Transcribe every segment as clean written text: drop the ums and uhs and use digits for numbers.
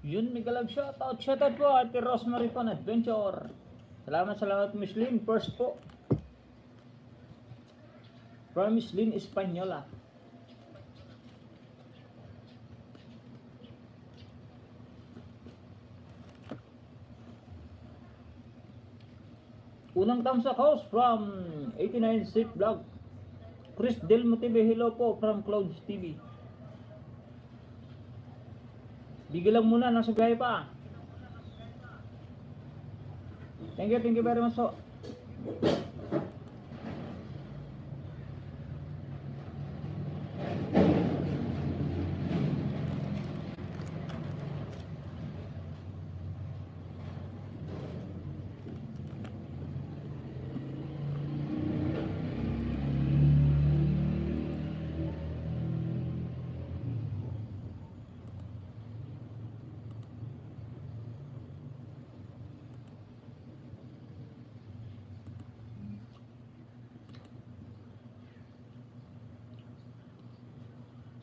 Yun, mega love shoutout. Shoutout po Ate Rosemary Fun Adventure. Salamat Miss Lynn. First po. From Miss Lynn Espanyola. Unang thumbs up house from 89 Safe Vlog. Chris Del Motive, hello po from Clouds TV. Bigyan lang muna, nasa biyahe pa. Thank you very much po.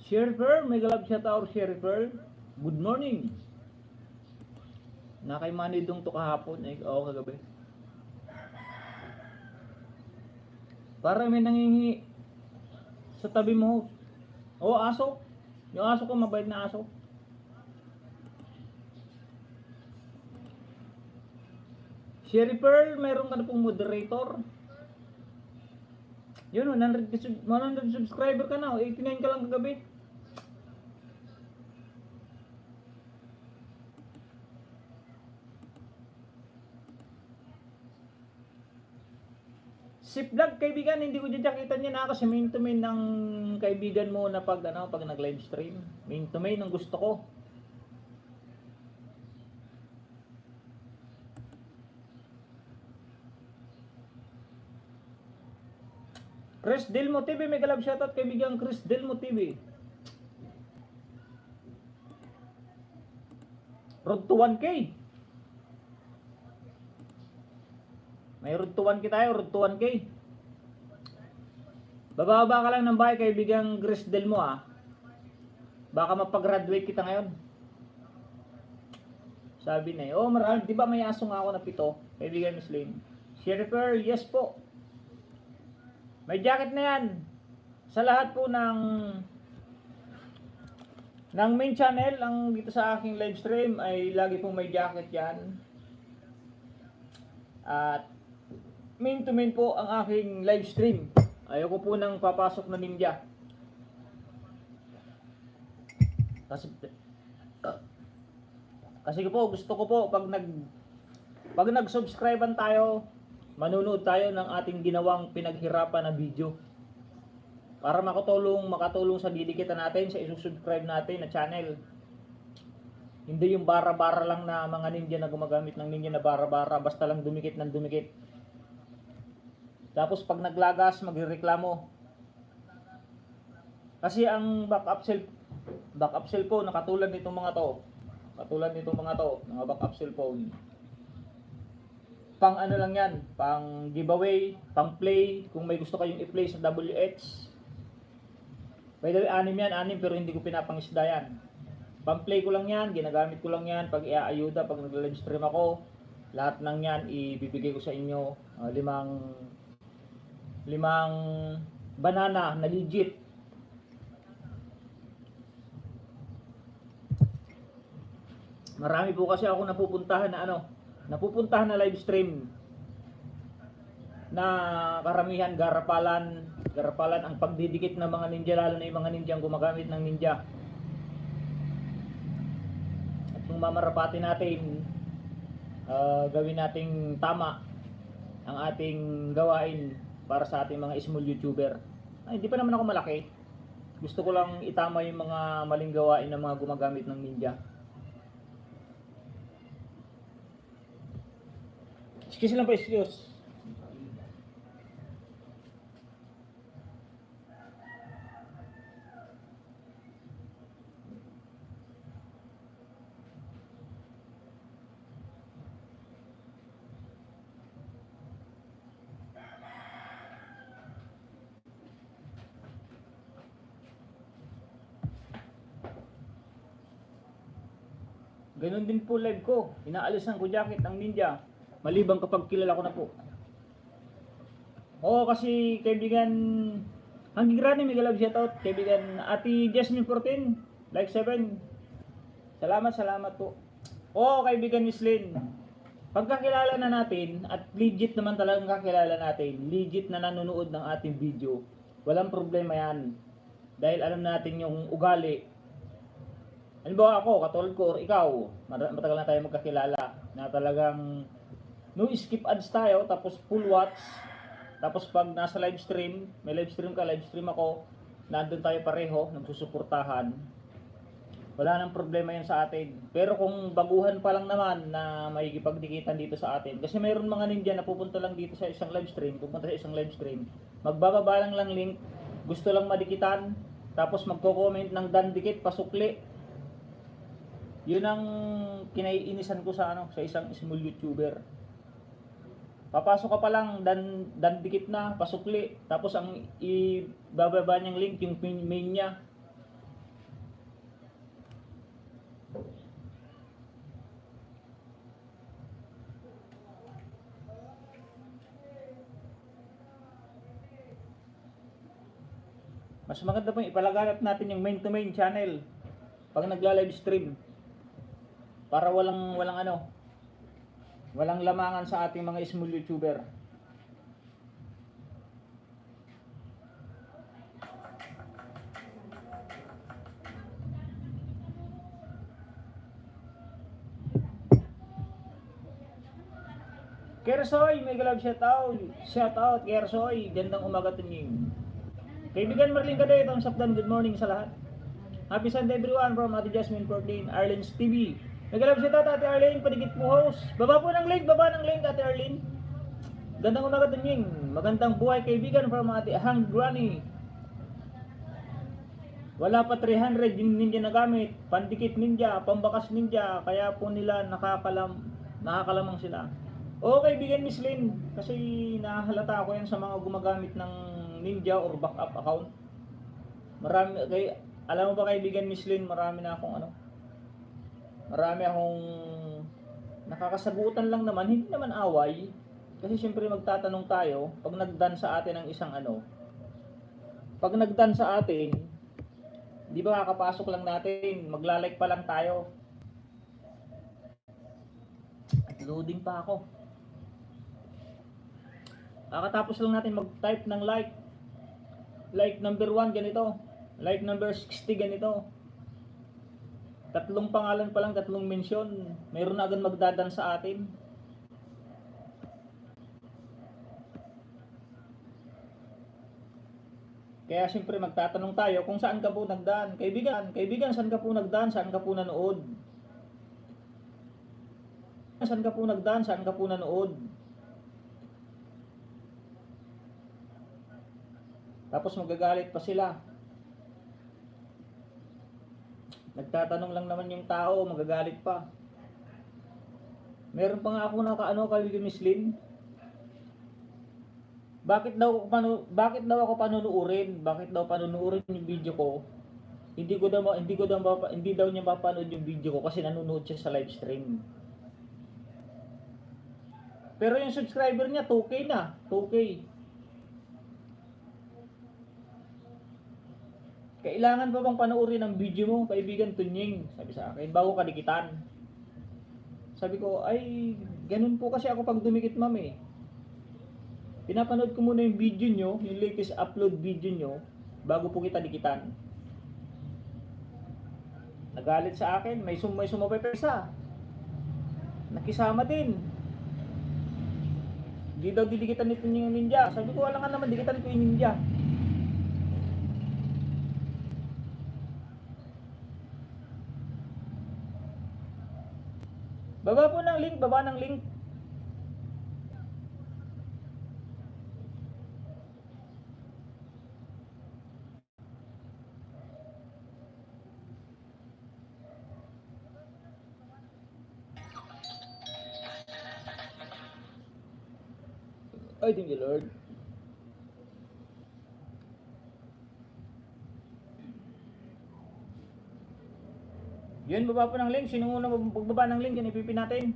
Sherifer, mega love shoutout Sherifer. Good morning. Na kay Manny dong to kahapon oo kagabi. Para may nangingi sa tabi mo. Oo, aso. Yung aso ko, mabait na aso. Sherifer, mayroon ka na pong moderator. Yun, 100 subscriber ka na. 89 ka lang kagabi. Si vlog kaibigan, hindi ko dyakitan niya na kasi main to main ng kaibigan mo na pag nag-live stream. Main to main ang gusto ko. Chris Delmo TV, mega love shoutout kaibigan Chris Delmo TV. Road to 1K. May road to 1K tayo, road to 1K. Bababa ka lang ng bahay kaibigan Chris Delmo Baka mapag-graduate kita ngayon. Sabi na marami, di ba may aso nga ako na 7, kaibigan Miss Lynn. Sherifer, yes po. May jacket na yan. Sa lahat po ng main channel, ang dito sa aking live stream ay lagi pong may jacket yan. At main to main po ang aking live stream. Ayoko po nang papasok na ninja. Kasi po gusto ko po pag nag-subscribean tayo, manunood tayo ng ating ginawang pinaghirapan na video. Para makatulong sa didikitan natin, sa isusubscribe natin na channel. Hindi yung bara-bara lang na mga ninja na gumagamit ng ninja na bara-bara, basta lang dumikit ng dumikit. Tapos pag naglagas, magreklamo. Kasi ang backup cellphone, katulad nitong mga backup cellphone. Pang ano lang yan, pang giveaway, pang play, kung may gusto kayong i-play sa WH. By the way, 6 pero hindi ko pinapangisda yan. Pang play ko lang yan, ginagamit ko lang yan pag iaayuda, pag nag-live stream ako. Lahat ng yan ibibigay ko sa inyo. 5 banana na legit. Marami po kasi ako napupuntahan na live stream na karamihan garapalan ang pagdidikit ng mga ninja, lalo na yung mga ninja gumagamit ng ninja. At kung mamarapati natin, gawin nating tama ang ating gawain para sa ating mga small YouTuber. Hindi pa naman ako malaki. Gusto ko lang itama yung mga maling gawain ng mga gumagamit ng ninja. Excuse lang po, excuse. Ganun din po live ko. Inaalisan ko jacket ng ninja. Maliban kapag kilala ko na po. Oo, kasi kaibigan Hanggang Granny, Miguel Love shoutout. Kaibigan Ate Jasmine 14, like 7. Salamat po. Oo, kaibigan Miss Lynn. Pagkakilala na natin, at legit naman talagang kakilala natin, legit na nanonood ng ating video, walang problema yan. Dahil alam natin yung ugali. Halimbawa ako, katulad ko, or ikaw, matagal na tayo magkakilala, na talagang no skip ads tayo, tapos full watch. Tapos pag nasa live stream, may live stream ka, live stream ako, nandun tayo pareho, nagsusuportahan. Wala nang problema yan sa atin. Pero kung baguhan pa lang naman na makikipagdikitan dito sa atin, kasi mayroon mga ninja na pupunta lang dito sa isang live stream, magbababa lang link, gusto lang madikitan, tapos magko-comment ng dandikit, pasukli. Yun ang kinaiinisan ko sa sa isang small YouTuber. Papasok ka pa lang, dan dikit na, pasukli. Tapos ang ibababa niyang link, yung main niya. Mas maganda po ipalaganap natin yung main to main channel pag nagla-live stream. Para walang lamangan sa ating mga small YouTuber. Kersoy, mega love shoutout Kersoy, gandang umaga tunying. Kaibigan Marlene Kaday, thumbs up dan good morning sa lahat. Happy Sunday everyone from Ate Jasmine 14, Arlene's TV. Nag-alap siya Ate Arlene, padigit po host. Baba ng link, Ate Arlene. Gandang umaga tunying. Magandang buhay kaibigan from Ate Hang Granny. Wala pa 300 yung ninja na gamit. Pandikit ninja, pambakas ninja. Kaya po nila nakakalamang sila. Oo kaibigan Miss Lynn, kasi nahalata ko yan sa mga gumagamit ng ninja or backup account. Alam mo ba kaibigan Miss Lynn, marami akong nakakasagutan lang naman, hindi naman away. Kasi siyempre magtatanong tayo, pag nagdan sa atin ang isang pag nagdan sa atin, di ba kakapasok lang natin, magla-like pa lang tayo. Loading pa ako. Kakatapos lang natin mag-type ng like. Like number 1 ganito, like number 60 ganito. 3 pangalan pa lang, 3 mention, mayroon na agad magdadan sa atin. Kaya siyempre magtatanong tayo kung saan ka po nagdaan. Kaibigan, saan ka po nagdaan, saan ka po nanood? Saan ka po nagdaan, saan ka po nanood? Tapos magagalit pa sila. Nagtatanong lang naman yung tao, magagalit pa. Meron pa nga ako kaibigan Miss Lynn. Bakit daw ako panunuurin? Bakit daw panunuurin yung video ko? Hindi daw niya mapanood yung video ko kasi nanonood siya sa live stream. Pero yung subscriber niya 2K na, 2K. Kailangan pa bang panoorin ang video mo, kaibigan Tunying? Sabi sa akin, bago ka dikitan. Sabi ko, ay, ganun po kasi ako pag dumikit ma'am eh. Pinapanood ko muna yung video nyo, yung latest upload video nyo, bago po kita dikitan. Nagalit sa akin, may sumabay pa isa. Nakisama din. Hindi daw didikitan nito yung ninja. Sabi ko, wala nga naman, dikitan ko yung ninja. Baba ng link. Ay, thank you Lord. Yun, baba po ng link. Sino muna magbaba ng link, yun ipipin natin.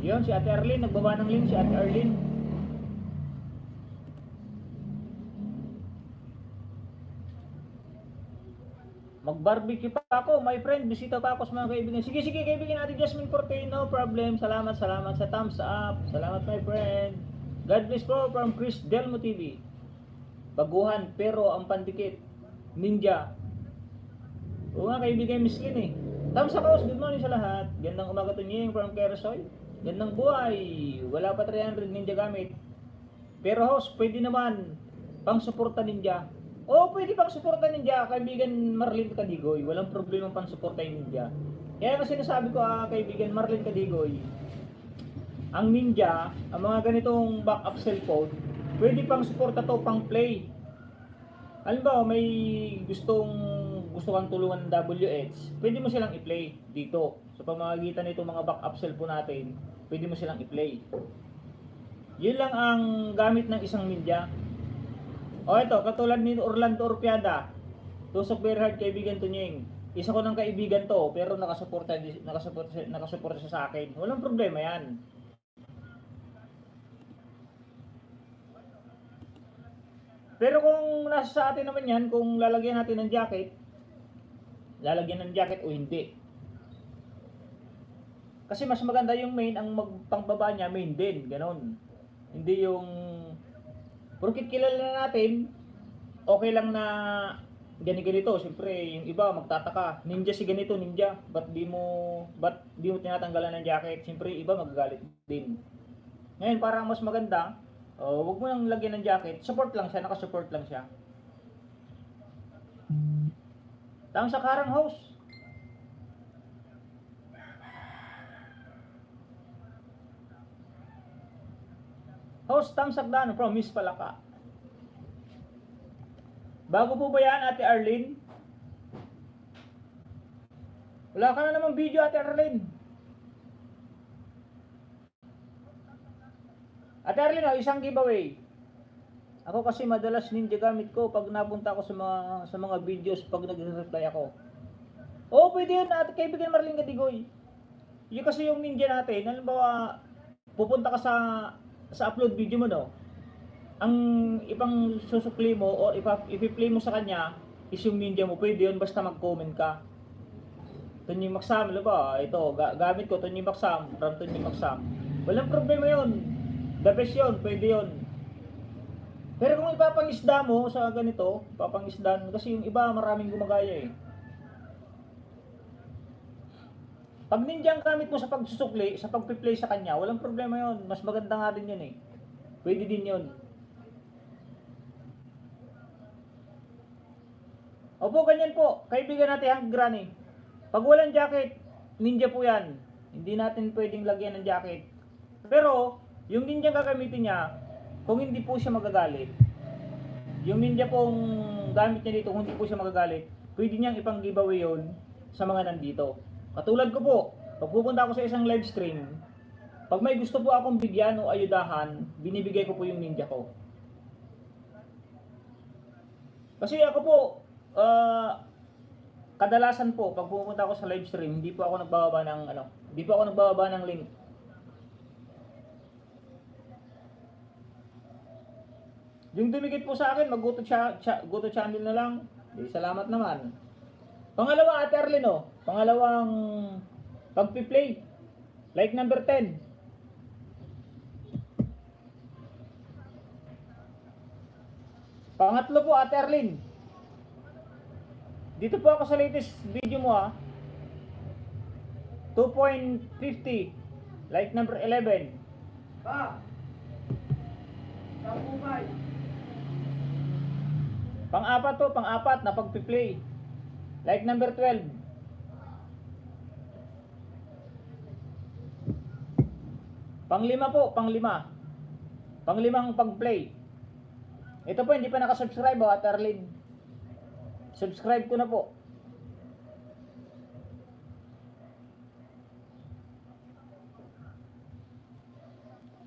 Yun, si Ate Arlene, nagbaba ng link si Ate Arlene. Mag-barbecue pa ako, my friend. Bisita pa ako sa mga kaibigan. Sige, sige, kaibigan natin Jasmine Forte, no problem. Salamat, salamat sa thumbs up. Salamat, my friend. God bless po from Chris Delmo TV. Baguhan, pero ang pandikit. Ninja. Oo nga, kaibigan Miss Lynn eh. Thumbs up, good morning sa lahat. Gandang umaga to niyo from Quezon. Gandang buhay. Wala pa 300 ninja gamit. Pero host, pwede naman pang suporta ninja. Oo, pwede pang suporta ninja, kaibigan Marlene Cadigoy. Walang problema pang suporta ninja. Kaya kasi sinasabi ko kaibigan Marlene Cadigoy, ang ninja, ang mga ganitong backup cellphone, pwede pang suporta to, pang play. Halimbawa, may gusto kang tulungan ng WH, pwede mo silang i-play dito. Sa pamamagitan nito mga backup cellphone natin, pwede mo silang i-play. Yun lang ang gamit ng isang ninja. O ito, katulad ni Orlando Orpiada, Tusok Berhard, kaibigan Tunying. Isa ko ng kaibigan to, pero nakasuporta siya sa akin. Walang problema yan. Pero kung nasa sa atin naman yan, kung lalagyan natin ng jacket o hindi. Kasi mas maganda yung main, ang magpangbaba niya, main din, ganon. Hindi yung porkit kilala na natin, okay lang na ganito. Siyempre, yung iba magtataka, ninja si ganito, ninja. Ba't di mo tinatanggalan ng jacket? Siyempre, iba magagalit din. Ngayon, parang mas maganda, wag mo nang lagyan ng jacket, support lang siya, nakasupport lang siya. Tama sa karang host. Host, tamsak na, promise pala ka. Bago po ba yan, Ate Arlene? Wala ka na namang video, Ate Arlene. Ate Arlene, isang giveaway. Ako kasi madalas ninja gamit ko pag napunta ako sa mga videos pag nagre-reply ako. Oo, pwede yun, Ate kaibigan Marlene Cadigoy. Yun kasi yung ninja natin, halimbawa, pupunta ka sa upload video mo, no? Ang ipang susukli mo o ipi-play mo sa kanya is yung ninja mo, pwede yun basta mag-comment ka. Tunying Maksam, ba? Ito, gamit ko Tunying Maksam, from Tunying Maksam. Walang problema yun. The best yun, pwede yun. Pero kung ipapangisda mo sa ganito, ipapangisda, kasi yung iba maraming gumagaya eh. Pag ninja ang gamit mo sa pagsusukli, sa pag-play sa kanya, walang problema yun. Mas maganda nga din yun eh. Pwede din yun. Opo, ganyan po. Kaibigan natin Hank Granny. Pag walang jacket, ninja po yan. Hindi natin pwedeng lagyan ng jacket. Pero, yung ninja gagamitin niya, kung hindi po siya magagalit, yung ninja pong gamit niya dito, kung hindi po siya magagalit, pwede niyang ipang giveaway yun sa mga nandito. Katulad ko po, pag pupunta ako sa isang live stream, pag may gusto po akong bigyan o ayudahan, binibigay ko po yung ninja ko. Kasi ako po, kadalasan po, pag pupunta ako sa live stream, hindi po ako nagbababa ng link. Yung dumikit po sa akin, mag-go to channel na lang. Salamat naman. Pangalawa, Ate Arlene, pangalawang pag-play. Like number 10. Pangatlo po, Ate Arlene. Dito po ako sa latest video mo 2.50. Like number 11. Pang-apat na pag-play. Like number 12. Pang-lima po, pang-lima. Pang-limang pag-play. Ito po, hindi pa nakasubscribe Ate Arlene. Subscribe ko na po.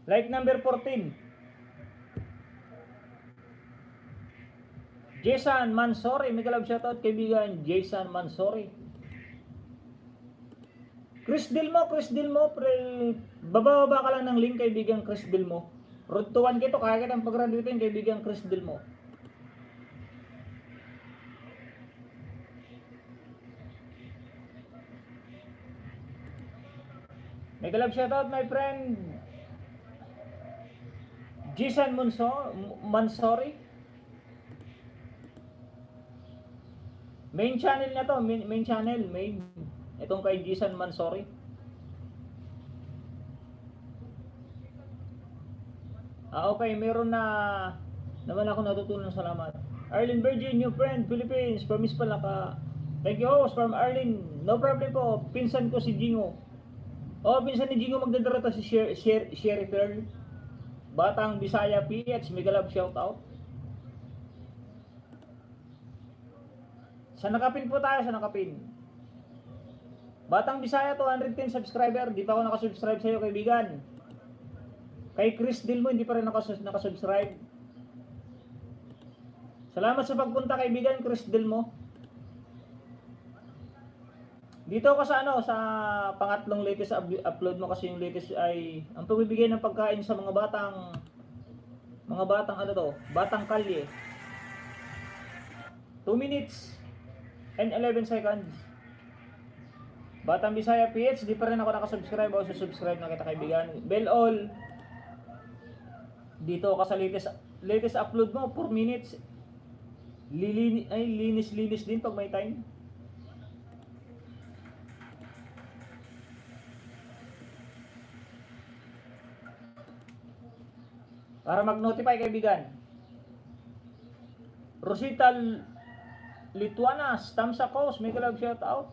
Like number 14. Jason Mansori, may kalab shoutout kaibigan, Jason Mansori. Chris Dilmo, bababa ka lang ng link kaibigan Chris Dilmo. Road to 1 kito, kaya kitang pag-graduate kaibigan Chris Dilmo. May kalab shoutout my friend Jason Mansori. Main channel niya to, main channel. Itong kay Jason Mansori. Okay, meron na naman ako natutunan, salamat. Arlene Virgin, new friend, Philippines, from Mispalaka. Thank you host from Arlene. No problem po, pinsan ko si Jingo. Pinsan ni Jingo magdadarata si Sherry Pearl. Batang Bisaya PH, Migalab shoutout. Sa nakapin po tayo, sa nakapin. Batang Bisaya, 210 subscriber. Di pa ako nakasubscribe sa iyo kaibigan. Kay Chris Dilmo, hindi pa rin nakasubscribe. Salamat sa pagpunta kaibigan, Chris Dilmo. Dito ako sa sa pangatlong latest upload mo kasi yung latest ay ang pagbibigay ng pagkain sa mga batang batang kalye. 2 minutes and 11 seconds. Batang Bisaya PH, di pa rin ako nakasubscribe o subscribe na kita kaibigan. Bell all. Dito ka sa latest upload mo, 4 minutes. Linis din pag may time. Para mag-notify kaibigan. Rosita Lituanas, Tamsa Coast, may kalab shout out.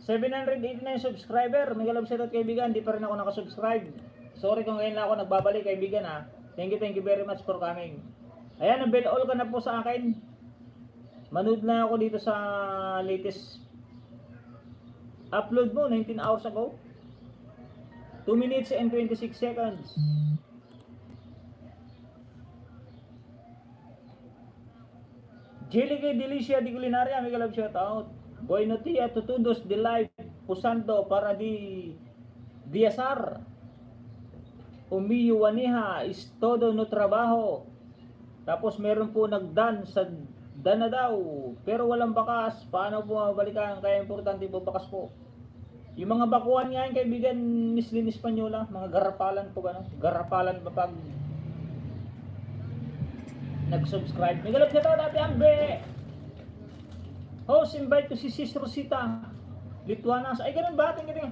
₱789 subscriber, may kalab shout out kaibigan, di pa rin ako nakasubscribe. Sorry kung ngayon lang ako nagbabalik kaibigan ha. Thank you very much for coming. Ayan, bell all ka na po sa akin. Manood na ako dito sa latest upload mo, 19 hours ago. 2 minutes and 26 seconds. Jelly Delicia di Culinaria, may kalab shout out. Boy Notia, Tutudos de Live, Pusando para di Diasar. Umiyo Waniha, is todo no trabaho. Tapos meron po nagdan sa dana daw, pero walang bakas. Paano po mabalikan? Kaya importante po bakas po. Yung mga bakuan nga yung kaibigan, Mislin Espanyola, mga garapalan po gano'n. Garapalan ba pag nag-subscribe? May galap siya to dati ang be. Host, invite ko si Sis Rosita Lituanas. Ay, ganun ba? Tingin.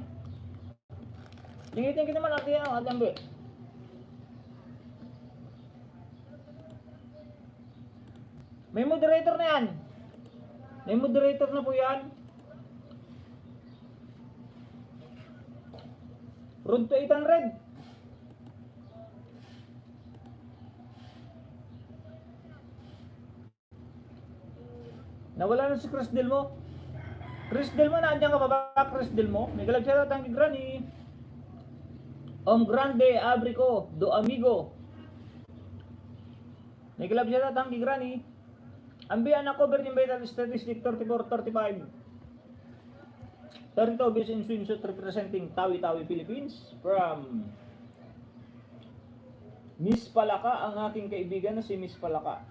Tingin naman natin yan, ang be. May moderator na yan. May moderator na po yan. Road to 800. Nawala na si Chris Dilmo. Chris Dilmo, nandiyan ka pa ba? Chris Dilmo? May galap siya tatang Granny. Om Grande Abrico do Amigo. May galap siya tatang Granny. Ambian na cover ng Vital Statistic 34-35. 32 Bis in swimsuit representing Tawi-Tawi, Philippines. From Miss Palaka, ang aking kaibigan na si Miss Palaka.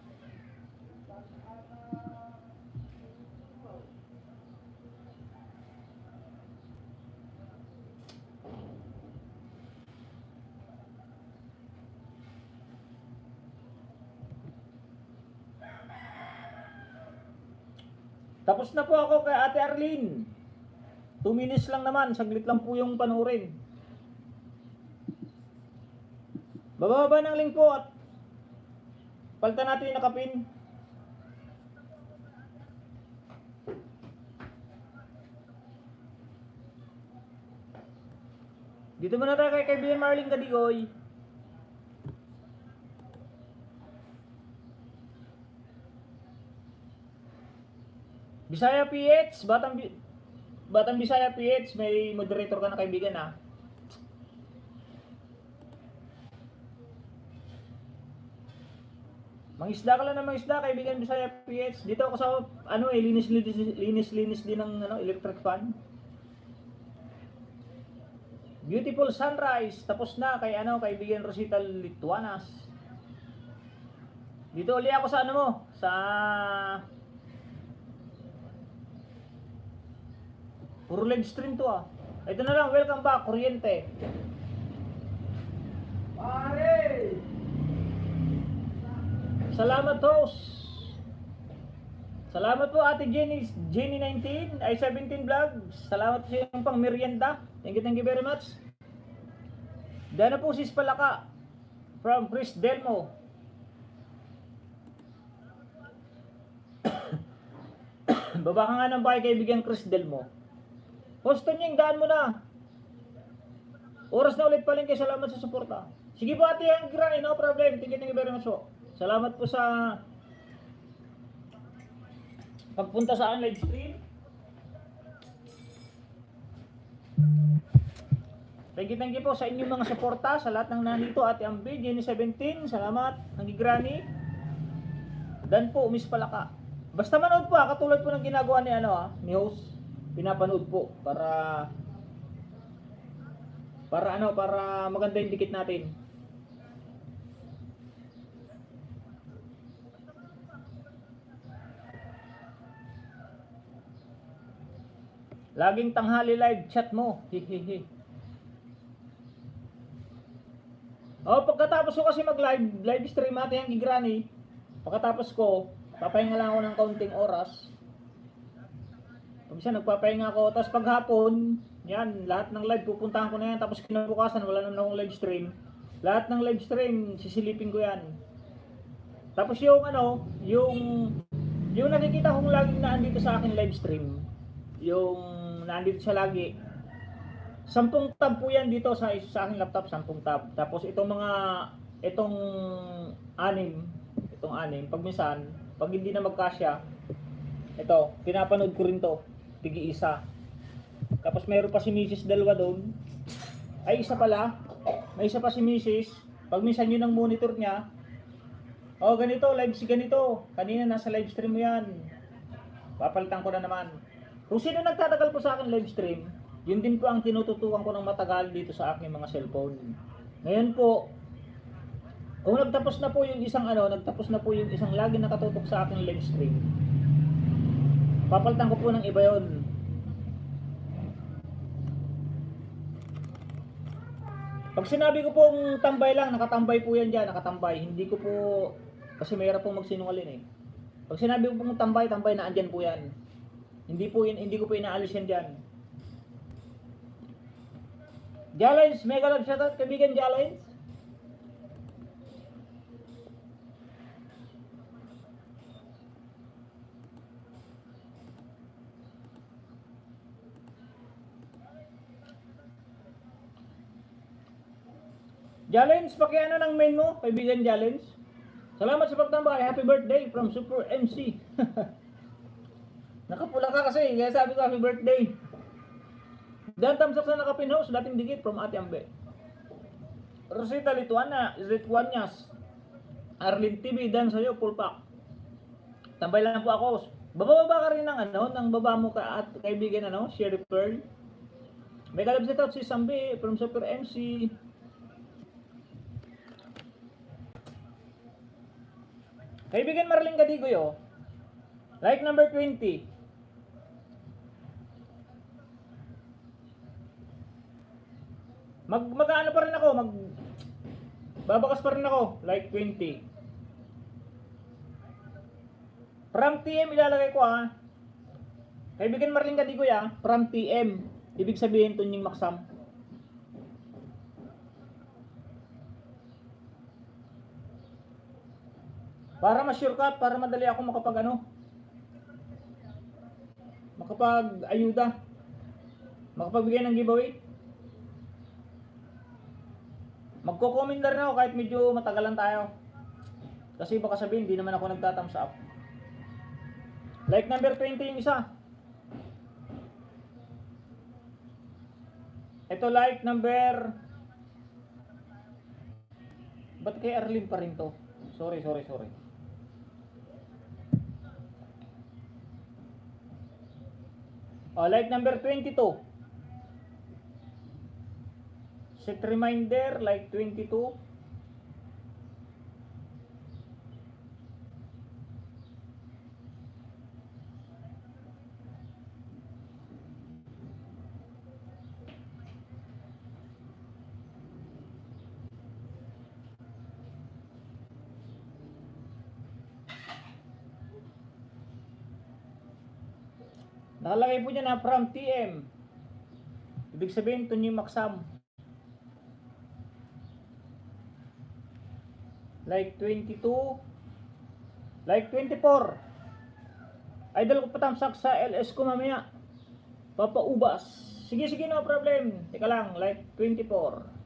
Tapos na po ako kay Ate Arlene. 2 minutes lang naman, saglit lang po yung panoorin. Bababa ng link po at palitan natin yung nakapin. Dito muna tayo kay kaibigan Marlene Kadigoy. Bisaya PH, Batang Bisaya PH, may moderator ka na kaibigan ha. Mangisda ka lang ng mangisda, kaibigan Bisaya PH. Dito ako sa linis din ng electric fan. Beautiful sunrise. Tapos na kay kaibigan Rosita Lituanas. Dito uli ako sa sa puro live stream to ah. Ito na lang, welcome back, kuryente. Pare! Salamat host. Salamat po Ate Jenny 19, ay 17 vlogs. Salamat sa iyong pang merienda. Thank you very much. Dana po sis Palaka from Chris Delmo. Baba ka nga ng bahay kaibigan Chris Delmo. Hoston yung daan mo na. Oras na ulit palengke. Salamat sa suporta. Sige po ate, ang granny, no problem. Thank you very much po. Salamat po sa pagpunta sa aking live stream. Thank you po sa inyong mga suporta. Sa lahat ng nandito, Ate Ambi, Jenny 17. Salamat. Ang granny. Dan po, Miss Palaka. Basta manood po katulad po ng ginagawa ni ni host. Pinapanood po para maganda yung dikit natin. Laging tanghali live chat mo. Hihihi. Pagkatapos ko kasi live stream natin ang granny. Pagkatapos ko, papahinga lang ako ng kaunting oras. Pagkisa nagpapahinga ako, tapos paghapon, yan, lahat ng live pupuntahan ko na yan, tapos kinabukasan, wala naman akong live stream. Lahat ng live stream, sisilipin ko yan. Tapos yung nakikita kong laging naandito sa akin live stream, yung naandito siya lagi, 10 tab po yan dito sa aking laptop, 10 tab. Tapos itong 6, pag minsan, pag hindi na magkasya, ito, pinapanood ko rin to. Tigi-isa. Tapos mayroon pa si Mrs. dalawa doon. Ay, isa pala. May isa pa si Mrs. Pag minsan yun ang monitor niya. Ganito, live si ganito. Kanina nasa live stream mo yan. Papalitan ko na naman. Kung sino nagtatagal po sa akin live stream, yun din po ang tinututukan ko ng matagal dito sa aking mga cellphone. Ngayon po, kung nagtapos na po yung isang lagi nakatutok sa aking live stream, papalitan ko po ng iba yon. Pag sinabi ko pong tambay lang, nakatambay po yan dyan, nakatambay. Hindi ko po, kasi mayroon pong magsinungaling eh. Pag sinabi ko pong tambay na andyan po yan. Hindi ko po inaalis yan dyan. Jalines, mega love shoutout, kaibigan Jalines. Jalens, pakiano ng main mo, kaibigan Jalens. Salamat sa pagtambay. Happy birthday from Super MC. Nakapula ka kasi, kaya sabi ko happy birthday. Dan tamsak sa nakapinhouse, dating dikit from Ate Ambe. Rosita Lituanas. Arlene TV, dan sa'yo, full pack. Tambay lang po ako. Bababa ka rin ng baba mo at kaibigan Sherry Pearl. May kalabsit out si Sambi from Super MC. Kaibigan Marlene Gadigoy, like number 20. Mag-ano pa rin ako, babakas pa rin ako, like 20. From TM ilalagay ko Kaibigan Marlene Gadigoy from TM. Ibig sabihin Tunying Maksam. Para ma-shortcut, para madali ako makapag-ayuda, makapagbigay ng giveaway. Magko-comment na rin ako kahit medyo matagalan tayo. Kasi baka sabihin, hindi naman ako nagta-thumbs up. Like number 20 yung isa. Ito like number... Ba't kay Arlene pa rin to? Sorry. Like number 22. Set reminder like 22. Nakalagay po dyan na from TM. Ibig sabihin, ito yung maksam. Like 22. Like 24. Idol ko patamsak sa LS ko mamaya. Papaubas. Sige, sige, no problem. Teka lang, like 24.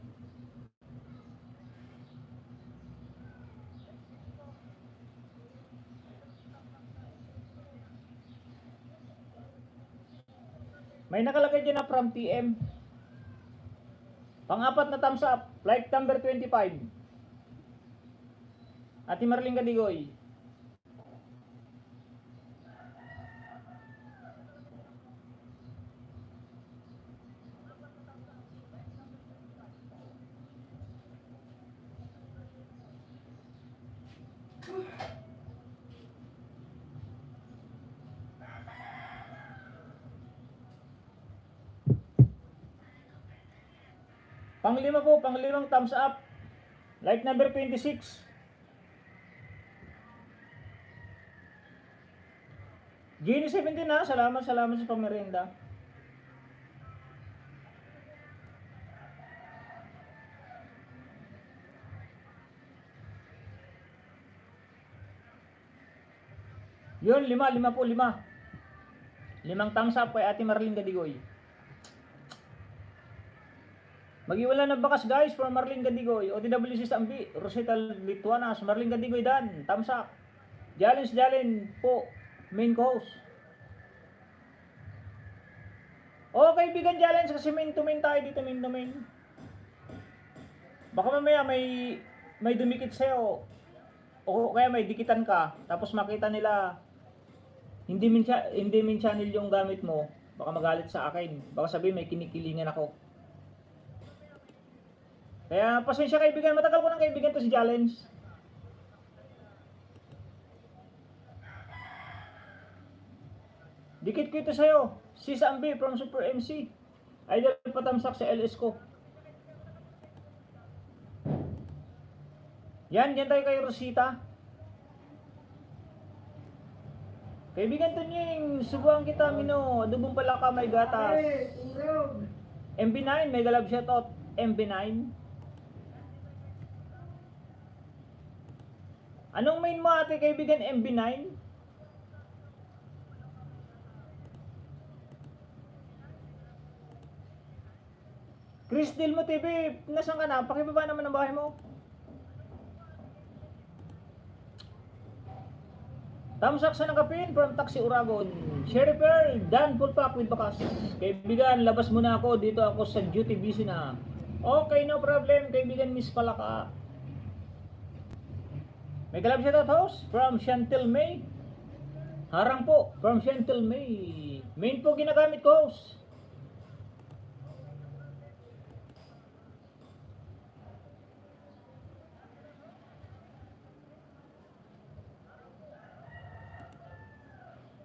May nakalagay dyan na from TM. Pang-apat na thumbs up. Like number 25. Ate Marlene Gadigoy. Panglima po, panglimang thumbs up. Like number 26. Gini 17 na, salamat sa pamerienda. Yun, lima po. Limang thumbs up kay Ate Marlene Gadigoy. Mag-iwala ng bakas guys for Marlene Gadigoy. OTWC Sambi, Rosita Lituanas, Marlene Gadigoy Dan, thumbs up. Jalen po, main co-host. Okay, kaibigan Jalen, kasi main to main tayo dito, main to main. Baka mamaya may dumikit sa'yo. O kaya may dikitan ka, tapos makita nila hindi min channel yung gamit mo. Baka magalit sa akin. Baka sabihin may kinikilingan ako. Kaya pasensya kaibigan, matagal ko ng kaibigan to si Challenge. Dikit ko ito sa'yo. Si Sambi from Super MC. Idol patamsak sa LS ko. Yan tayo kay Rosita. Kaibigan to Nying, subuhan kita Mino. Adubong pala ka, may gatas. MB9, mega love shoutout. MB9. Anong main mo ate kaibigan MB9? Chris Del mo TV, nasan ka na? Pakibaba naman ang bahay mo. Tamsak sa nakapin from Taxi Uragon. Sherry Pearl, Dan Pulpak with bakas. Kaibigan, labas muna ako. Dito ako sa duty busy na. Okay, no problem. Kaibigan, miss pala ka. May kalab shoutout host from Chantel May. Harang po from Chantel May. Main po ginagamit ko host.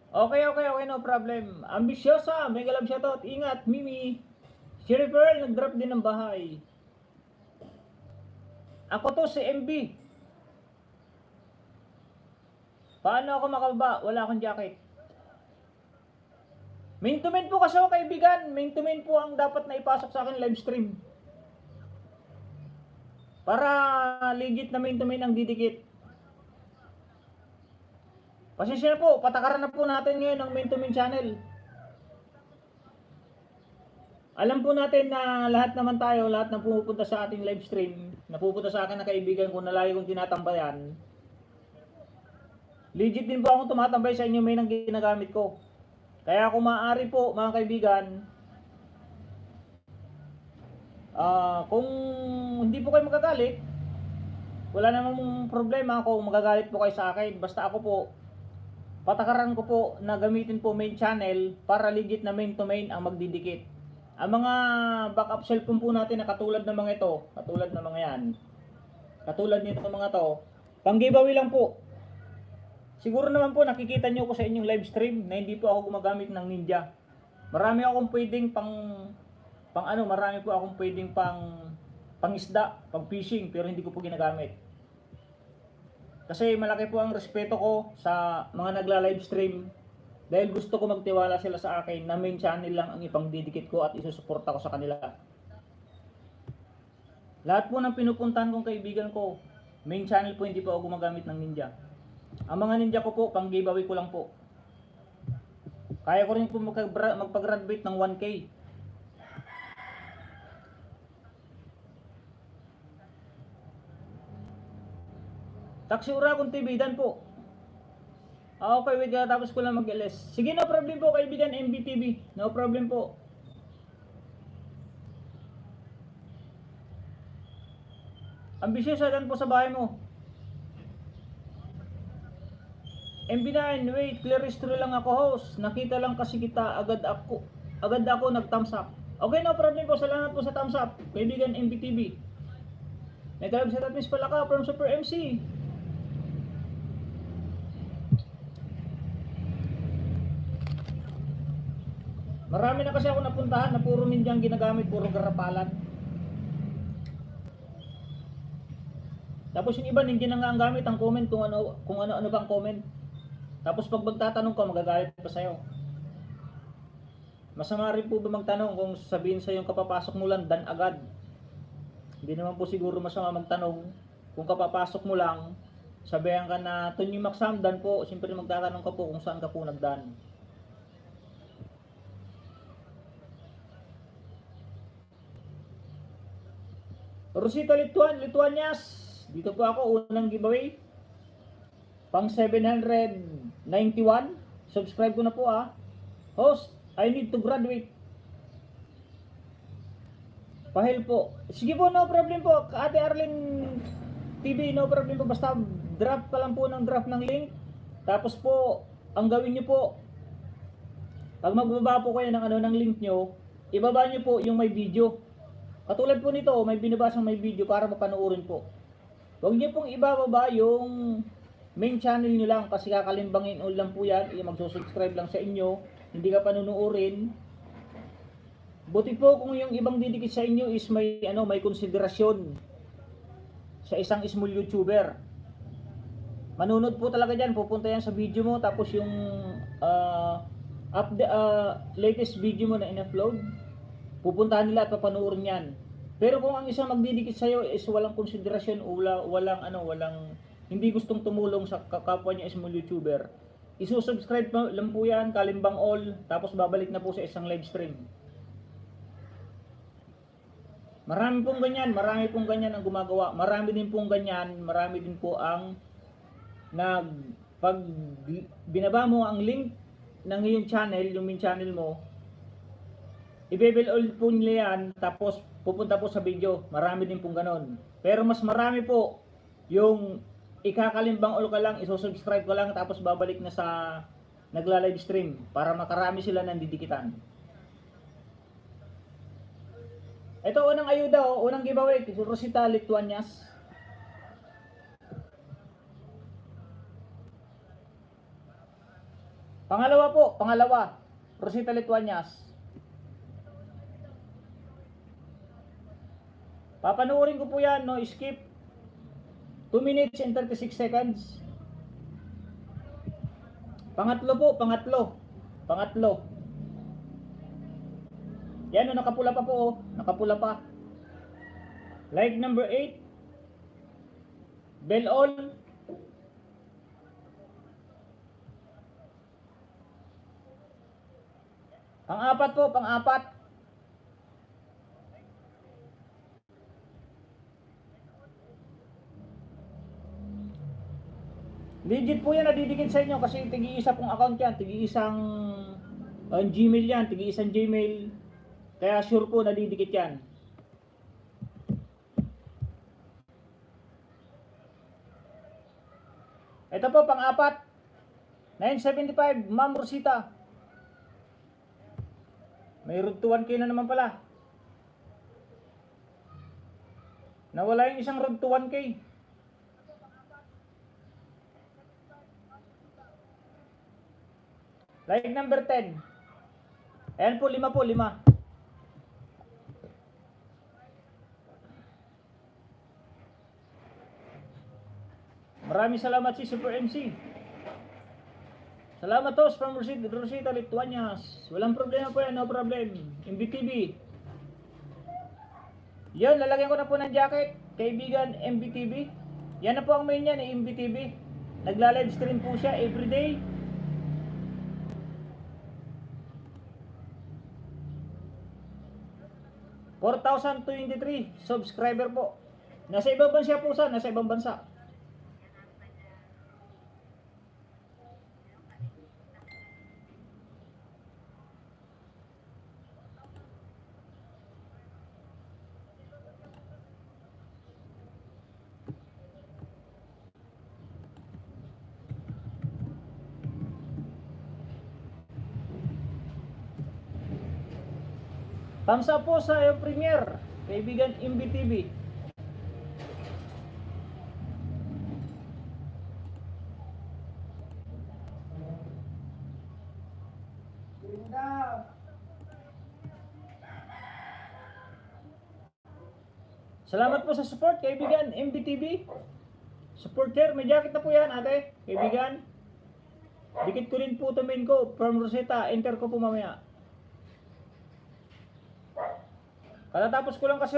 Okay, no problem. Ambisyosa, may kalab shoutout. Ingat, Mimi. Sherry Pearl, nag-drop din ng bahay. Ako to si MB. Paano ako makababa? Wala akong jacket. Main to main po kasi ako kaibigan. Main to main po ang dapat na ipasok sa akin live stream. Para legit na main to main ang didikit. Pasensya na po, patakaran na po natin ngayon ang main to main channel. Alam po natin na lahat naman tayo, lahat na pumupunta sa ating live stream, napupunta sa akin na kaibigan ko na lagi kong tinatambayan. Legit din po akong tumatambay sa inyo may nang ginagamit ko. Kaya kung maaari po mga kaibigan, kung hindi po kayo magagalit, wala namang problema kung magagalit po kayo sa akin. Basta ako po, patakaran ko po na gamitin po main channel para legit na main to main ang magdidikit. Ang mga backup cellphone po natin na katulad ng mga ito, katulad ng mga yan, katulad nito ng mga to, pang giveaway lang po. Siguro naman po nakikita nyo ko sa inyong live stream na hindi po ako gumagamit ng Ninja. Marami akong pwedeng marami po akong pwedeng pang isda, pang fishing, pero hindi ko po ginagamit. Kasi malaki po ang respeto ko sa mga nagla-live stream dahil gusto ko magtiwala sila sa akin na main channel lang ang ipangdidikit ko at isusuporta ko sa kanila. Lahat po ng pinupuntahan kong kaibigan ko, main channel po, hindi po ako gumagamit ng Ninja. Ang mga Ninja ko po, pang giveaway ko lang po. Kaya ko rin po magpag-graduate ng 1K. Taxi Uragon TV dan po. Okay, wait, tapos ko lang mag-LS. Sige, no problem po kaibigan MBTV. No problem po. Ambisyosa dan po sa bahay mo. MB9, wait, clear history lang ako host. Nakita lang kasi kita, agad ako nag-thumbs up. Okay, no problem po. Salamat po sa thumbs up. Kaibigan MBTV. May talab sa Tatmis pala ka from Super MC. Marami na kasi ako napuntahan na puro Ninja ang ginagamit, puro garapalan. Tapos yung iba Ninja na nga ang gamit, ang comment kung ano bang comment. Tapos pag magtatanong ka, magagalit pa sa'yo. Masama rin po ba magtanong kung sabihin sa'yo yung kapapasok mo lang, dan agad. Hindi naman po siguro masama magtanong kung kapapasok mo lang, sabihan ka na Tony Maxam, dan po, siyempre magtatanong ka po kung saan ka po nagdan. Rosita Lituanias, dito po ako, unang giveaway. Pang 791, subscribe ko na po ah. Host, I need to graduate. Pahil po. Sige po, no problem po. Ate Arlene TV, no problem po. Basta drop ka lang po ng link. Tapos po, ang gawin nyo po, pag magbaba po kayo ng link nyo, ibaba nyo po yung may video. Katulad po nito, may binabasang may video para mapanoorin po. Huwag nyo pong ibababa yung main channel nyo lang kasi kakalimbangin lang po yan. Magsusubscribe lang sa inyo, hindi ka panunuorin. Buti po kung yung ibang didikit sa inyo is may konsiderasyon sa isang small YouTuber. Manunod po talaga dyan, pupunta yan sa video mo, tapos yung latest video mo na in-upload, pupuntahan nila at papanoorin yan. Pero kung ang isang magdidikit sa iyo is walang konsiderasyon o walang hindi gustong tumulong sa kapwa niya small YouTuber, isusubscribe lang po yan, kalimbang all, tapos babalik na po sa isang live stream. Marami pong ganyan ang gumagawa. Marami din po ang pag binaba mo ang link ng iyong channel, yung main channel mo, i-bebel all po nila yan, tapos pupunta po sa video. Marami din pong ganon. Pero mas marami po yung ikakalimbang all ka lang, isusubscribe ka lang, tapos babalik na sa nagla-live stream para makarami sila ng didikitan. Ito unang ayuda, unang giveaway, Rosita Lituanias. Pangalawa, Rosita Lituanias. Papanoorin ko po yan, no skip. 2 minutes and 36 seconds. Pangatlo. Yan, nakapula pa po, nakapula pa. Like number 8. Bell all. Pang-apat po, pang-apat. Legit po yan, nadidikit sa inyo kasi tigi-isa pong account yan, tigi-isang Gmail yan, tigi-isang Gmail. Kaya sure po nadidikit yan. Ito po, pang-apat. 975, Ma'am Rosita. May road to 1K na naman pala. Nawala yung isang road to 1K. Like number 10. Ayan po, 5 po, 5. Maraming salamat si Super MC. Salamat tos from Rosita Lituanias. Walang problema po yan, no problem. MBTV. Yun, lalagyan ko na po ng jacket. Kaibigan MBTV. Yan na po ang main niya ni MBTV. Nagla-live stream po siya everyday. $4,023 subscriber po. Nasa ibang bansa po sa, nasa ibang bansa. Thumbs up po sa iyong premiere, kaibigan MBTV. Salamat po sa support, kaibigan MBTV. Supporter, may jacket na po yan, ate, kaibigan. Dikit ko rin po ito main ko from Rosetta, enter ko po mamaya. Katatapos ko lang kasi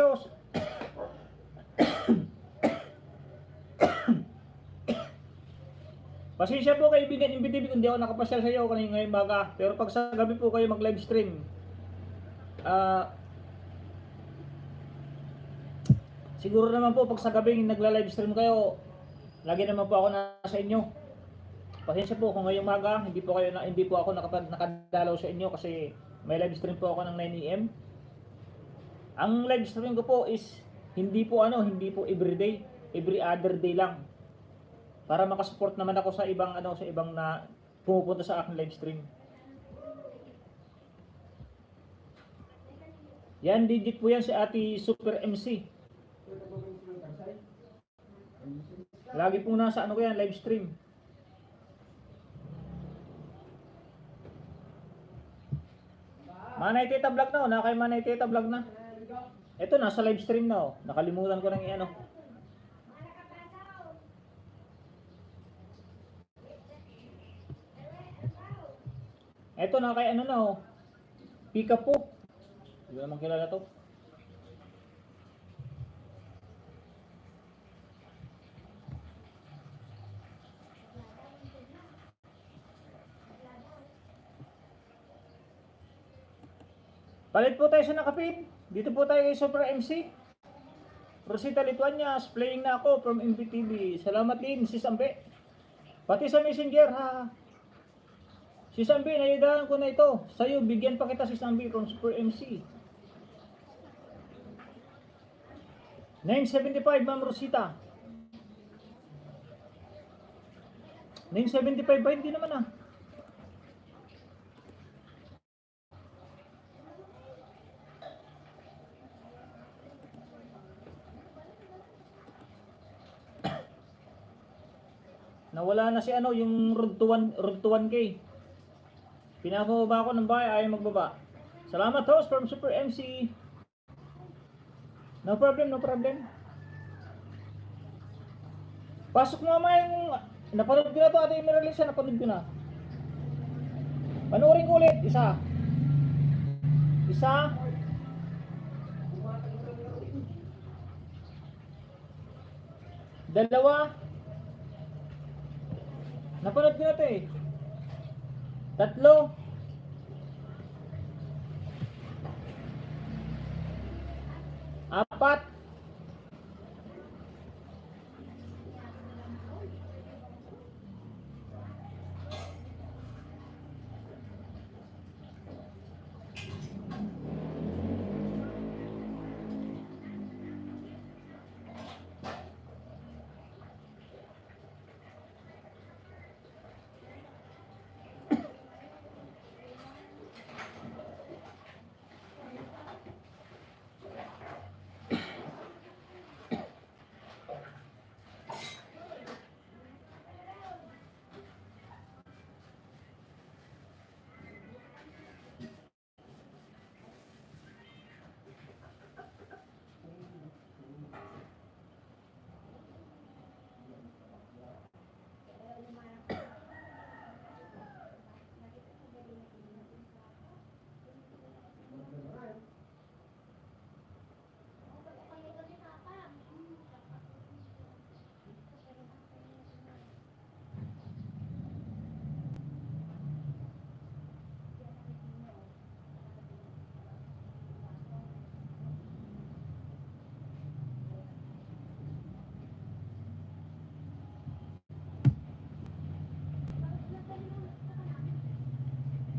pasensya po kaibigan MBTV kung di ako nakapasyal sa iyo ngayong baga. Pero pag sa gabi po kayo mag live stream, siguro naman po pag sa gabi nagla live stream kayo, lagi naman po ako nasa inyo. Pasensya po kung ngayong maga hindi po ako nakadalaw sa inyo kasi may live stream po ako ng 9 AM. Ang live stream ko po is hindi po everyday, every other day lang. Para makasupport naman ako sa ibang na pumupunta sa aking live stream. Yan, digit po yan si Ate Super MC. Lagi po nasa ko yan, live stream. Manay Tita Vlog na, nakay Manay Tita Vlog na. Ito, nasa live stream na, nakalimutan ko nang i-ano. Ito na kay Pika po. Hindi naman kilala to. Palit po tayo sa nakapin. Dito po tayo kay Super MC. Rosita Lituanias, playing na ako from MBTV. Salamat din, Sis Ambe. Pati sa Messenger, ha. Sis Ambe, nayudahan ko na ito. Sa'yo, bigyan pa kita, Sis Ambe, from Super MC. 975, Ma'am Rosita. 975 ba? Hindi naman, ah. Nawala na si yung road to 1K. Pinababa ako ng bahay, ayaw magbaba. Salamat host from Super MC. No problem, no problem. Pasok mo yung napanood ko na to, Ate Meralisa, napanood ko na. Panoorin ko ulit, isa. Dalawa. Napanood ko na ito eh. 3. 4.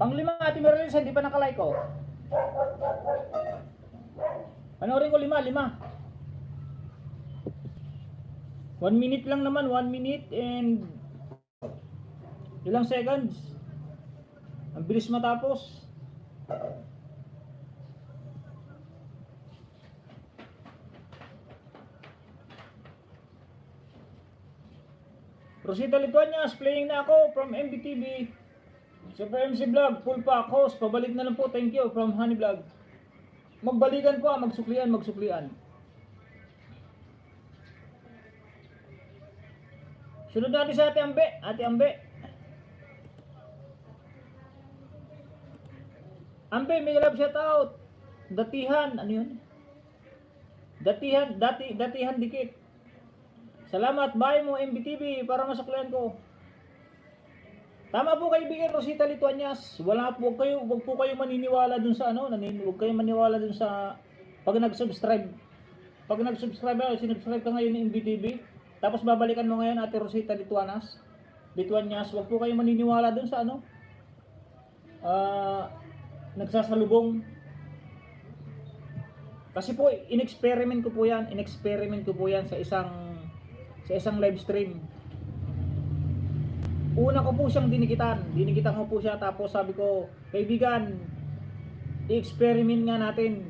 Pang-5, Ate Marilisa, hindi pa nakalike ko. Panoorin ko 5. 1 minute lang naman, 1 minute and ilang seconds. Ang bilis matapos. Rosita Lituanias, playing na ako from MBTV. Super MC Vlog, full pa host, pabalik na lang po, thank you from Honey Vlog. Magbalikan po, magsuklian. Sunod natin sa Ate Ambe. Ambe, may love shout out. Datihan, ano yun? Datihan dikit. Salamat, bye mo MBTV para masuklian ko. Tama po kaibigan Rosita Lituanias. Wag po kayo maniniwala dun sa huwag kayo maniwala dun sa pag nag-subscribe. Pag nag-subscribe ka, sinubscribe ka ngayon ng MBTV, tapos babalikan mo ngayon Ate Rosita Lituanias. Wag po kayo maniniwala dun sa nagsasalubong. Kasi po inexperiment ko po yan sa isang live stream. Una ko po siyang dinikitan ko po siya, tapos sabi ko, kaibigan, i-experiment nga natin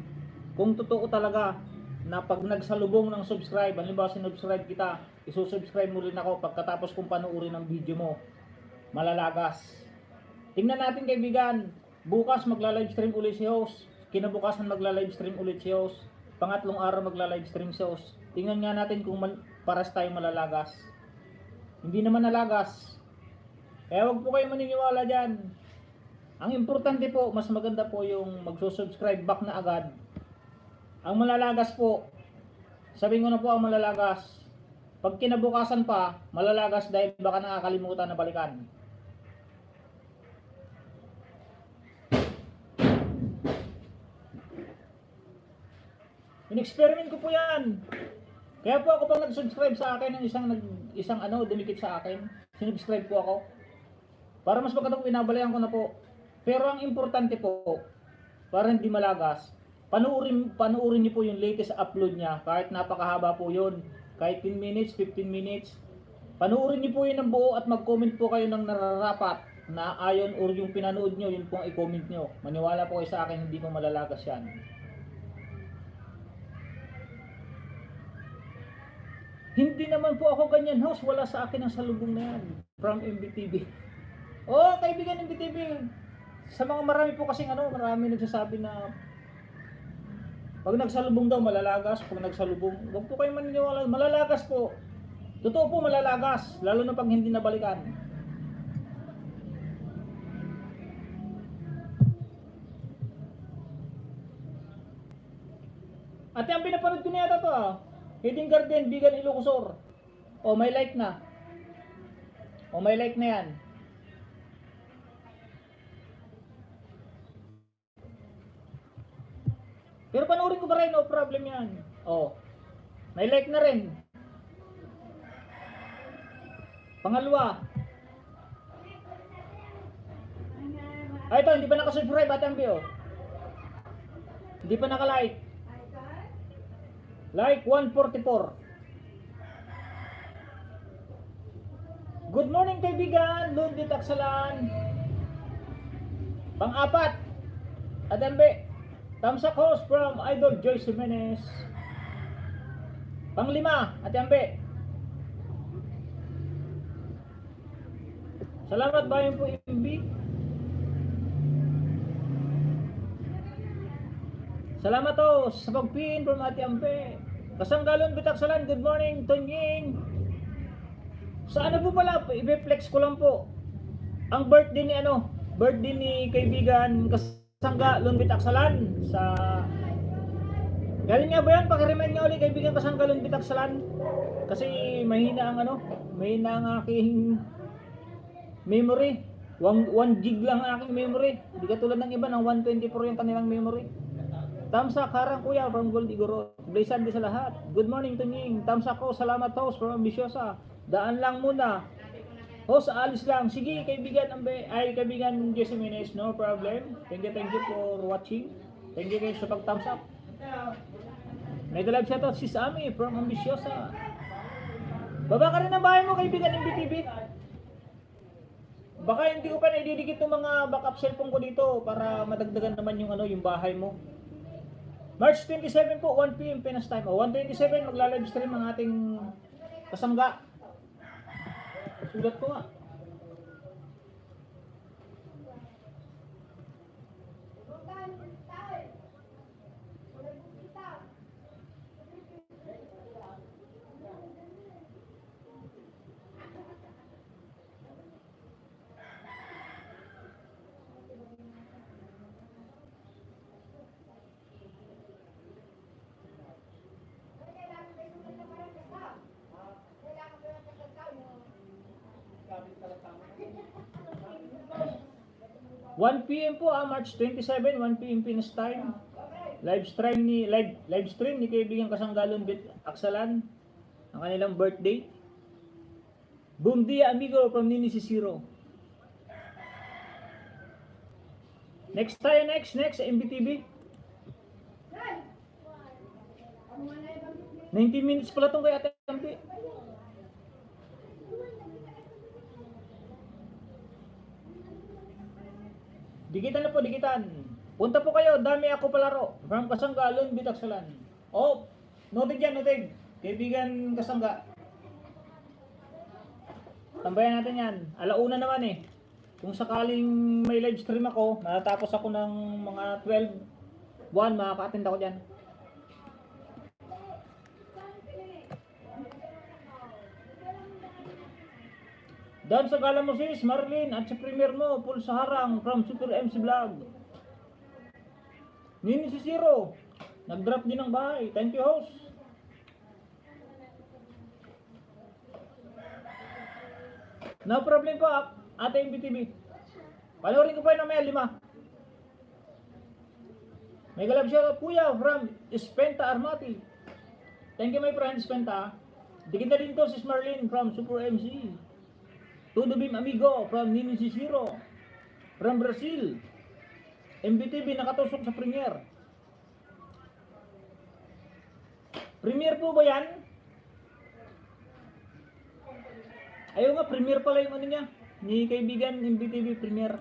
kung totoo talaga na pag nagsalubong ng subscribe, halimbawa sinubscribe kita, isusubscribe mo rin ako pagkatapos kong panoorin ng video mo, malalagas. Tingnan natin kaibigan, bukas magla-live stream ulit si host, kinabukasan magla-live stream ulit si host, pangatlong araw magla-live stream si host. Tingnan nga natin kung paras tayo malalagas. Hindi naman nalagas. Kaya wag po kayo maniniwala dyan. Ang importante po, mas maganda po yung magsusubscribe back na agad. Ang malalagas po, sabihin ko na po ang malalagas. Pag kinabukasan pa, malalagas dahil baka nakakalimutan na balikan. In-experiment ko po yan. Kaya po ako pang nag-subscribe sa akin ng isang dumikit sa akin. Sinubscribe po ako. Para mas magandang pinabalayan ko na po. Pero ang importante po, para hindi malagas, panoorin niyo po yung latest upload niya. Kahit napakahaba po yun. Kahit 10 minutes, 15 minutes. Panoorin niyo po yun ng buo at mag-comment po kayo ng nararapat na ayon or yung pinanood niyo, yun po ang i-comment niyo. Maniwala po kayo sa akin, hindi po malalagas yan. Hindi naman po ako ganyan, host. Wala sa akin ang salubong na yan. From MBTV. Oh, kaibigan MBTV. Sa mga marami po kasing marami nagsasabi na pag nagsalubong daw malalagas. Pag nagsalubong, huwag po kayo maniniwala. Malalagas po. Totoo po malalagas. Lalo na pag hindi nabalikan. Ate, ang pinapanood ko na yata to Hidden Garden, Bigan Ilocosur. O, may like na. May like na yan. Pero panoorin ko pa rin, no problem yan. May like na rin. Pangalawa. Ito, hindi pa nakasubscribe, Ate Ambi, Hindi pa nakalike. Like 144. Good morning kaibigan, Lundi Taksalan. Pang-4, Adambe, Tamsak host from Idol Joyce Jimenez. Pang-5, Adambe. Salamat bayan po MB. Salamat sa pagpin from Ate Ampe. Kasanggalon Bitaksalan, good morning Tonying. Sa po pala, i-flex ko lang po. Ang birthday ni kaibigan Kasanggalon Bitaksalan sa galing nga ba yan? Paki-remind nga ulit kaibigan Kasanggalon Bitaksalan. Kasi mahina ang aking memory. 1 gig lang ang aking memory. Hindi katulad ng iba ng 124 yung kanilang memory. Tamsak harang kuya from Goldigoro. Blessed sa lahat. Good morning Tunying. Tamsak ko, salamat host from Ambisyosa. Daan lang muna. Host, aalis lang. Sige, kaibigan kaibigan Jesse Menes, no problem. Thank you for watching. Thank you guys sa pag-thumbs up. Mega live shoutout si Sammy from Ambisyosa. Baba ka rin ang bahay mo, kaibigan ng BTV. Baka hindi ko pa naididikit yung mga backup cellphone ko dito para madagdagan naman yung yung bahay mo. March 27 po, 1 PM Pinas time. 1:27 magla-live stream ang ating kasangga. Sulat ko nga. One PM po March 27, 1 PM Pinas time. Live stream ni kaibigan Kasanggalon Bit Aksalan ang kanilang birthday. Boom dia amigo from Nini Sisiro. Next sa MBTV. 90 minutes pala tong kay Ate Ampi. Dikitan na po, dikitan. Punta po kayo, dami ako palaro. From Kasanggalon, Bitaksalan. Oh, noted yan, noted. Kaibigan Kasangga. Tambayan natin yan. Alauna naman eh. Kung sakaling may live stream ako, matatapos ako ng mga 12 makaka-attend ako dyan. Dan sa gala mo sis, Marlene, at sa premier mo, Paul Saharang from Super MC Vlog. Nini si Zero, nag-drop din ng bahay. Thank you, host. No problem po, Ate MBTV. Panoorin ko pa yun mamaya 5. May galab shoutout kuya from Spenta Armati. Thank you my friend Spenta. Dikit na din to sis Marlene from Super MC. Todo Bim Amigo from Nini Zero from Brazil. MBTV nakatusok sa Premier. Premier po ba yan? Ayaw nga, Premier pala yung niya. Ni kaibigan MBTV Premier.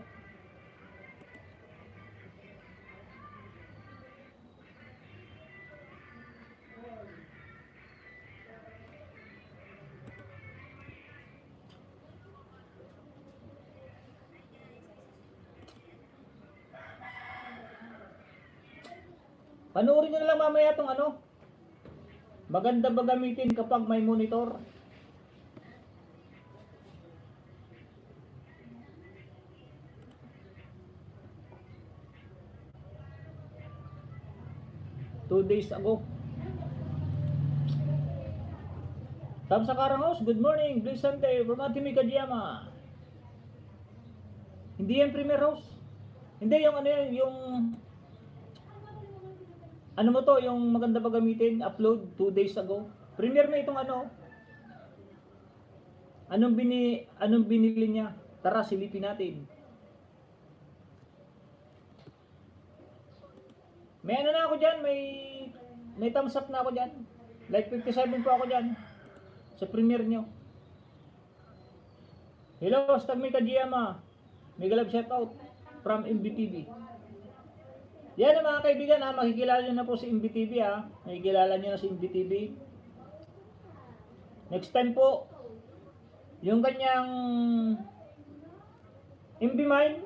Panoorin nyo na lang mamaya itong maganda ba gamitin kapag may monitor? Two days ago. Tam sa Karangos, good morning, blessed Sunday from Atimi Kajiyama. Hindi yan Premier House. Hindi yung yung mo to, yung maganda ba gamitin, upload 2 days ago. Premier na itong anong binili niya? Tara, silipin natin. May na ako dyan, may thumbs up na ako dyan. Like 57 po ako dyan sa Premier nyo. Hello, Stag May Kajiyama. Mega love shoutout from MBTV. Yan ang mga kaibigan makikilala nyo na po si MBTV makikilala nyo na si MBTV. Next time po, yung kanyang MB Mine,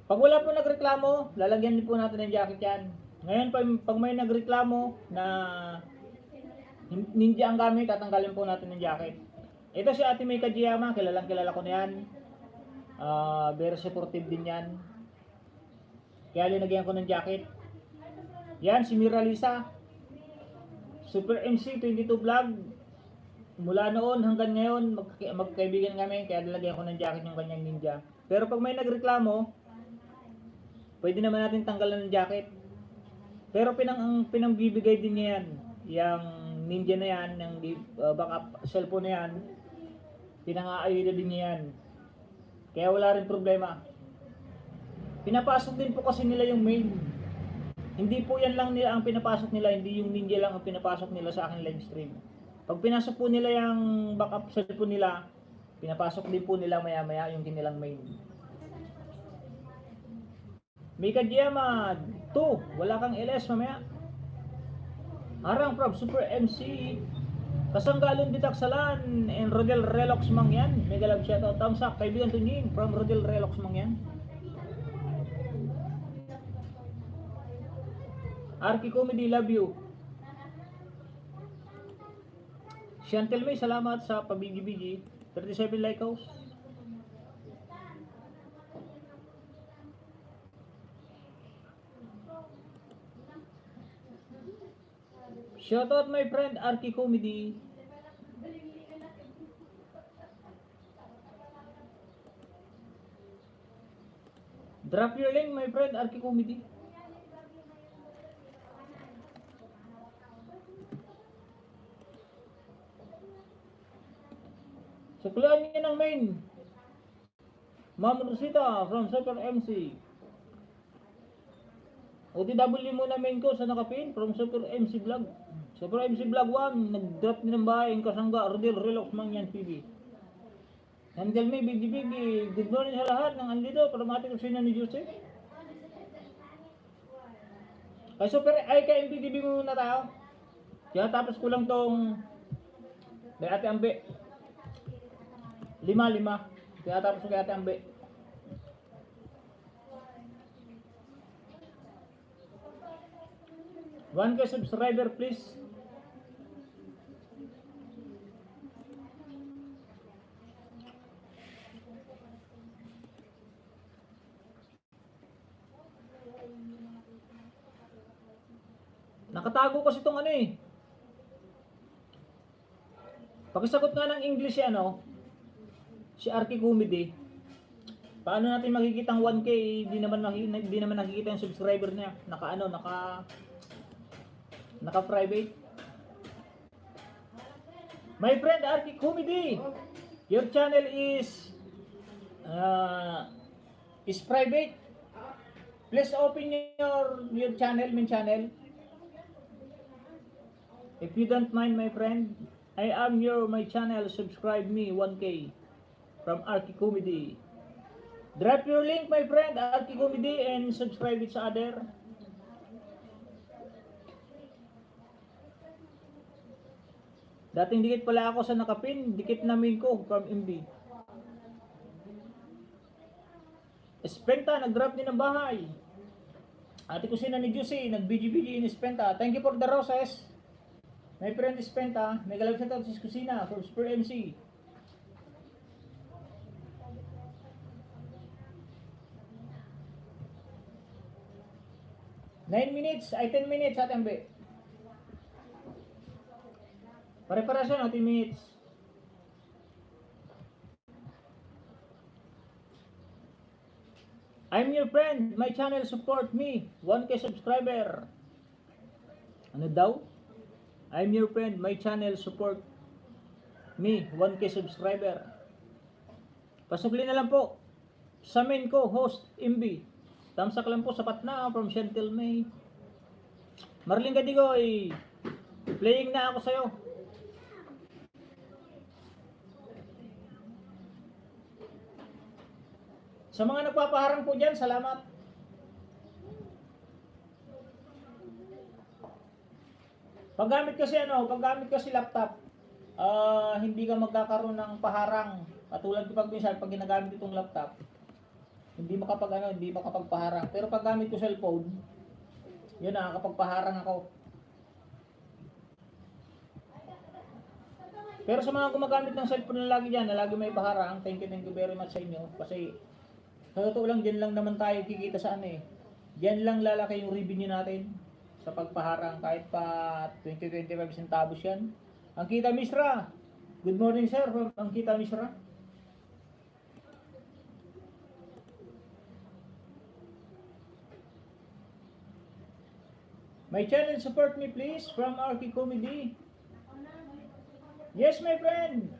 pag wala po nagreklamo, lalagyan din po natin ng jacket yan. Ngayon, pag may nagreklamo na ninja ang gamit, tatanggalin po natin ng jacket. Ito si Ate May Kajiyama, kilala ko na yan. Very supportive din yan. Kaya linagyan ko ng jacket. Yan, si Mira Lisa. Super MC 22 Vlog. Mula noon hanggang ngayon, magkaibigan kami. Kaya linagyan ko ng jacket yung kanyang ninja. Pero pag may nagreklamo, pwede naman natin tanggalan ng jacket. Pero pinangbibigay din niya yan. Yung ninja na yan, yung backup cellphone na yan. Pinang-aayuda din niya yan. Kaya wala rin problema. Pinapasok din po kasi nila yung main. Hindi po yan lang nila ang pinapasok nila, hindi yung Ninja lang ang pinapasok nila sa aking live stream. Pag pinasok po nila yung backup cellphone nila, pinapasok din po nila maya-maya yung kanilang main. Mika Giama 2, wala kang LS mamaya. Harang Prof, Super MC, Kasanggalon Ditaksalan, and Rodel Relox Mangyan. Mega love shoutout, thumbs up, kaibigan Tunying from Rodel Relox Mangyan. Arky Comedy, love you. Chantel May, salamat sa pabigi-bigi. 37 like house. Shoutout my friend Arky Comedy. Drop your link my friend Arky Comedy. Suklaan niya ng main. Ma'am Rosita from Super MC. OTW muna main ko sa nakapin from Super MC Vlog. Super MC Vlog 1, nag-drop din ng bahay ang kasangga, Rodel Relox Mangyan TV. Handle me, Bigi Bigi. Good morning sa lahat ng andito. Paramati ko sino ni Joseph. Kay Super, ay kay MPTV muna tayo. Kaya tapos ko lang tong kay Ate Ambe. 5. Kaya tapos ko kay Ate Ambe. One K subscriber please. Nakatago kasi itong ano eh. Pakisagot nga ng English ano, si Arky Comedy. Paano natin makikita ang 1K? Di naman nakikita yung subscriber niya. Naka-private. My friend Arky Comedy, your channel is private. Please open your channel, main channel. If you don't mind my friend, I am my channel, subscribe me 1K from Arky Comedy. Drop your link my friend Arky Comedy and subscribe each other. Dating dikit pala ako sa nakapin, dikit namin ko from MB. Espenta, nag-drop din ng bahay. Ate Kusina ni Juicy, nag-BG-BG in Espenta. Thank you for the roses. My friend Espenta, may galap sa si Kusina from Super MC. Nine minutes, ay 10 minutes at MB. Pare-para siya, no? 10 minutes. I'm your friend, my channel support me, 1K subscriber. Ano daw? I'm your friend, my channel support me, 1K subscriber. Pasukli na lang po sa main ko, host MB. Tamsak lang po, sapat na from Chantel May. Marlene Gadigoy, playing na ako sa'yo. Sa mga nagpapaharang po dyan, salamat. Paggamit kasi laptop, hindi ka magkakaroon ng paharang. Katulad ko pag ginagamit itong laptop, hindi makapagpaharang. Pero pag gamit ko cellphone, yun na, nakakapagpaharang ako. Pero sa mga gumagamit ng cellphone na lagi dyan, na lagi may paharang, thank you very much sa inyo. Kasi sa totoo lang, dyan lang naman tayo kikita sa ano eh. Dyan lang lalaki yung revenue natin sa pagpaharang, kahit pa 20-25 centavos yan. Ang Kita Misra, good morning sir, ang Kita Misra. My channel support me please from Arky Comedy. Yes my friend.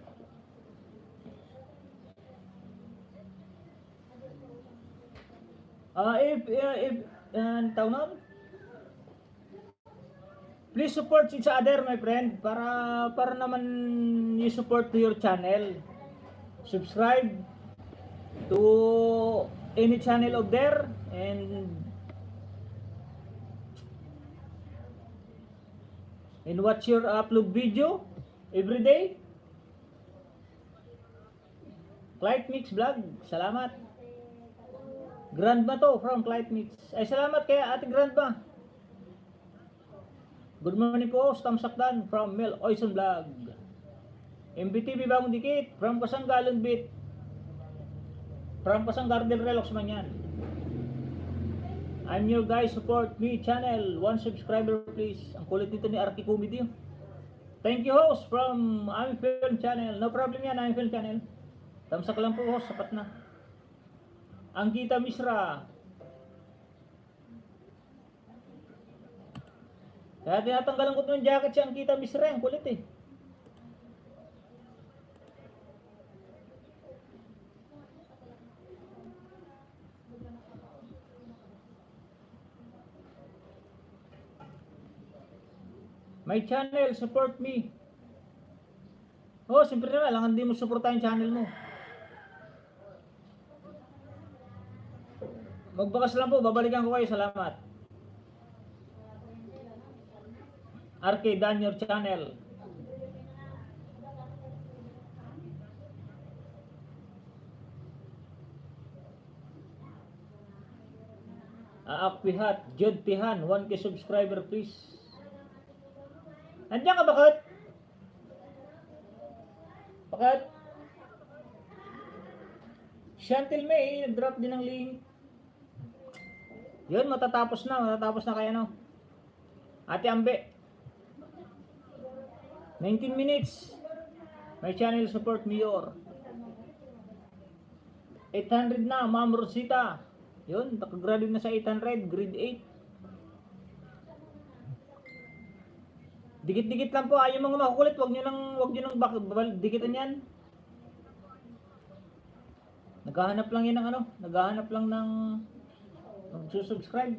If tawag nun, please support each other, my friend, para naman you support to your channel. Subscribe to any channel of there and watch your upload video every day. Clyde Mix Vlog, salamat. Grandma to from Clyde Mix. Ay, salamat kaya Ate Grandma. Good morning po, Stamsakdan from Mel Oison Vlog. MBTV Bagong Dikit from Kasanggalon Beat. From Kasanggarden Relox man yan. I'm your guys, support me channel. 1 subscriber please. Ang kulit nito ni Arky Comedy. Thank you host from Ami Film Channel. No problem yan, Ami Film Channel. Tamsak lang po host, sapat na. Angkita Misra. Kaya tinatanggalan ko ito ng jacket si Angkita Misra. Ang kulit eh. My channel, support me. Oh, siyempre na, lang hindi mo supportahin channel mo. Magbakas lang po, babalikan ko kayo, salamat. RK Dan your channel. Aakpihat, Jod Tihan, 1K subscriber please. Nandiyan ka bakit? Bakit? Chantel May, nag-drop din ng link. Yun, matatapos na kaya no. Ate Ambe. 19 minutes. My channel support Mayor. 800 na, Ma'am Rosita. Yun, nakagraduate na sa 800, grade 8. Dikit-dikit lang po, yung mga makukulit, wag nyo nang dikitan yan. Naghahanap lang yan ng ano, naghahanap lang ng subscribe.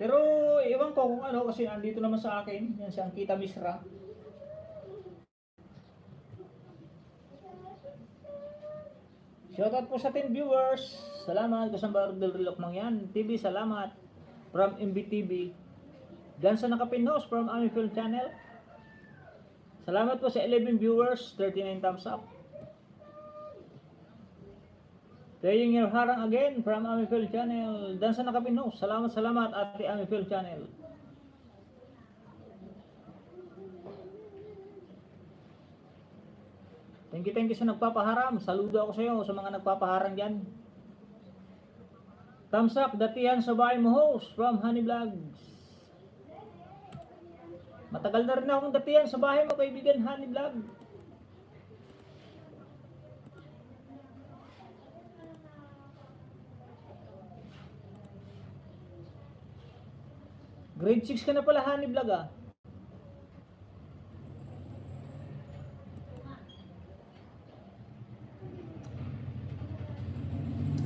Pero ewan ko kung ano, kasi andito naman sa akin, yan si Angkita Misra. Shoutout po sa 10 viewers. Salamat, Kasambaro del Reloj ng yan. TV, salamat. From MBTV. Dan sa nakapin-host from Ami Film Channel. Salamat po sa 11 viewers, 39 thumbs up. Playing your harang again from Ami Film Channel. Dan sa nakapin-host. Salamat Ate Ami Film Channel. Thank you sa nagpapaharam. Saludo ako sa iyo sa mga nagpapaharang dyan. Thumbs up, datihan sa bahay mo host from Honey Vlogs. Matagal na rin akong datihan sa bahay mo kaibigan Honey Vlog. Grade 6 ka na pala Honey Vlog ah.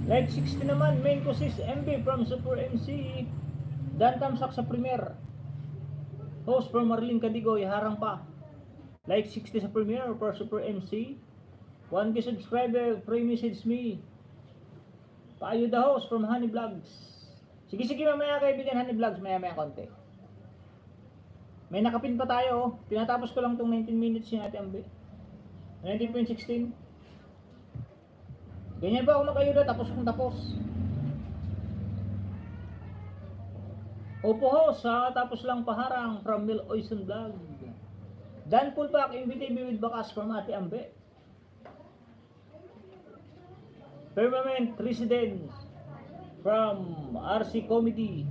Like 60 naman, main ko sis MB from Super MC. Dan Tamsak sa Premier. Host from Marlene Cadigoy, harang pa. Like 60 sa Premier for Super MC. 1K subscriber, free message me. Paayo the host from Honey Vlogs. Sige mamaya kaibigan Honey Vlogs, maya konti. May nakapin pa tayo oh. Tinatapos ko lang tong 19 minutes yung Ate Ambe. 19.16. Ganyan ba ako mag-ayuda tapos kung tapos? Opo ho, sa tapos lang paharang from Mel Oison Vlog. Dan Pulpak, MBTV with Bakas from Ate Ambe. Permanent Residence from RC Comedy.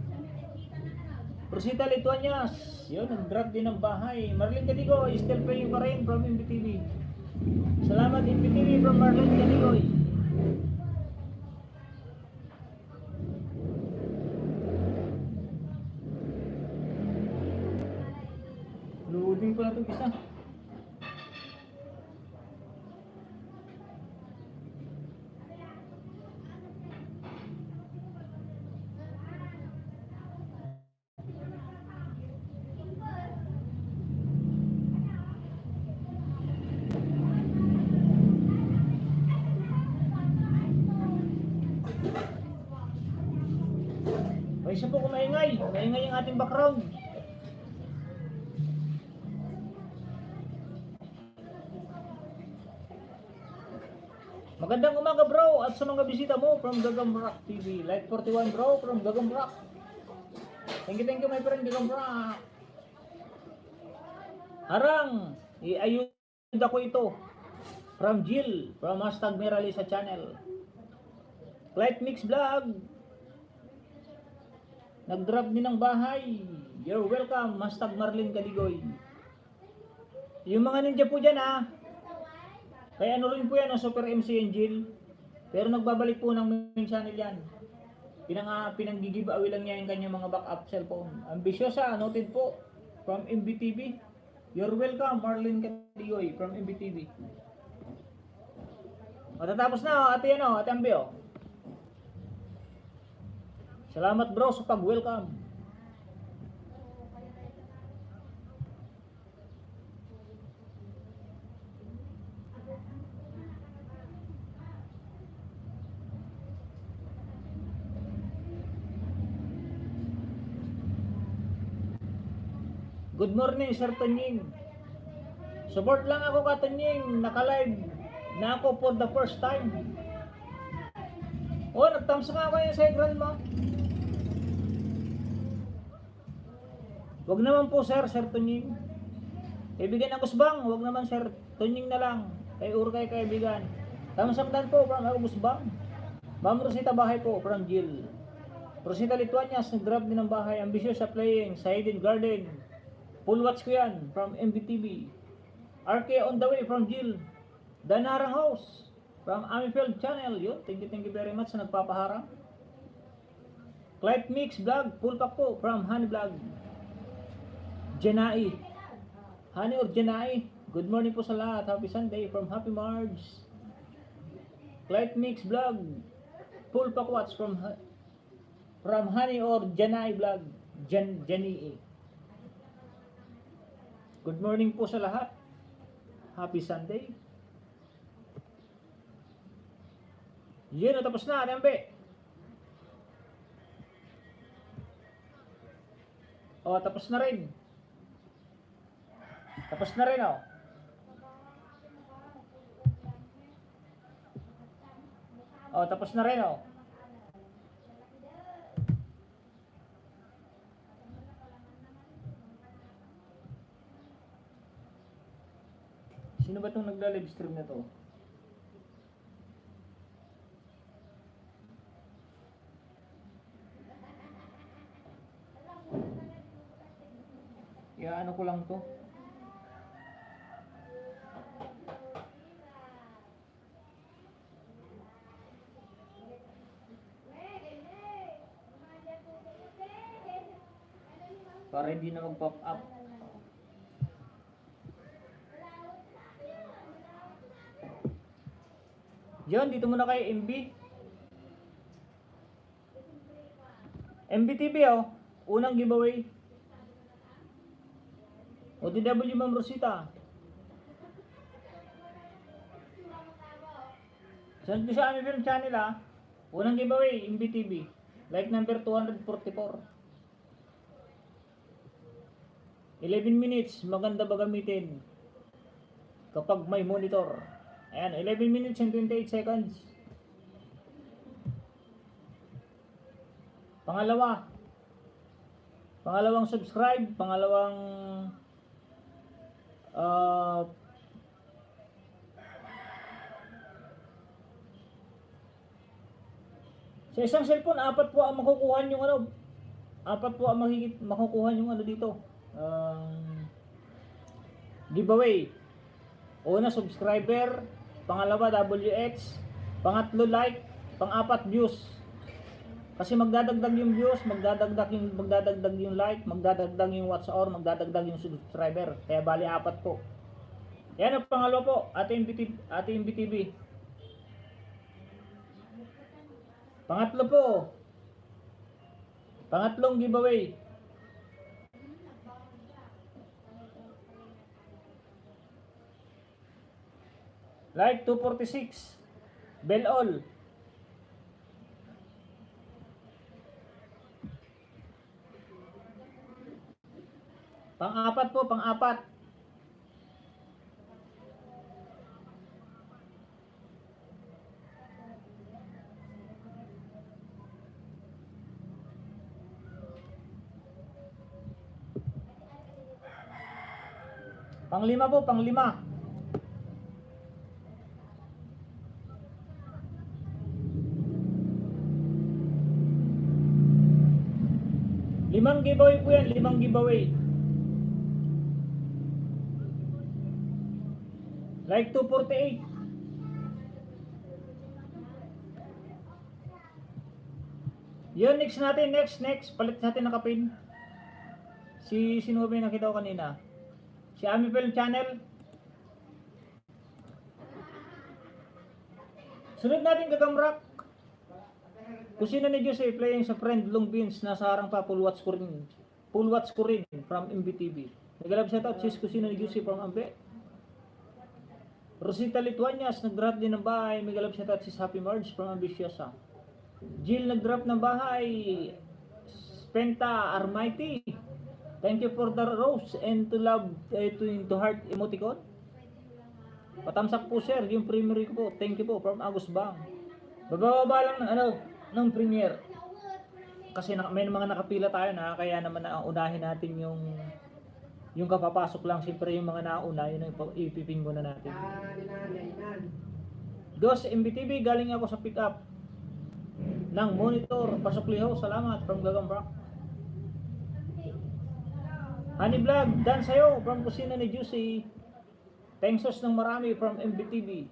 Rosita Lituanias, yun, nag-drop din ng bahay. Marlene Cadigoy, still praying pa rin from MBTV. Salamat MBTV from Marlene Cadigoy. Loading pa na itong isa. May isa po kung maingay. Maingay ang ating background. Magandang umaga bro at sa mga bisita mo from Gagambrak TV. Like 41 bro from Gagambrak. Thank you my friend Gagambrak. Harang, iayuda ko ito. From Jill, from hashtag Merali sa channel. Light Mix Vlog. Nag-drop din ng bahay. You're welcome, hashtag Marlene Kaligoy. Yung mga ninja po dyan ha. Kaya ano rin po yan, Super MC Angel. Pero nagbabalik po ng main channel yan. Pinang-give-away lang niya yung kanyang mga backup cellphone. Ambisyosa, noted po. From MBTV. You're welcome, Marlene Kaligoy from MBTV. Matatapos na, ate Ambi. Salamat bro sa pag-welcome. Good morning, Sir Tonying. Support lang ako ka Tonying. Naka-live na ako for the first time. Oh, nag-thumbs nga ako yung sa ekran mo. Wag naman po Sir Tonying. Kaibigan ang Gusbang, wag naman Sir Tonying na lang. Kay Urkay kaibigan. Thumbs up dan po from Gusbang. Ma'am Rosita Bahay po from Jill. Rosita Lituanias, nag-drop din ng bahay. Ambitious sa playing sa Hidden Garden. Full watch ko yan from MBTV. RK on the way from Jill. Danarang House from Amifield Channel. Yun, thank you very much sa nagpapaharang. Light Mix Vlog, full pack po from Honey Vlog. Janai. Honey or Janai. Good morning po sa lahat. Happy Sunday from Happy Marge. Light Mix Vlog, full pack watch from Honey or Janai Vlog. Janii. Good morning po sa lahat. Happy Sunday. Yun, tapos na, Ambe. O, tapos na rin. Tapos na rin, o. O, tapos na rin, o. Sino ba itong nagla-live stream na to? Ano ko lang to. Para hindi na mag-pop up. Yun, dito muna kay MB. MBTV unang giveaway. OTW Ma'am Rosita. Sunod sa aming film channel unang giveaway, MBTV. Like number 244. 11 minutes, maganda ba gamitin kapag may monitor? Ayan, 11 minutes and 28 seconds. Pangalawang subscribe, pangalawang sa isang cellphone, apat po ang makukuha yung makukuha yung dito. Giveaway. Una, subscriber. Pangalawa, WH. Pangatlo, like. Pang-apat, views. Kasi magdadagdag yung views, magdadagdag yung like, magdadagdag yung watch hour, magdadagdag yung subscriber. Kaya bali apat po. Yan ang pangalawa po, Ate MBTV. Pangatlo po. Pangatlong giveaway. Like 246. Bell all. Pang-apat po, pang-apat. Pang-lima po, pang-lima. Limang giveaway po yan, limang giveaway. Like 248. Yun, next natin, next. Palit natin ng kapin. Sino ba yung nakita ko kanina? Si Ami Film Channel. Sunod natin gagamrak. Kusina ni Jose playing sa friend Long Beans. Nasa harang pa, full watch ko rin from MBTV. Nagalab shout out sis Kusina ni Jose from Ambe. Rosita Lituanias nag-drop din ng bahay. Nagalab shout out sis Happy Marge from Ambitiosa. Jill nag-drop ng bahay. Spenta Armighty. Thank you for the rose and to love to heart emoticon. Patamsak po sir, yung primary ko po. Thank you po from Agus Bang. Bababa lang ng premier. Kasi may mga nakapila tayo na kaya naman unahin natin yung kapapasok lang. Siyempre yung mga nauna, yun ang ipiping muna natin. Dos MBTV, galing ako sa pick up ng monitor. Pasok liho, salamat from Gagambrak. Honey Vlog, dan sa'yo from Kusina ni Juicy. Thanksos ng marami from MBTV.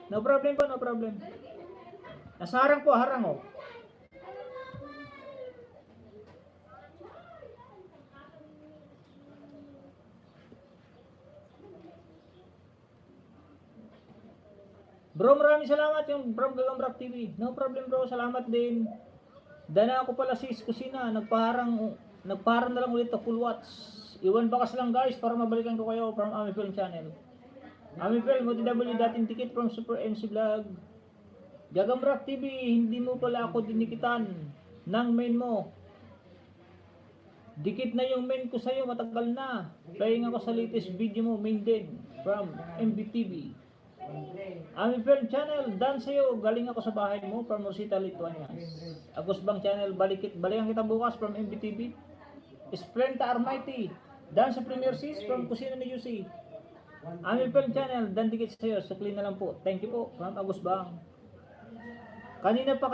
No problem po, no problem. Nasa harang po, harang oh. Bro, maraming salamat yung from Gagambrak TV. No problem bro, salamat din. Dana ako pala sis Kusina, nagpaharang na lang ulit to full watch. Iwan bakas lang guys para mabalikan ko kayo from Ami Film Channel. Ami Film, OTW dating ticket from Super MC Vlog. Gagambrak TV, hindi mo pala ako dinikitan ng main mo. Dikit na yung main ko sa'yo, matagal na. Playing ako sa latest video mo, main din from MBTV. Ami Film Channel, dan sa'yo, galing ako sa bahay mo from Rosita Lituanias. Agus Bang Channel, balikan kita bukas from MBTV. Splenta Armighty, dan sa Premier Sis from Kusina ni UC. Ami Film Channel, dan dikit sa'yo, sukli na lang po. Thank you po from Agus Bang. Kanina pa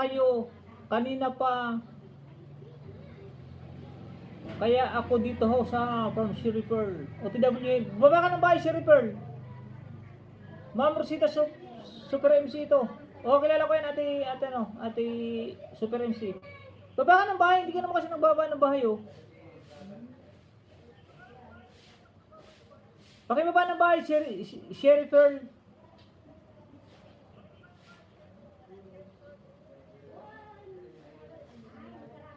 kaya ako dito ho sa from Sherry Pearl. OTW, baba ka ng bahay Sherry Pearl. Ma'am Rosita Super MC ito. O, kilala ko yan, ate Super MC. Baba ka ng bahay, hindi ka naman kasi nagbaba ng bahay, oh. Pakibaba ng bahay, Sherry Pearl.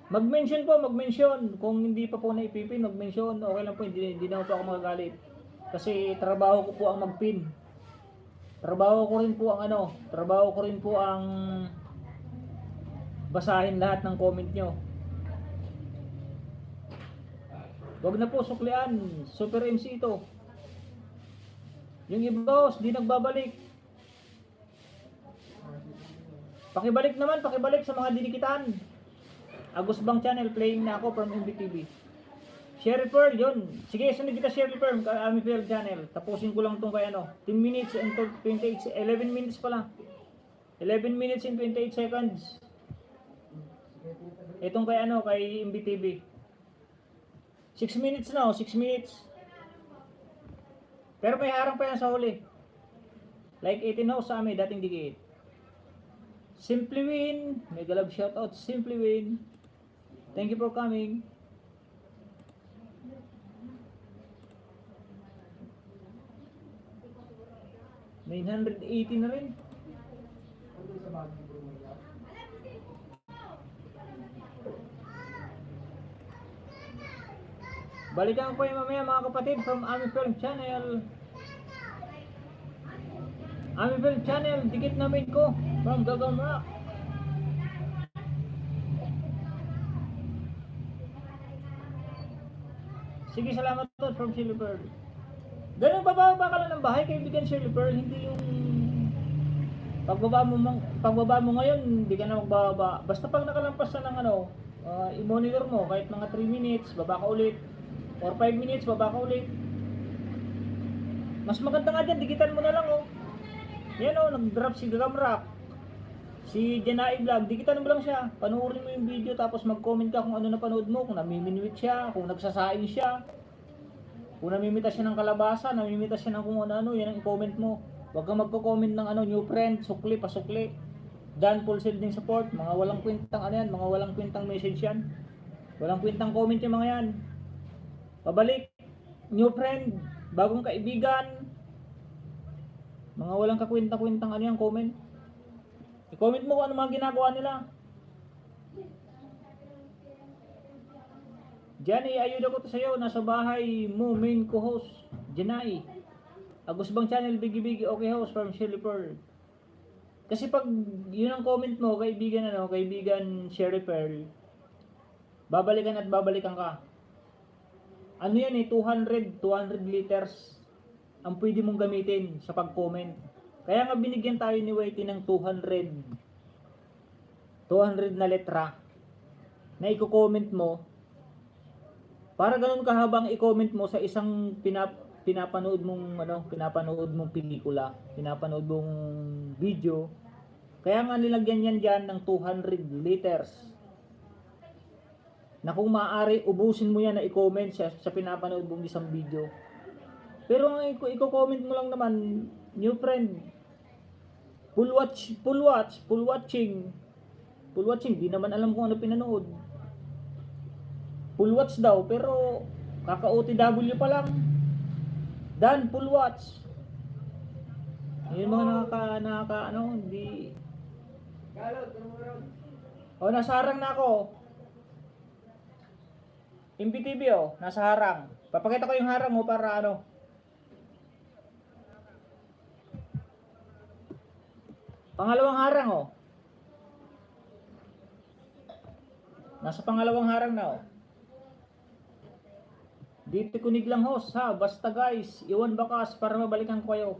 Mag-mention po. Kung hindi pa po naipipin, mag-mention. Okay lang po, hindi naman po ako magagalit. Kasi trabaho ko po ang mag-pin. Trabaho ko rin po ang basahin lahat ng comment nyo. Huwag na po suklian, Super MC ito. Yung iba, di nagbabalik. Pakibalik sa mga dinikitan. Agus Bang Channel, playing na ako from MBTV. Sherry Pearl, yun. Sige, sunod kita Sherry Pearl, Ami Film Channel. Tapusin ko lang itong kay 10 minutes and 28, 11 minutes pala. 11 minutes and 28 seconds. Itong kay kay MBTV. 6 minutes na, 6 minutes. Pero may harang pa yan sa huli. Like 18 house sa amin, dating dikit. Simply Win, mega love shoutout, Simply Win. Thank you for coming. $980 na rin. Balikan ko yung mamaya mga kapatid from Ami Film Channel. Ami Film Channel, dikit na main ko from Gagambrak. Sige, salamat to from Shirley Pearl. Ganun, bababa ka lang ng bahay, kaibigan Shirley Pearl, hindi yung pagbaba mo ngayon, hindi ka na magbaba. Basta pag nakalampas na ng ano, i-monitor mo kahit mga 3 minutes, baba ka ulit. Or 5 minutes, baba ka ulit. Mas maganda nga dyan, digitan mo na lang oh. Yan oh, nag-drop si Gagamrak. Si Janai Vlog, digitan mo lang siya. Panoorin mo yung video tapos mag-comment ka kung ano napanood mo, kung namiminiwit siya, kung nagsasaing siya. Kung namimita siya ng kalabasa, namimita siya ng kung ano-ano, yan ang i-comment mo. Huwag kang magko-comment ng ano, new friend, sukli, pasukli. Dan full sending support, mga walang kwentang ano yan, mga walang kwentang message yan. Walang kwentang comment yung mga yan. Pabalik, new friend, bagong kaibigan. Mga walang kakwenta-kwentang ano yan, comment. I-comment mo kung ano mga ginagawa nila. Johnny, ayuda ko to sa'yo, nasa bahay mo, main co-host, Janai. Agus Bang Channel, bigi-bigi, okay host from Shirley Pearl. Kasi pag yun ang comment mo, kaibigan Shirley Pearl, babalikan at babalikan ka. Ano yan eh, 200 liters ang pwede mong gamitin sa pag-comment. Kaya nga binigyan tayo ni Whitey ng 200 na letra na i-comment mo. Para ganun kahabang i-comment mo sa isang pinapanood mong pelikula, pinapanood mong video. Kaya nga nilagyan yan dyan ng 200 liters. Na kung maaari, ubusin mo yan na i-comment sa pinapanood mong isang video. Pero ang i-comment mo lang naman, new friend, full watching, di naman alam kung ano pinanood. Full watch daw, pero kaka-OTW pa lang. Dan, full watch. Yung mga hindi. O, nasa harang na ako. MPTV nasa harang. Papakita ko yung harang mo para ano. Pangalawang harang Nasa pangalawang harang na Dito kunig lang host ha. Basta guys, iwan bakas para mabalikan ko kayo.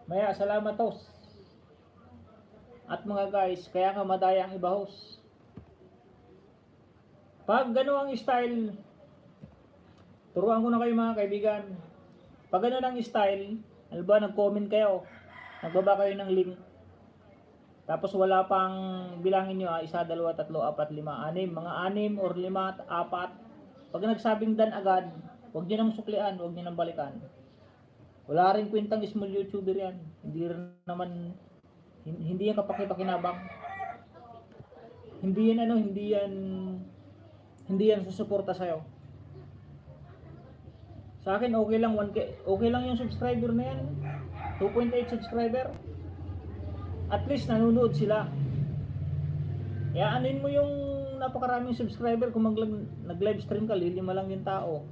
Maya, salamat host. At mga guys, kaya nga madaya ang iba host. Pag gano'n ang style, turuan ko na kayo mga kaibigan. Pag gano'n ang style, ano ba, nag-comment kayo, nagbaba kayo ng link. Tapos wala pang bilangin nyo 1, 2, 3, 4, 5, 6, mga 6 or 5, 4. Pag nagsabing dan agad, huwag nyo nang suklian, huwag nyo nang balikan. Wala rin kwentang small YouTuber yan. Hindi yan kapakipakinabang. Hindi yan susuporta sa'yo. Sa akin okay lang 1K, okay lang yung subscriber na yan. 2.8 subscriber. At least nanonood sila. Kaya anuin mo yung napakaraming subscriber kung nag-live stream ka, lilima lang yung tao.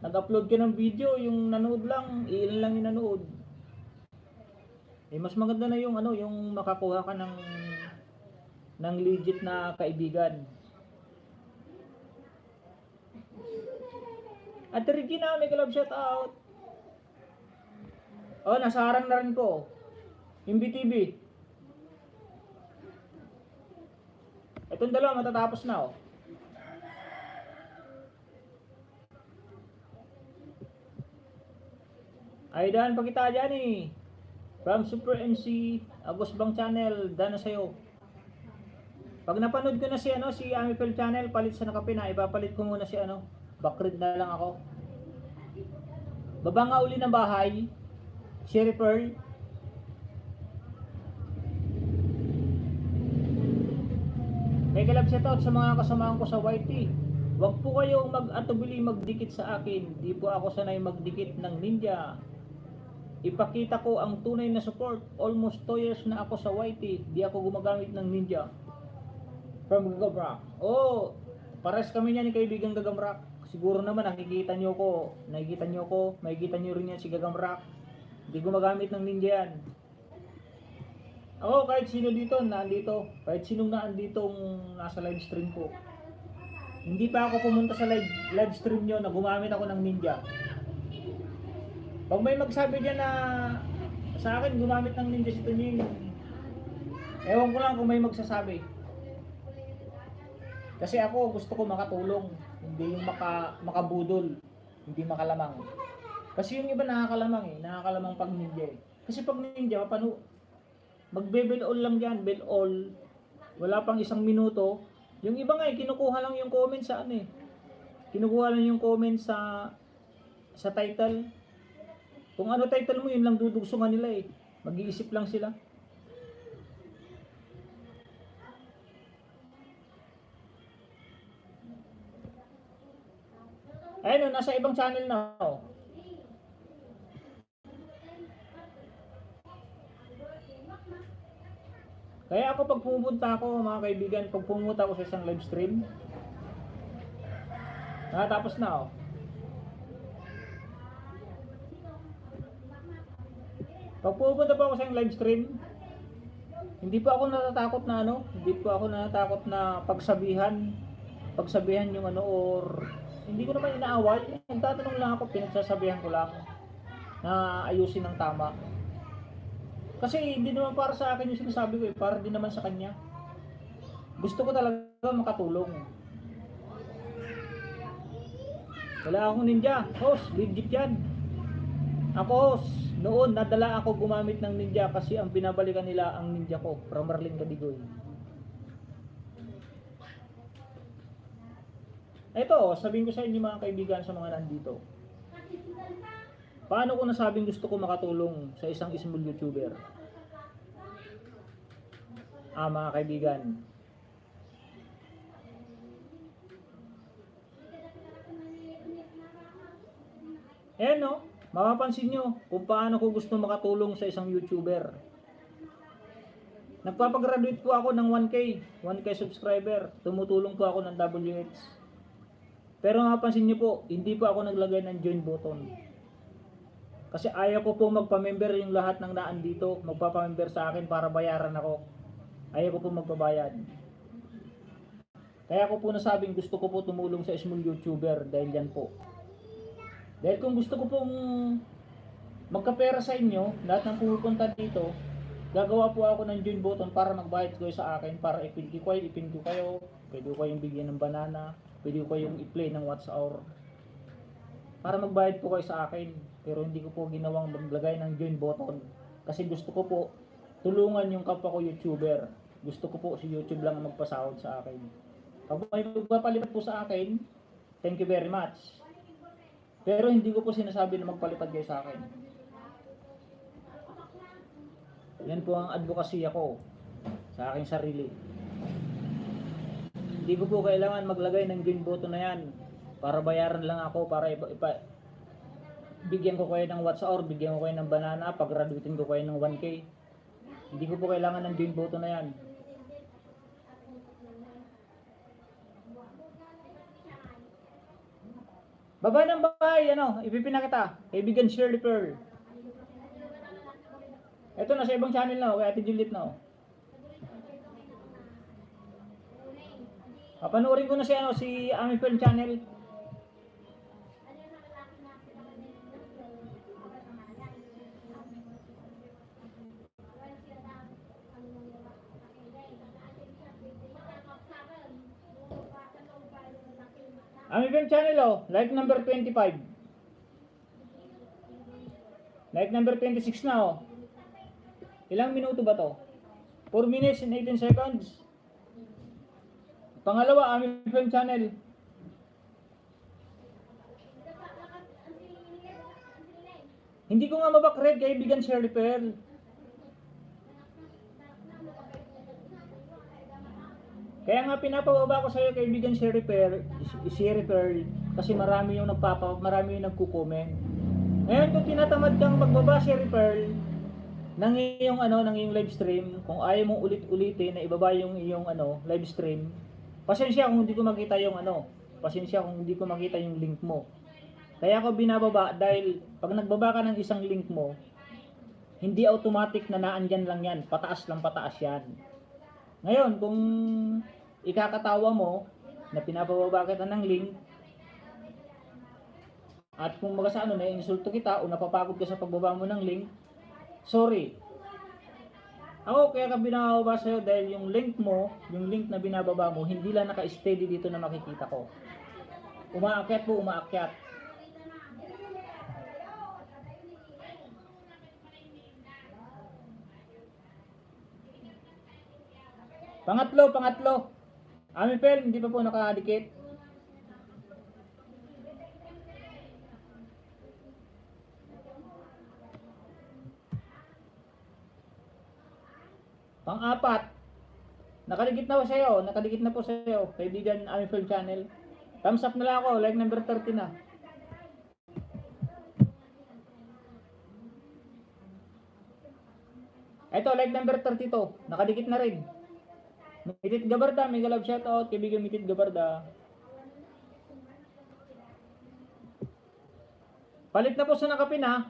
Nag-upload ka ng video, yung nanood lang, ilan lang yung nanood. Mas maganda na yung yung makakuha ka ng legit na kaibigan. At Regina, may kalab shout out. Nasa harang na rin ko. MBTV. Itong dalawa matatapos na Aidan pa kita dyan From Super MC, Agus Bang Channel, dana sa'yo. Pag napanood ko na si Amipel Channel, palit sa nakape na, ipapalit ko muna si backread na lang ako. Baba nga uli ng bahay, Shirley Pearl. May kalab shout out sa mga kasamahan ko sa YT. Huwag po kayong mag-atubili magdikit sa akin. Di po ako sanay magdikit ng ninja. Ipakita ko ang tunay na support. Almost 2 years na ako sa YT. Di ako gumagamit ng ninja. From Gagamrak. Pares kami niyan ni kaibigang Gagamrak. Siguro naman makikita nyo rin yan si Gagamrak. Di gumagamit ng ninja yan. Kahit sino dito, nandito. Kahit sinong naandito nasa live stream ko. Hindi pa ako pumunta sa live stream nyo na gumamit ako ng Ninja. Pag may magsabi dyan na sa akin gumamit ng Ninja si Tunying, ewan ko lang kung may magsasabi. Kasi ako gusto ko makatulong, hindi yung makabudol, hindi makalamang. Kasi yung iba nakakalamang nakakalamang pag Ninja eh. Kasi pag Ninja, magbe-bell all lang dyan, bell all, wala pang 1 minuto. Yung iba nga kinukuha lang yung comment sa kinukuha lang yung comment sa title. Kung ano title mo, yun lang dudugsungan nila eh. Mag-iisip lang sila. Ayun, nasa ibang channel na. Kaya ako pag pumunta ako, mga kaibigan, pag pumunta ako sa isang live stream, nakatapos na Pag pupunta po ako sa live stream, hindi po ako natatakot na pagsabihan yung or hindi ko naman inaaway. Nagtatanong lang ako, pinagsasabihan ko lang na ayusin ng tama. Kasi hindi naman para sa akin yung sinasabi ko para din naman sa kanya. Gusto ko talaga makatulong. Wala akong Ninja, host, legit yan. Ako, host, noon nadala ako gumamit ng Ninja kasi ang pinabalikan nila ang Ninja ko from Marlene Gadigoy. Ito, sabihin ko sa inyo mga kaibigan sa mga nandito. Paano ko nasabing gusto ko makatulong sa isang small YouTuber? Mga kaibigan. Mapapansin nyo kung paano ko gusto makatulong sa isang YouTuber. Nagpapagraduate po ako ng 1K subscriber. Tumutulong po ako ng WH. Pero mapapansin nyo po, hindi po ako naglagay ng join button. Kasi ayaw ko po magpa-member yung lahat ng naan dito. Magpapa-member sa akin para bayaran ako. Ayaw ko po magbabayad. Kaya ko po nasabing gusto ko po tumulong sa small YouTuber dahil yan po. Dahil kung gusto ko pong magkapera sa inyo, lahat ng pumupunta dito, gagawa po ako ng join button para magbayad kayo sa akin, para ipin ko kayo, pwede ko kayong bigyan ng banana, pwede ko kayong i-play ng watch hour, para magbayad po kayo sa akin. Pero hindi ko po ginawang maglagay ng join button, kasi gusto ko po tulungan yung kapwa ko YouTuber. Gusto ko po si YouTube lang ang magpasahod sa akin. Pag may magpapalipat po sa akin, thank you very much. Pero hindi ko po sinasabi na magpalipad kayo sa akin. Yan po ang advocacy ako sa aking sarili. Hindi ko po kailangan maglagay ng join button na yan para bayaran lang ako, para bigyan ko kayo ng watch hour, bigyan ko kayo ng banana, pag-graduating ko kayo ng 1K. Hindi ko po kailangan ng join button na yan. Baba ng bahay, ipipina kita. Kaibigan Shirley Pearl. Ito na sa ibang channel na, kay Ate Juliet na. Papanoorin ko na si Ami Pearl channel. Ami Pearl channel like number 25. Like number 26 na Ilang minuto ba to? 4 minutes and 18 seconds. Pangalawa, Ami Pearl channel. Hindi ko nga mabakred, kaibigan Shirley Pearl. Kaya nga pinapababa ko sa iyo, kaibigan Shirley Pearl, kasi marami yung nagko-comment. Ngayon kung tinatamad kang magbaba, Shirley Pearl, ng iyong live stream, kung ayaw mong ulit-ulitin na ibaba yung iyong live stream, pasensya kung hindi ko makita yung link mo. Kaya ako binababa dahil pag nagbaba ka ng isang link mo, hindi automatic na naandyan lang yan, pataas lang pataas yan. Ngayon, kung ikakatawa mo, na pinapababa kita ng link, at kung mga sa ano, na-insulto kita o napapagod ka sa pagbaba mo ng link, sorry. Ako kaya ka binababa sa'yo dahil yung link mo, yung link na binababa mo, hindi lang naka-steady dito na makikita ko. Umaakyat po, umaakyat. Pangatlo. Amipel, hindi pa po nakadikit. Pang-apat, nakadikit na po sa'yo, kaibigan Amipel channel. Thumbs up na lang ako, like number 30 na. Ito, like number 32, nakadikit na rin. Mitit Gabarda, mega love shoutout, kaibigan Mitit Gabarda. Palit na po sa nakapin ha.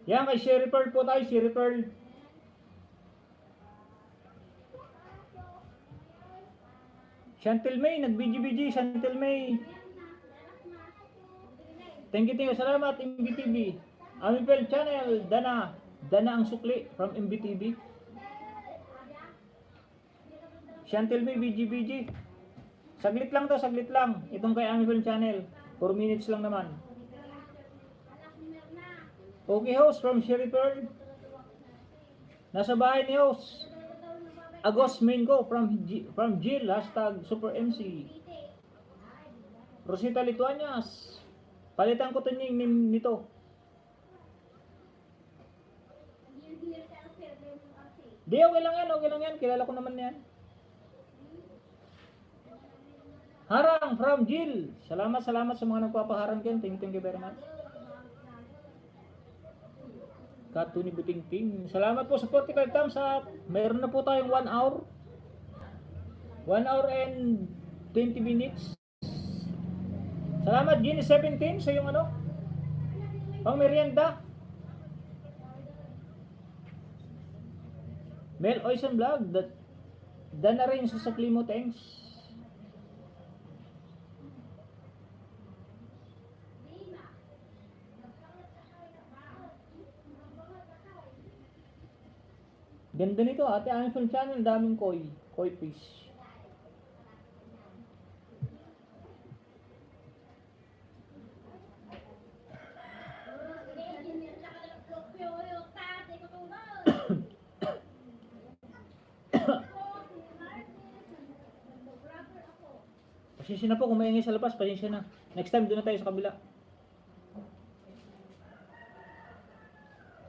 Yan, kay Sherry Pearl po tayo, Sherry Pearl. Chantel May, nag-BG, Chantel May. Thank you, salamat, MBTV. Amipel channel, Dana ang sukli from MBTV. Chantel May, BG. Saglit lang. Itong kay Amipel channel, 4 minutes lang naman. Okay, host from Sherry Pearl. Nasa bahay ni host. Agos main ko from Jill, hashtag Super MC. Rosita Lituanias. Palitan ko ito nito. Di, okay lang yan. Kilala ko naman yan. Harang from Jill. Salamat sa mga nagpapaharang dyan. Thank you very much. Katuni Buting Team. Salamat po sa 45 thumbs up. Mayroon na po tayong 1 hour. 1 hour and 20 minutes. Salamat Gini 17 sa yung ano, pang merienda. Mel Oison Vlog. Dana rin sa Saklimo, thanks. Ganda nito, Ate Amipel channel, daming koi fish. Pasensya na po kung maingay sa labas, pasensya na. Next time doon na tayo sa kabila.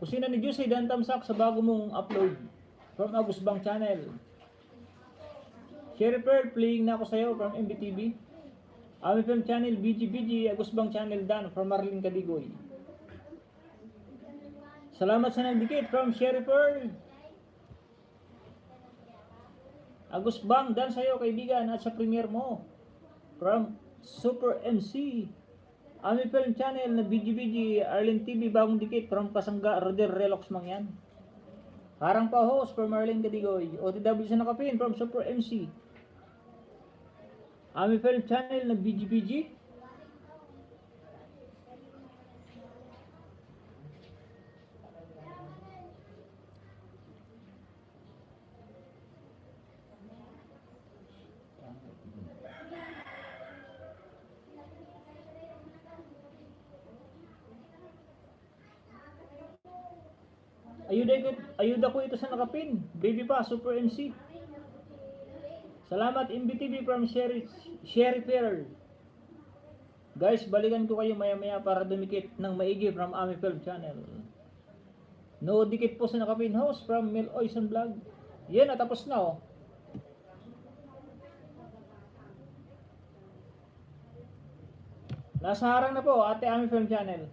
Kusina ni Juicy, dan tamsak sa bago mong upload from Agus Bang channel. Sherry Pearl, playing na ako sa'yo from MBTV. Amipel channel, BG, Agus Bang channel, Dan from Marlene Cadigoy. Salamat sa nagdikit from Sherry Pearl. Agus Bang, Dan sa'yo kaibigan at sa premiere mo from Super MC. Amipel channel na BG, Arlene TV, bagong dikit from Kasangga, Roder Relox mang yan. Harang pa host from Marlene Cadigoy. OTW sa nakapin from Super MC. Amipel channel na BG. Ayuda ko ito sa nakapin. Baby pa, Super MC. Salamat MBTV from Sherry Pearl. Guys, balikan ko kayo maya para dumikit ng maigi from Amipel channel. No dikit po sa nakapin host from Mel Oison Vlog. Yan, natapos na oh. Nasa harang na po, Ate Amipel channel.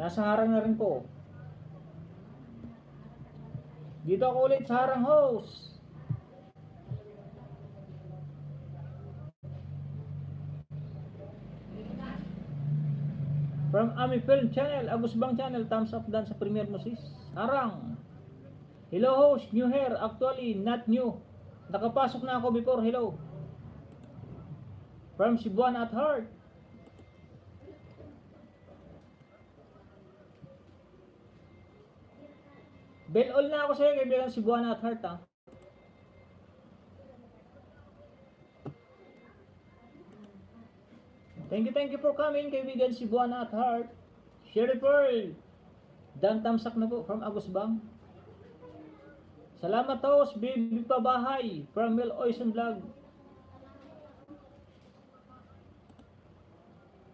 Nasa harang na rin po. Dito ako ulit sa harang host. From Ami Film Channel, Agus Bang Channel, thumbs up dan sa Premier Moses. Harang. Hello host, new hair, actually not new. Nakapasok na ako before, hello. From Cebuana at Heart. Bell all na ako sa'yo, kaibigan Cebuana at Heart ha. Thank you for coming, kaibigan Cebuana at Heart. Sherry Pearl. Dan tamsak na po from Agus Bang. Salamat host, baby pabahay from Mel Oison Vlog.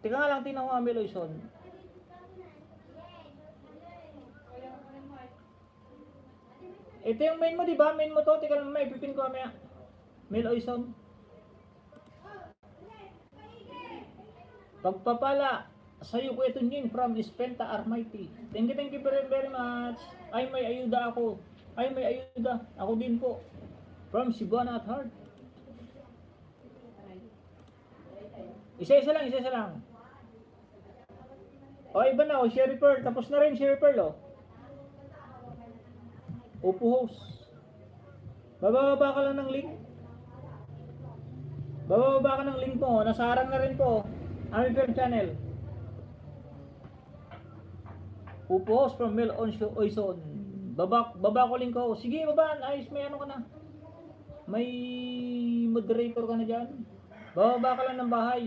Teka nga lang, tingnan ko Mel Oison. Ito yung main mo, di ba? Main mo to. Teka lang, may pipin ko mamaya. Mel Oison. Pagpapala sa'yo ko ito yun from Spenta Armighty. Thank you very much. Ay, may ayuda ako. Ay, may ayuda. Ako din po. From Cebuana at Heart. Isa-isa lang. O, iba na. O, Sherry Pearl. Tapos na rin, Sherry Pearl, o. Opo host. Bababa ka lang ng link. Bababa ka ng link mo. Nasa harang na rin po. Ami Film Channel. Opo host from Mel Oison. Baba ko link ko. Sige, babaan. Ayos, may ano ka na. May moderator ka na dyan. Bababa ka lang ng bahay.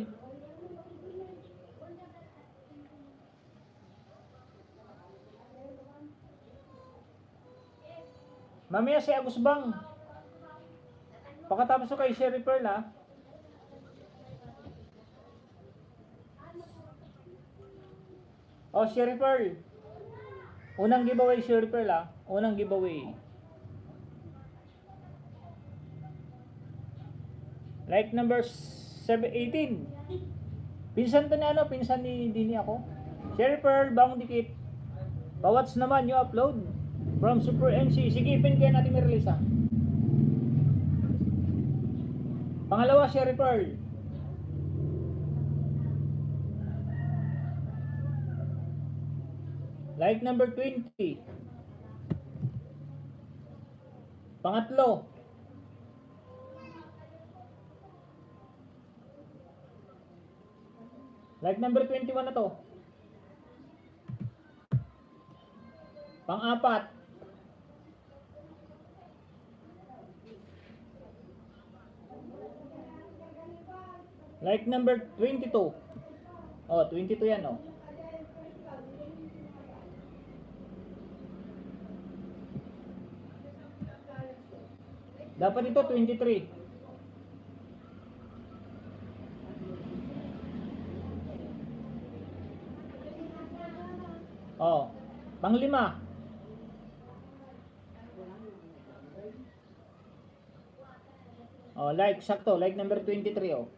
Mamaya si Agus Bang. Pagkatapos ko kay Sherry Pearl ha. Oh, Sherry Pearl. Unang giveaway, Sherry Pearl ha. Unang giveaway. Like number 18. Pinsan to ni ano, pinsan ni Dini ako. Sherry Pearl, bang dikit. Bawats naman yung upload. From Super MC. Sige, pin kayo natin may release ha. Pangalawa, Sherry Pearl. Like number 20. Pangatlo. Like number 21 na to. Pang-apat. Like number 22. Oh, 22 yan oh. Dapat ito 23. Oh, pang-5. Oh, like sakto, like number 23 oh.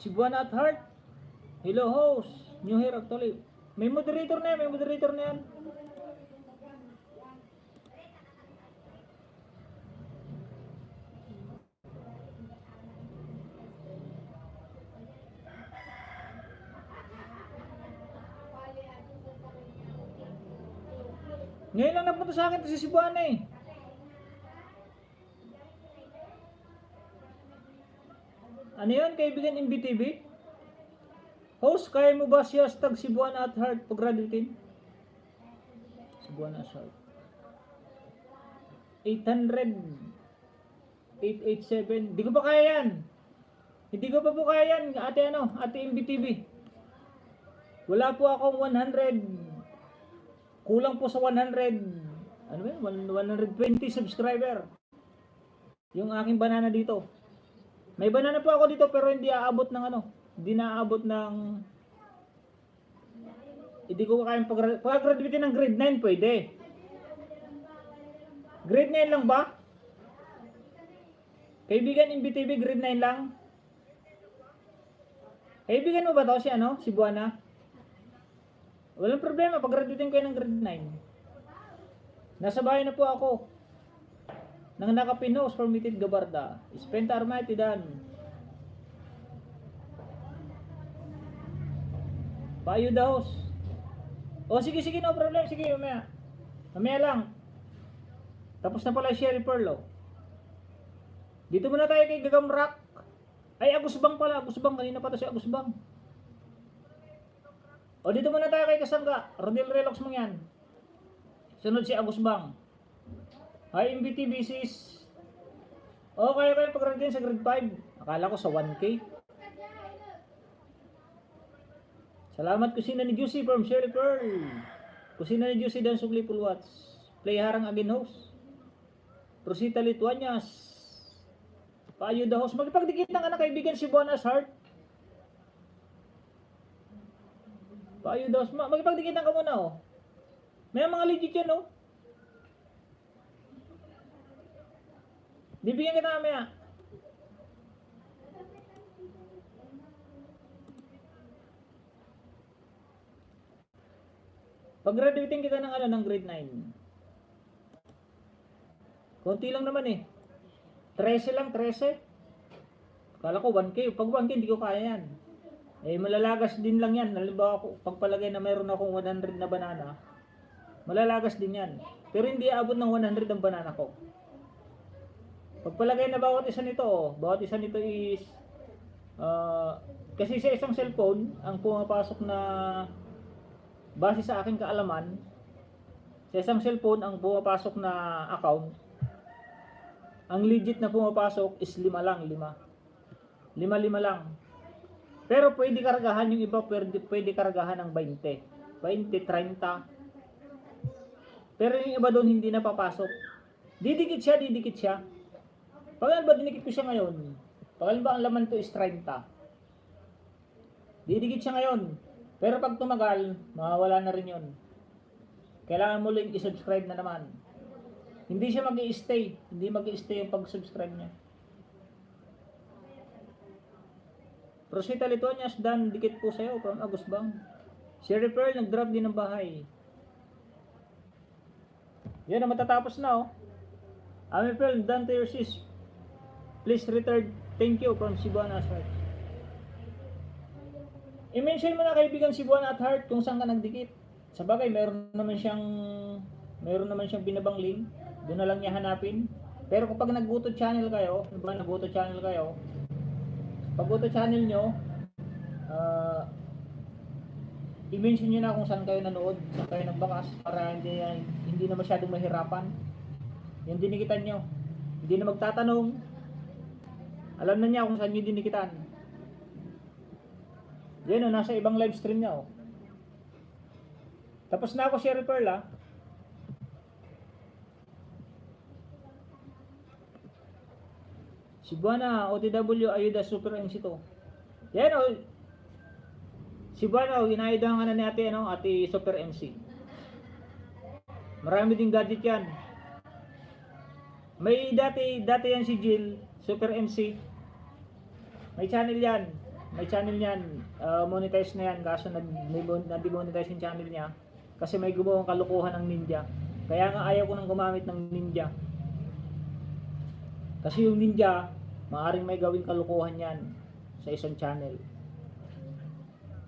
Cebuana at Heart. Hello host. New hair actually. May moderator na yan, Ngayon lang napunta sa akin si Cebuana eh. Ano yun, kaibigan MBTV? Host, kaya mo ba siya hashtag Cebuana at Heart pag-graduating? Cebuana at Heart. 800 887. Hindi ko pa kaya yan. Hindi ko pa po kaya yan, ate MBTV. Wala po akong 100. Kulang po sa 100. Ano ba yun? 120 subscriber. Yung aking banana dito. May banana po ako dito pero hindi aabot ng ano. Hindi naaabot ng... Hindi ko kayang pag-graduate ng grade 9 pwede. Grade 9 lang ba? Kaibigan MBTV, grade 9 lang? Kaibigan mo ba to si ano? Si Buana? Walang problema, pag-graduate kayo ng grade 9. Nasa bahay na po ako. Nang nakapinos, permitted gabarda. Spenta armati dan. Payo daos. O sige, no problem. Sige, mamaya. Mamaya lang. Tapos na pala Sherry Perlo. Dito muna tayo kay Gagamrak. Ay, Agusbang pala. Agusbang. Kanina pa to si Agusbang. O dito muna tayo kay Kasangga. Rodel Relox mo yan. Sunod si Agusbang. Hi, MBT BCs. O, kaya kayo pag-grade din sa grade 5. Akala ko sa 1K. Salamat kusina ni Juicy from Sherry Pearl. Kusina ni Juicy dan Sugli Pulwats. Play harang again host. Rosita Lituanias. Payo the host. Magpagdikit ng anak kaibigan si Buonas Heart. Payo the host. Magpagdikit ng ka muna oh. May mga legit yan oh. Bibigyan kita mamaya. Pag-graduating kita ng grade 9. Konti lang naman eh. 13 lang, 13. Kala ko 1K. Pag 1K, hindi ko kaya yan. Eh, malalagas din lang yan. Halimbawa, pagpalagay na mayroon akong 100 na banana, malalagas din yan. Pero hindi aabot ng 100 ang banana ko. Pagpalagay na bawat isa nito, bawat isa nito is kasi sa isang cellphone, ang pumapasok na base sa aking kaalaman, sa isang cellphone ang pumapasok na account, ang legit na pumapasok is 5 lang, 5 lang. Pero pwede kargahan yung iba, pwede kargahan ng 20, 30. Pero yung iba doon hindi na papasok. Didikit siya. Pag ba dinikit ko siya ngayon? Pag ba ang laman to is 30. Didikit siya ngayon. Pero pag tumagal, mawawala na rin yun. Kailangan mo lang i-subscribe na naman. Hindi siya mag-i-stay. Hindi mag-i-stay yung pag-subscribe niya. Rosita Lituanias, Dan, dikit po sa'yo from Agusbang. Sherry Pearl, nag-drop din ng bahay. Yan, matatapos na oh. Ami Pearl, Dan to your sis. Please return. Thank you from Cebuana at Heart. I-mention mo na kaibigan Cebuana at Heart kung saan ka nagdikit. Sa bagay, meron naman siyang binabang link. Doon na lang niya hanapin. Pero kapag nag-Goto channel kayo, pag Goto channel nyo, i-mention nyo na kung saan kayo nanood, saan kayo nagbakas, para hindi na masyadong mahirapan. Yung dinikitan nyo. Hindi na magtatanong. Alam na niya kung saan nyo dinikitan. Yan o, nasa ibang live stream niya o. Tapos na ako, Sherry Pearl ha. Cebuana, OTW, ayuda, super MC to. Yan o. Cebuana o, inayudahan ka na ni ate super MC. Marami ding gadget yan. May dati yan si Jill, super MC. May channel yan. Monetize na yan. Kaso na-demonetize yung channel niya. Kasi may gumawang kalukuhan ng ninja. Kaya nga ayaw ko nang gumamit ng ninja. Kasi yung ninja, maaaring may gawing kalukuhan yan sa isang channel.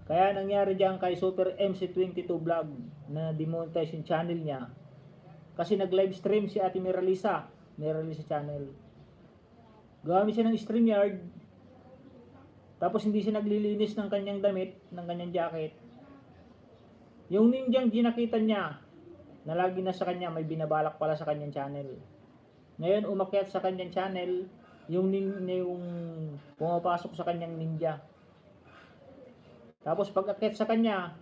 Kaya nangyari dyan kay Super MC22 Vlog na demonetize yung channel niya. Kasi nag-live stream si Ate Miralisa channel. Gamit siya ng StreamYard. Tapos hindi siya naglilinis ng kanyang damit, ng kanyang jacket. Yung ninjang ginakitan niya, na lagi na sa kanya, may binabalak pala sa kanyang channel. Ngayon umakyat sa kanyang channel, yung pumapasok sa kanyang ninja. Tapos pag akyat sa kanya,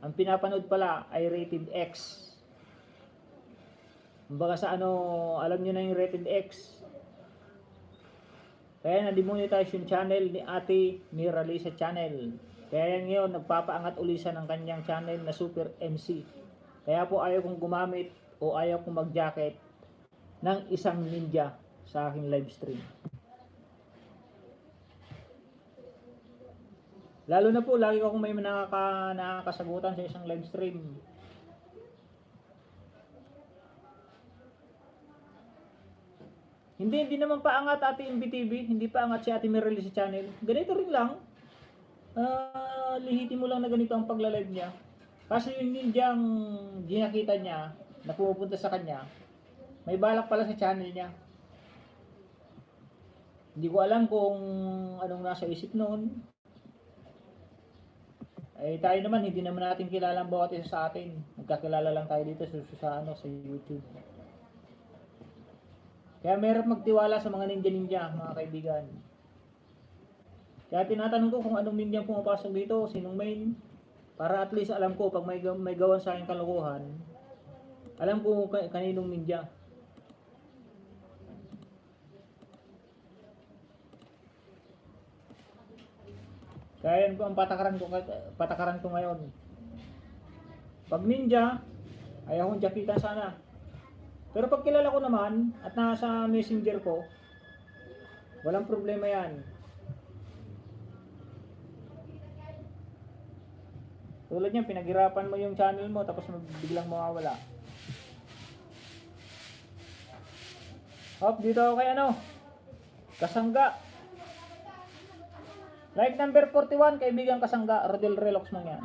ang pinapanood pala ay rated X. Kumbaga sa alam nyo na yung rated X. Kaya na-demonetize yung channel ni Ate Miralisa channel. Kaya ngayon nagpapaangat uli siya ng kanyang channel na Super MC. Kaya po ayaw kong gumamit o ayaw kong mag-jacket ng isang ninja sa aking live stream. Lalo na po, lagi ko kung may nakakasagutan sa isang live stream. Hindi naman paangat Ate MBTV, hindi paangat si Ate Merely sa channel. Ganito rin lang. Lihitin mo lang na ganito ang pagla-live niya. Kasi yung ninjang ginakita niya na pumupunta sa kanya, may balak pala sa channel niya. Hindi ko alam kung anong nasa isip noon. Eh tayo naman, hindi naman natin kilala ang bawat isa sa atin. Nagkakilala lang tayo dito sa YouTube. Kaya meron magtiwala sa mga ninja, mga kaibigan. Kaya tinatanong ko kung anong ninja pumapasok dito, sinong main. Para at least alam ko pag may gawan sa akin kalokohan, alam ko kaninong ninja. Kaya yan po ang patakaran ko ngayon. Pag ninja, ayaw kong jakitan sana. Pero pag kilala ko naman at nasa messenger ko, walang problema yan. Tulad niyan, pinaghirapan mo yung channel mo tapos biglang mawawala. Hop, dito ako kay Kasangga. Like number 41, kaibigan Kasangga, Rodel Relox mo yan.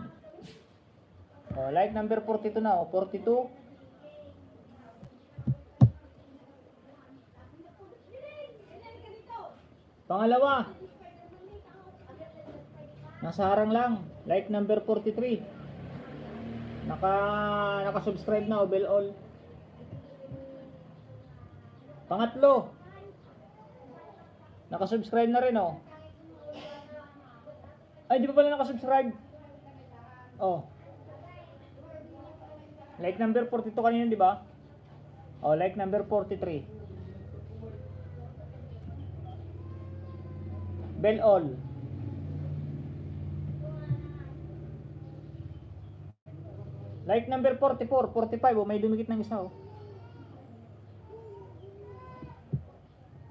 O, like number 42 na, 42. Pangalawa, nasa harang lang, like number 43. Naka-subscribe na, bell all. Pangatlo, naka-subscribe na rin Ay, di pa pala naka-subscribe. Like number 42 kanina, di ba? Like number 43. Bell all. Like number 44, 45, may dumikit ng isa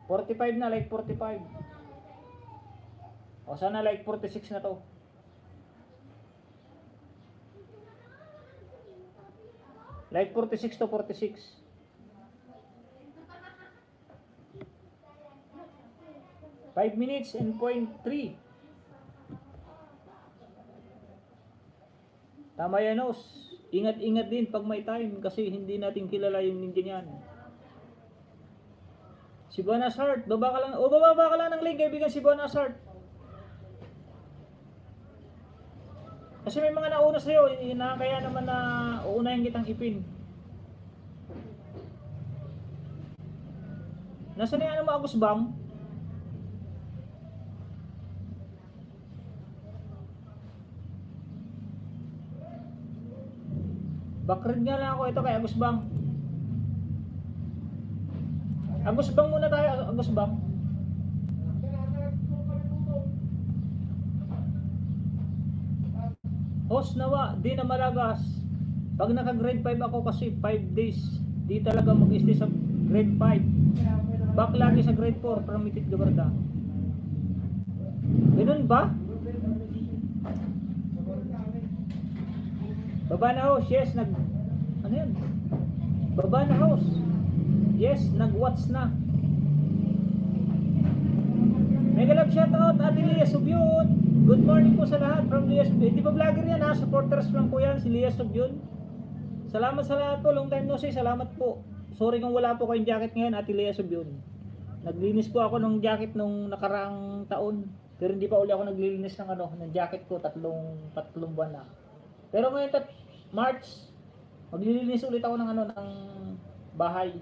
45 na, like 45. Sana like 46 na to. Like 46 to 46. Five minutes and 0.3. Tama yan, Ingat-ingat din pag may time kasi hindi natin kilala yung ninja niyan. Si Bonas Heart, baba ka lang ng link, kaibigan, si Bonas Heart. Kasi may mga nauna sa'yo, kaya naman na uunahin kitang ipin. Nasaan yung mo, Agus Bang? Backread nga lang ako ito kay Agus Bang. Agus Bang muna tayo, Agus Bang. Host nawa, di na malagas. Pag naka grade 5 ako kasi 5 days, di talaga mag-stay sa grade 5. Back lagi sa grade 4, permitted gabarda. Ganun ba? Baba na host, yes, ano yan? Baba na host. Yes, nag-watch na. Mega love shoutout, Ate Lia Subyun. Good morning po sa lahat from Lia Subyun. Hindi pa vlogger yan supporters lang po yan, si Lia Subyun. Salamat sa lahat po, long time no see, salamat po. Sorry kung wala po kayong jacket ngayon, Ate Lia Subyun. Naglinis po ako ng jacket nung nakaraang taon. Pero hindi pa uli ako naglilinis ng jacket ko, tatlong buwan na. Pero ngayon March, maglilinis ulit ako ng bahay.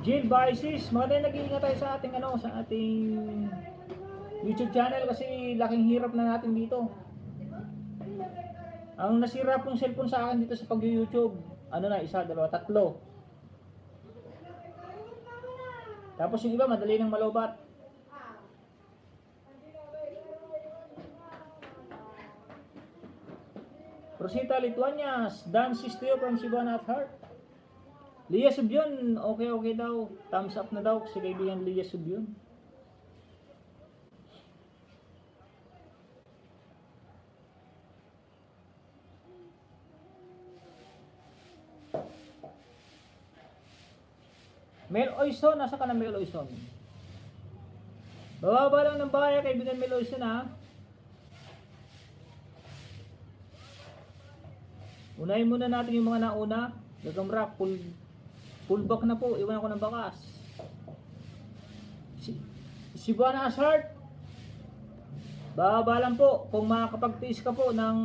Jill Bices, maganda nag-iingat tayo sa ating YouTube channel kasi laking hirap na natin dito. Ang nasira pong cellphone sa akin dito sa pag-YouTube, isa, dalawa, tatlo. Tapos yung iba madali nang malobat. Rosita Lituanias, Dan Sisteo from Sibana at Heart. Lia Subyun, okay daw. Thumbs up na daw si kaibigan Lia Subyun. Mel Oison, nasa ka na Mel Oison? Bababa lang ng bahay, kaibigan Mel Oison ha. Unahin muna natin yung mga nauna. Gagamrak, full back na po. Iwan ako ng bakas. Si Buana Asart. Bababa lang po. Kung makakapagtiis ka po ng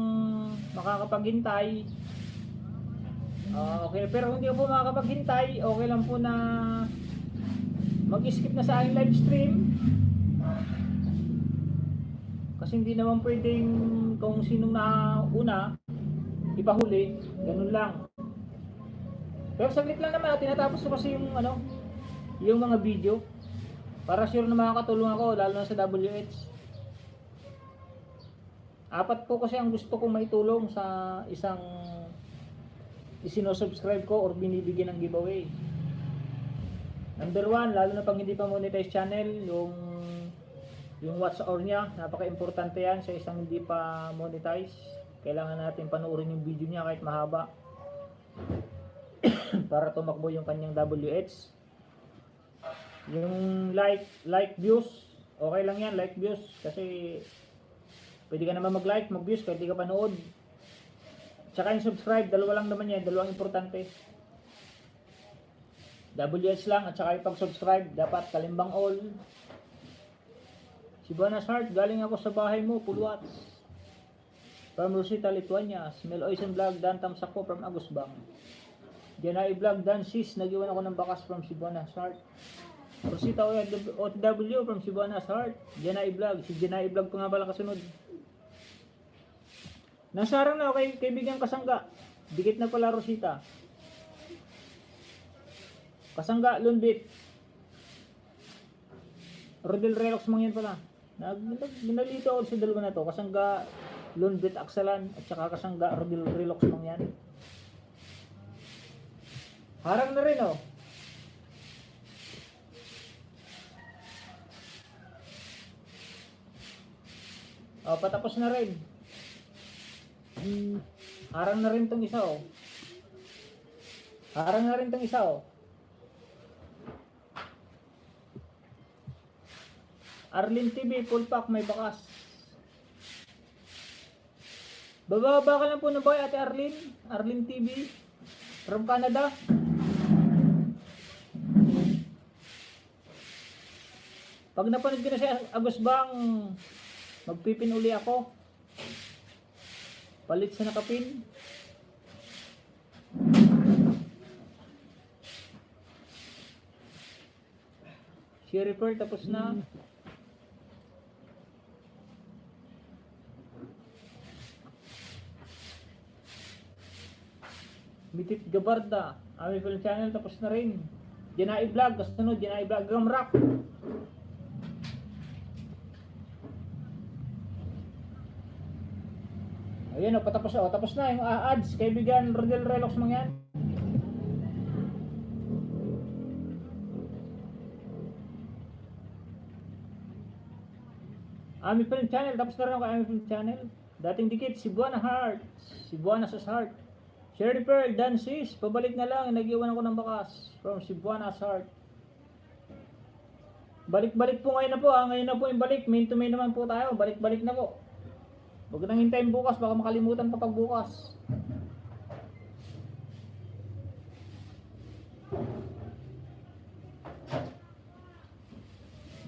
makakapaghintay. Okay, pero kung hindi ka po makakapaghintay, okay lang po na mag-skip na sa aking live stream. Kasi hindi naman pwedeng kung sinong nauna ipahuli, ganun lang. Pero saglit lang naman, tinatapos ko kasi yung yung mga video para sure na makakatulong ako, lalo na sa WH. 4 po kasi ang gusto kong maitulong sa isang isinosubscribe ko or binibigyan ng giveaway. Number 1, lalo na pag hindi pa monetize channel, yung watch hour niya, napaka-importante yan sa isang hindi pa monetize. Kailangan natin panoorin yung video niya kahit mahaba para tumakbo yung kanyang WH. Yung like views, okay lang yan, like views, kasi pwede ka naman mag-like, mag-views, pwede ka panood. Tsaka yung subscribe, dalawa lang naman yan, dalawang importante. WH lang at saka yung pag-subscribe, dapat kalimbang all. Si Buenas Heart, galing ako sa bahay mo, full watch. From Rosita, Lithuania. Mel Oison Vlog, Dan Tamsako from Agusbang. Janai Vlog, Dan Sis, nag-iwan ako ng bakas from si Buenas Heart. Rosita OTW from si Buenas Heart. Janai Vlog, si Janai Vlog pa nga pala kasunod. Nasarang na kay kaibigan Kasangga. Dikit na pala Rosita. Kasangga, Lunbit. Rodel Relox Mangyan pala. Nalito ako sa dalawa na to. Kasangga, Lunbit Aksalan at saka Kasangga, Rodel Relox Mangyan. Harang na rin oh. Oh, patapos na rin. Harang na rin tong isa oh. Harang na rin tong isa oh. Arlene TV, full pack, may bakas. Bababa ka lang po na ba, Ate Arlene? Arlene TV from Canada. Pag napanood ko na si Agusbang, magpipin uli ako. Palit sa nakapin. Si refer tapos na. Mitit Gabarda, Ami Film Channel tapos na rin. Janai Vlog, kasunod Janai Vlog, Gamrak. Ayan o, patapos o, tapos na yung ads, kaibigan Rodel Relox Mangyan. Ami Film Channel, tapos na rin ako kay Ami Film Channel. Dating dikit, si Buana Heart, si Buana sa Heart. Sherry Pearl, Dan Sis, pabalik na lang, nag-iwan ako ng bakas from Cebuana Heart. Balik-balik po ngayon na po, ngayon na po yung balik, main to main naman po tayo, balik-balik na po. Huwag nang hintayin bukas, baka makalimutan pa pag bukas.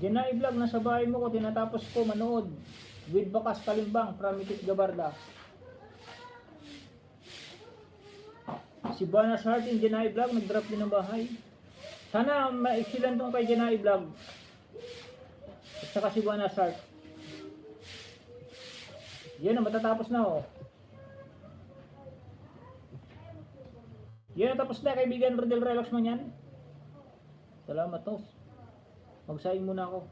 Janai Vlog, nasa bahay mo ko, tinatapos ko manood. With bakas kalimbang, from Mitit Gabarda. Si Buenas Heart in Janai Vlog, nag-drop din ng bahay. Sana ma-excellent tong kay Janai Vlog. At saka si Buenas Heart. Yan, matatapos na oh. Yan, tapos na kaibigan Rodel Relax man yan. Salamat tos. Magsaing muna ako.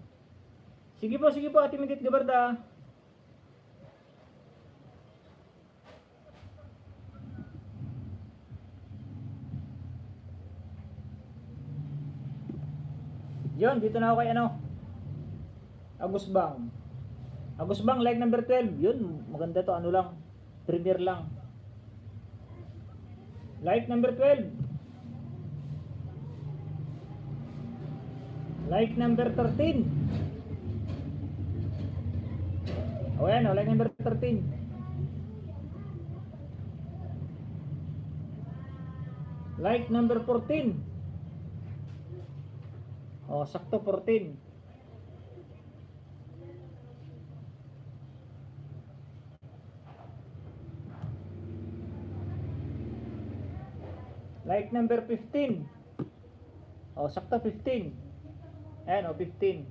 Sige po, Ate Mitit Gabarda. Yun, dito na ako kay Agusbang. Agusbang, like number 12. Yun, maganda to, lang. Premier lang. Like number 12. Like number 13. O yan o, like number 13. Like number 14. O, sakto 14. Like number 15. O, sakto 15. Ayan o, 15.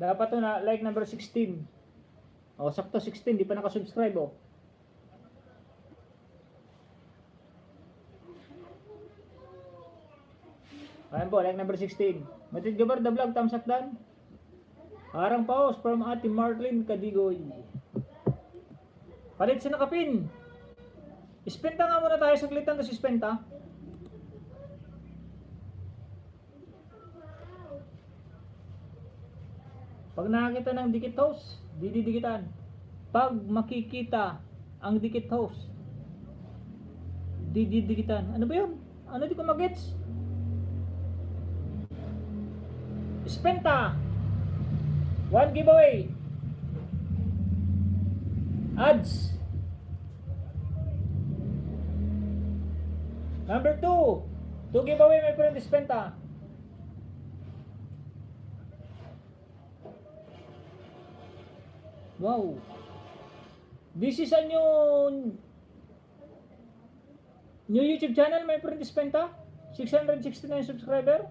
Dapat to na like number 16. O, sakto 16. Di pa nakasubscribe o. Ayan po, like number 16. Matid gabar the vlog, thumbs up dan. Harang paos from Ate Marlene Kadigoy. Palit sa nakapin. Ispenta nga muna tayo, saglitan to si Ispenta. Pag nakakita ng dikit host, dididikitan. Pag makikita ang dikit host, dididikitan. Ano ba yun? Ano di ko magets? Ispenta! 1 giveaway. Ads. Number 2. 2 giveaway, my friend, Ispenta. Wow. This is a new YouTube channel, my friend, Ispenta. 669 subscriber.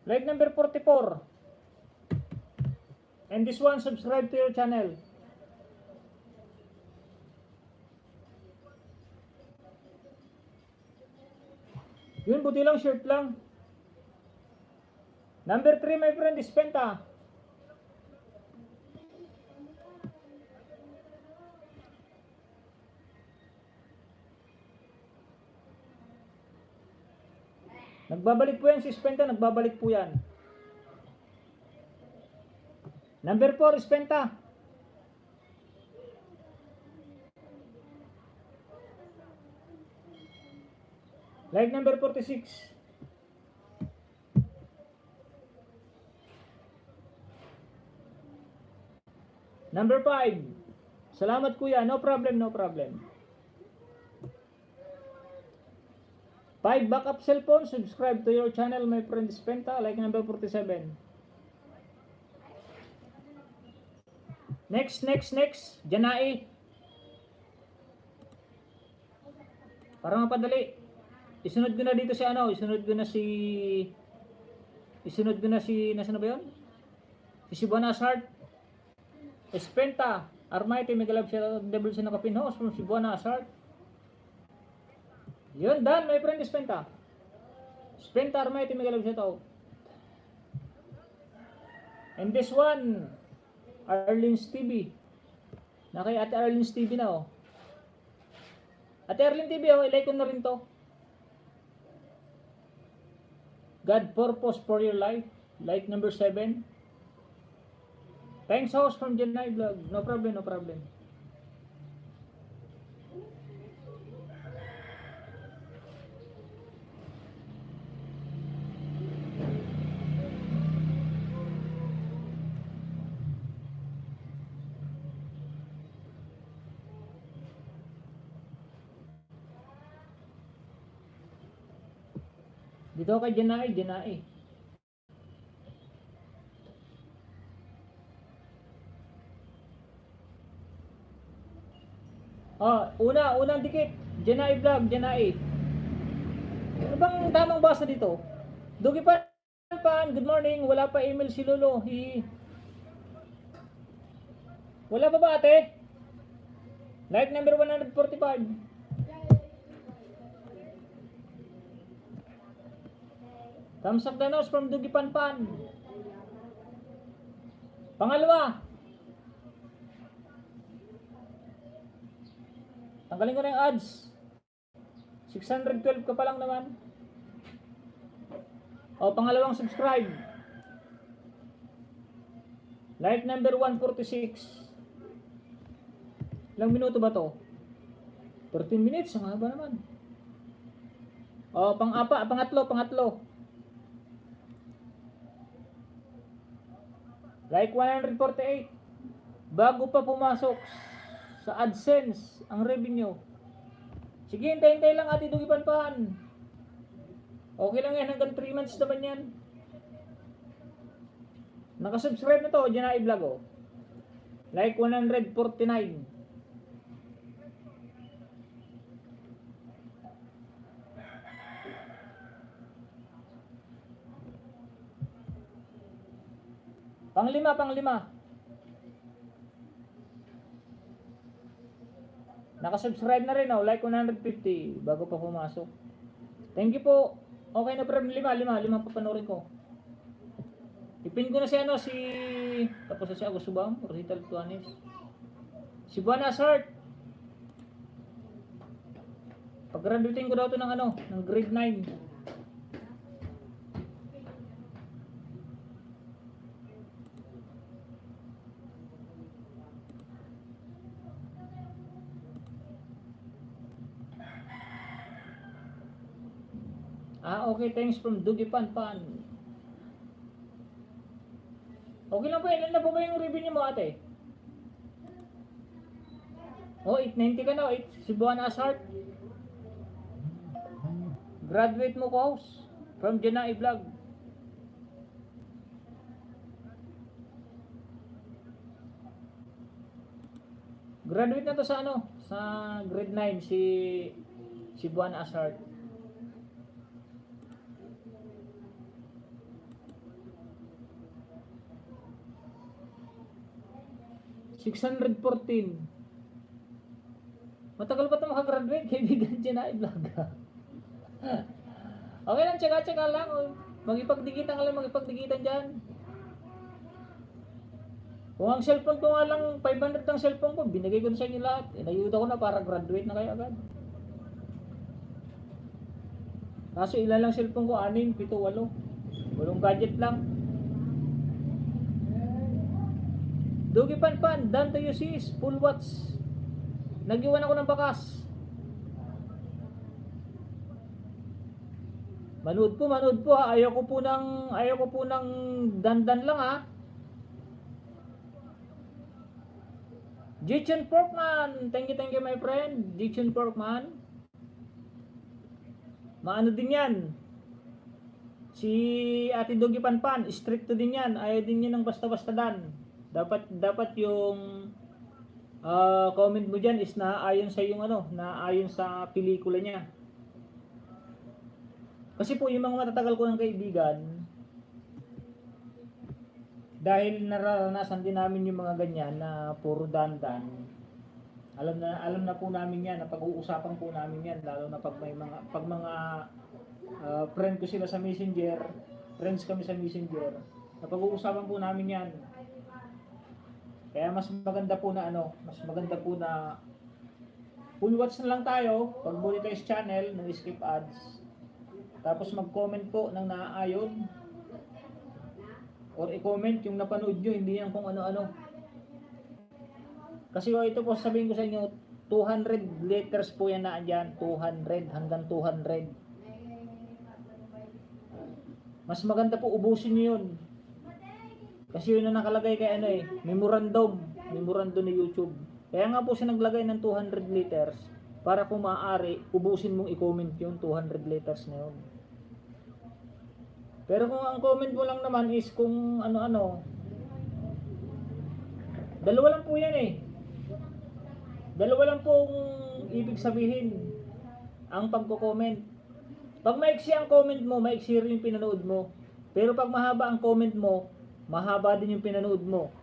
Like number 44. And this one, subscribe to your channel. Yun, buti lang, shirt lang. Number 3, my friend, Ispenta. Nagbabalik po yan si Ispenta, nagbabalik po yan. Number 4, Ispenta. Like number 46. Number 5. Salamat kuya, no problem, no problem. 5 backup cellphone, subscribe to your channel, my friend Ispenta, like number 47. Next, Janai. Para mapadali. Isunod ko na dito si ano, isunod ko na si, nasaan na ba yun? Si Cebuana Asart. Ispenta, Armaite, Megalab siya, double siya nakapinhos from Cebuana Asart. Yun, done, my friend, Ispenta. Ispenta, Armaite, Megalab siya to. And this one, Arlene's TV. Na kay Ate Arlene's TV na, oh. Ate Arlene TV, oh, ilike ko na rin to. God purpose for your life. Like number 7. Thanks, host from Janai Vlog. No problem, no problem. Dito kay Janai. Oh, unang dikit. Janai Vlog, Janai. Ano bang tamang basa dito? Dugi pa, good morning. Wala pa email si Lolo. Wala pa ba ate? Like number 145. Thumbs up the nose from Dugi Panpan. Pangalawa. Tanggalin ko na yung ads. 612 ka pa lang naman. O, pangalawang subscribe. Like number 146. Ilang minuto ba to? 13 minutes, ang haba naman. O, pangatlo. Like 148. Bago pa pumasok sa AdSense ang revenue. Sige, hintay lang Ate Dugi Panpan. Okay lang yan, hanggang 3 months naman yan. Nakasubscribe na to, Janai Vlog oh. Like 149. Panglima. Nakasubscribe na rin oh, like 150 bago pa pumasok. Thank you po. Okay na pre, lima papanoorin ko. Ipin ko na si ano, tapos na si Agus Subam, Rosita Tuanes. Si Buana Sart. Pag-graduating ko daw to ng ano, ng grade 9. Okay, thanks from Dugi Panpan. Okay lang po, ilan na po ba yung revenue mo ate? Oh, 890 ka na, si Buana Asart. Graduate mo ko house from Janai Vlog. Graduate na to sa ano, sa grade 9 si Buana Asart. $614. Matagal pa ito makagraduate, kaibigan Janai Vlog. Okay lang, tsaka lang. Magipagdikitan ka lang, dyan. Kung ang cellphone ko nga lang, 500 ang cellphone ko, binigay ko na sa inyo lahat. Inayuda ko na para graduate na kayo agad. Kaso ilan lang cellphone ko, 6, 7, 8. Walong gadget lang. Dugi Panpan, done to you sis, full watch. Nag-iwan ako ng bakas. Manood po ha. Ayaw ko po ng dandan lang ha. Jichen Porkman, thank you my friend. Jichen Porkman. Maano din yan. Si Ate Dugi Panpan, stricto din yan. Ayaw din yan ng basta-basta dan. Dapat yung comment mo diyan is naayon sa yung ano, naayon sa pelikula niya. Kasi po yung mga matatagal ko ng kaibigan, dahil nararanasan din namin yung mga ganyan na puro dandan. Alam na po namin yan, na pag-uusapan po namin yan, lalo na pag mga friend ko sila sa Messenger, friends kami sa Messenger, na pag-uusapan po namin yan. Kaya mas maganda po na full watch na lang tayo pag monetize channel ng skip ads. Tapos mag-comment po ng naaayon or i-comment yung napanood nyo, hindi yan kung ano-ano. Kasi ito po sabihin ko sa inyo, 200 letters po yan na andyan, 200 hanggang 200. Mas maganda po ubusin nyo yun. Kasi yun na nakalagay kay memorandum ni YouTube. Kaya nga po siya naglagay ng 200 letters para kung maaari, ubusin mong i-comment yung 200 letters na yun. Pero kung ang comment mo lang naman is kung ano-ano, dalawa lang po yan Dalawa lang pong ibig sabihin ang pagko-comment. Pag maiksi ang comment mo, maiksi rin yung pinanood mo. Pero pag mahaba ang comment mo, mahaba din yung pinanood mo.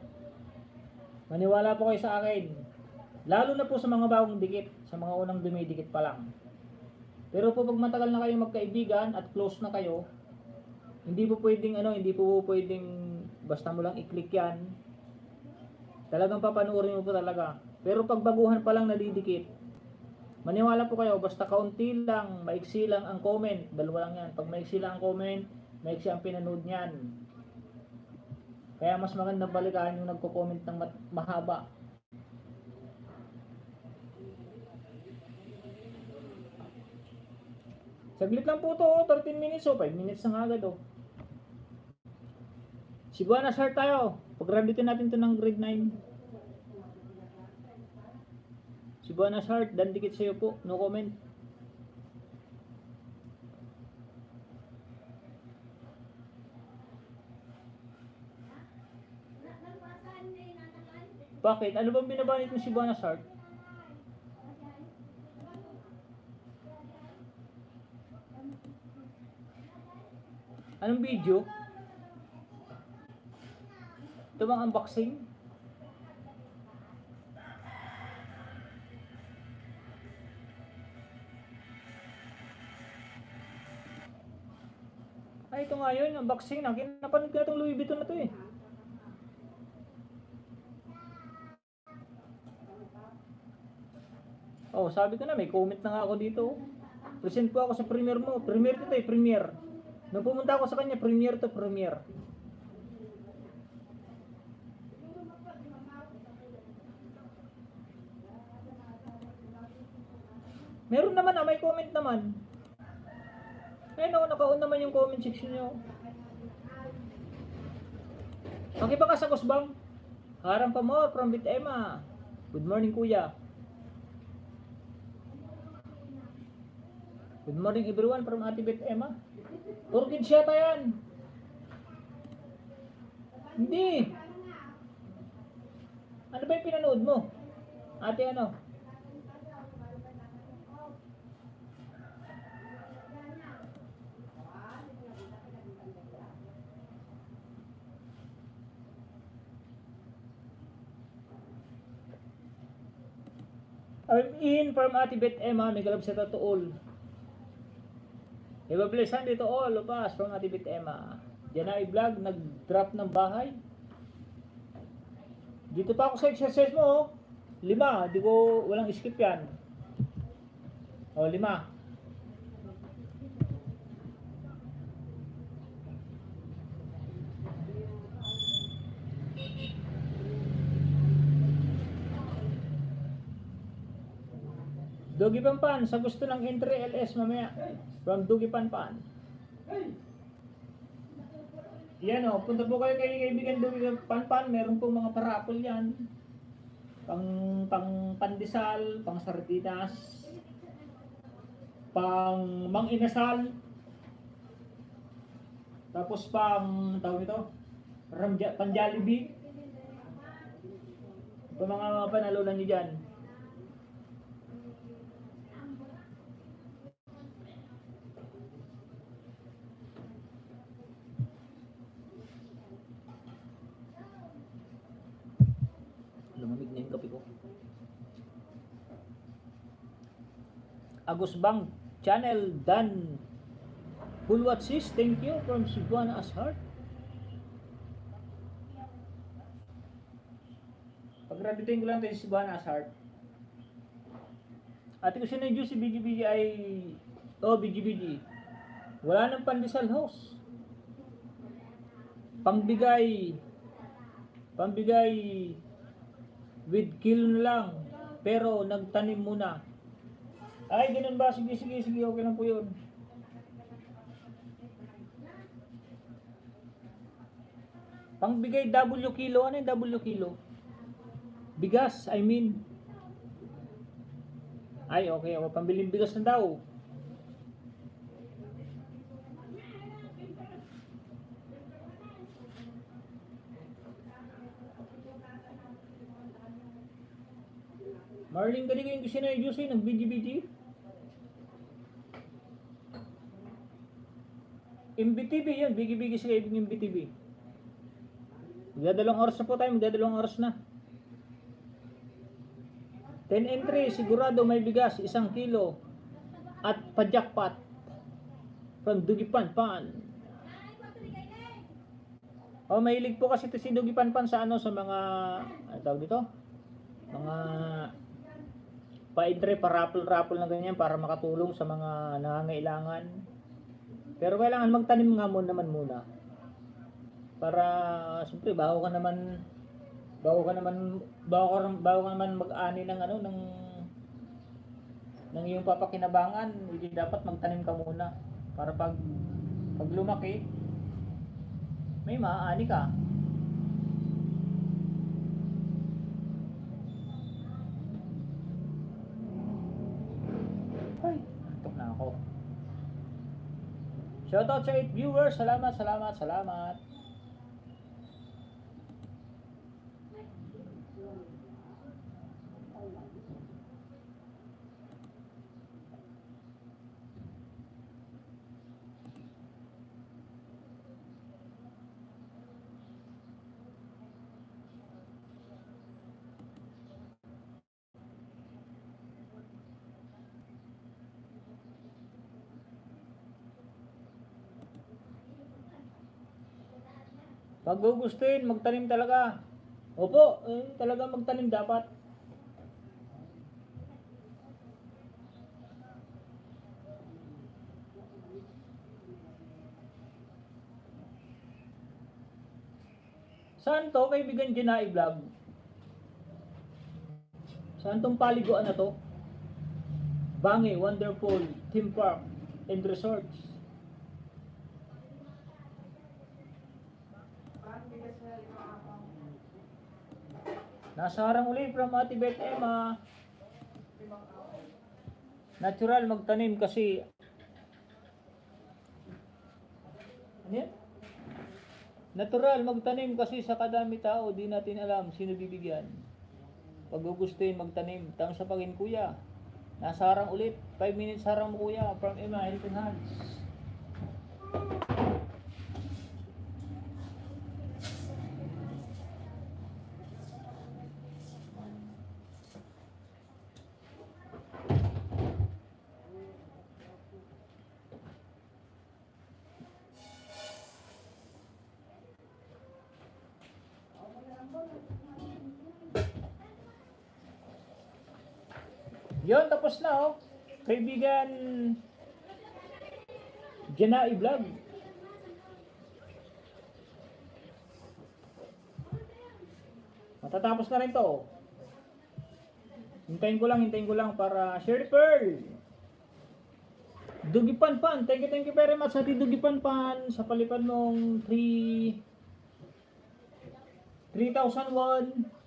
Maniwala po kayo sa akin. Lalo na po sa mga bagong dikit, sa mga unang dumidikit pa lang. Pero po pag matagal na kayo magkaibigan at close na kayo, hindi po pwedeng basta mo lang i-click yan. Talagang papanoorin mo po talaga. Pero pag baguhan pa lang nadidikit, maniwala po kayo, basta kaunti lang, maiksi lang ang comment, dalawa lang yan. Pag maiksi lang ang comment, maiksi ang pinanood niyan. Kaya mas maganda balikan yung nagko-comment ng mahaba. Saglit lang po to, 13 minutes o 5 minutes na nga agad o. Cebuana start tayo. Pag-graduate natin to ng grade 9. Cebuana start, dan dikit sa'yo po, no comment. Bakit? Ano bang binabanit mo si Cebuana start? Anong video? Ito bang unboxing? Ay, ito nga yun, unboxing na. Napanood ko na itong Louis Vuitton na to eh. Oh, sabi ko na, may comment na nga ako dito. Present po ako sa premiere mo. Premiere to eh, premiere. Nung pumunta ako sa kanya, premiere to premiere. Meron naman may comment naman. Ayun ako, naka-on naman yung comment section nyo. Pakiba ka sa kusbang. Harang pa mo from Bit Emma. Good morning kuya. Good morning everyone from Ate Bit Emma. Turkid siya yan. Hindi. Ano ba yung pinanood mo? Ate ano? I'm in from Ate Bit Emma. May galab sa to all. Ibablisan dito all of us from Ate Bit Emma. Diyan na i-vlog, nag-drop ng bahay. Dito pa ako sa exercise mo, 5, di ko, walang skip yan. O, 5. Dugi Panpan, sa gusto ng entry LS mamaya, from Dugi Panpan. Yan o, punta po kayo kay kaibigan Dugi Panpan, meron pong mga parapol yan. Pang pandesal, pang sardinas, pang mang inasal, tapos pang, tawag ito, pang Jollibee. Ito mga panalunan nyo dyan. Lumamig na yung kape ko. Agus Bang Channel Dan Pulwatsis, thank you from Cebuana Ashart. Pag-graduating ko lang tayo si Cebuana Ashart. Ate ko sinadyo si BGBG ay BGBG. Wala nang pandesal host. Pambigay with kilo na lang, pero nagtanim muna. Ay, ganun ba? Sige, okay lang po yun. Pangbigay W kilo, ano yung W kilo? Bigas, I mean. Ay, okay, pambiling bigas na daw. Marlene, galing yung sinayos ng BGBG. MBTV yan, BGBG sa kaibig yung MBTV. Magdadalawang oras na po tayo, magdadalawang oras na. 10 entry, sigurado may bigas, 1 kilo. At pa-jackpot. From Dugi Panpan. Oh, mahilig po kasi ito si Dugi Panpan sa sa mga, ano tawag dito? Mga pa-entry, pa-raffle na ganyan para makatulong sa mga nangangailangan. Pero kailangan magtanim nga mo naman muna. Para siyempre bago ka naman mag-ani ng ano ng iyong papakinabangan, hindi dapat magtanim ka muna para pag lumaki may maaani ka. Ay, antok na ako. Shoutout sa 8 viewers. Salamat. Pag gugustuhin, magtanim talaga. Opo, talaga magtanim dapat. Saan to, kaibigan Ginai Vlog? Saan tong paliguan na to? Bangi, Wonderful Theme Park and Resorts. Nasa harang uli from Ate Beth Emma. Natural magtanim kasi ano yan? Natural magtanim kasi sa kadami tao di natin alam sino bibigyan. Pag gugustuhin magtanim, tang sa pagin kuya. Nasa harang ulit, 5 minutes harang mo kuya from Emma Helping Hands. Yon, tapos na oh. Kaibigan Ginai Vlog. Matatapos na rin to. Hintayin ko lang para Sherry Pearl. Dugi Panpan, thank you very much Ate Dugi Panpan sa palipan mong 3,001.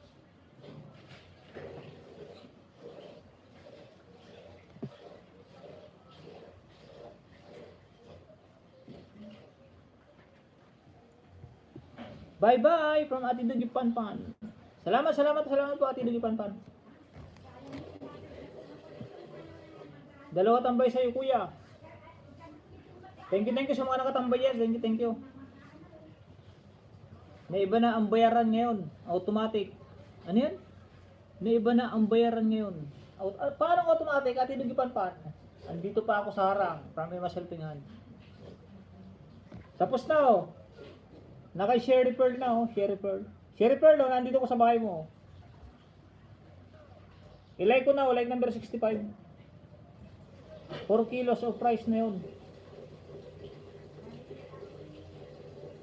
Bye from Ate Dugi Panpan. Salamat po Ate Dugi Panpan. Dalawa tambay sa'yo kuya. Thank you sa mga nakatambay yan. Thank you. May iba na ang bayaran ngayon. Automatic. Ano yan? May iba na ang bayaran ngayon. Paano automatic? Ate Dugi Panpan. Andito pa ako sa harang. From Emma Helping Hands. Tapos na oh. Naka-Sherry Pearl na oh. Sherry Pearl oh. Nandito ko sa bahay mo. I-like ko na oh. Like number 65. 4 kilos of price na yun.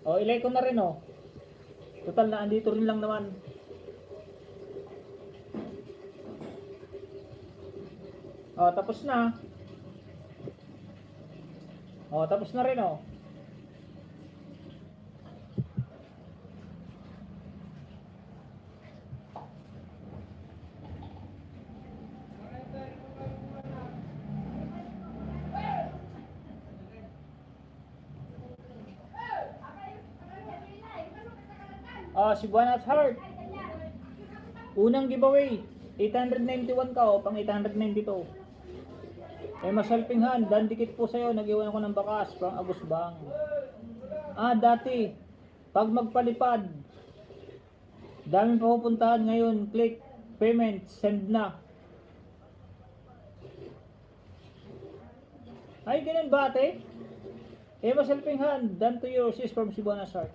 O, ilay ko na rin oh. Total na andito rin lang naman. O, tapos na. O, tapos na rin oh. Si Buwanat Heart. Unang giveaway. 891 ka o, pang 892. Emma Helping Hand, dan dikit po sa'yo. Nag-iwan ako ng bakas, pang Agus Bang. Dati, pag magpalipad, daming papupuntahan ngayon. Click, payment, send na. Ay, ganun ba ate? Emma Helping Hand, done to your sis from si Buwanat Heart.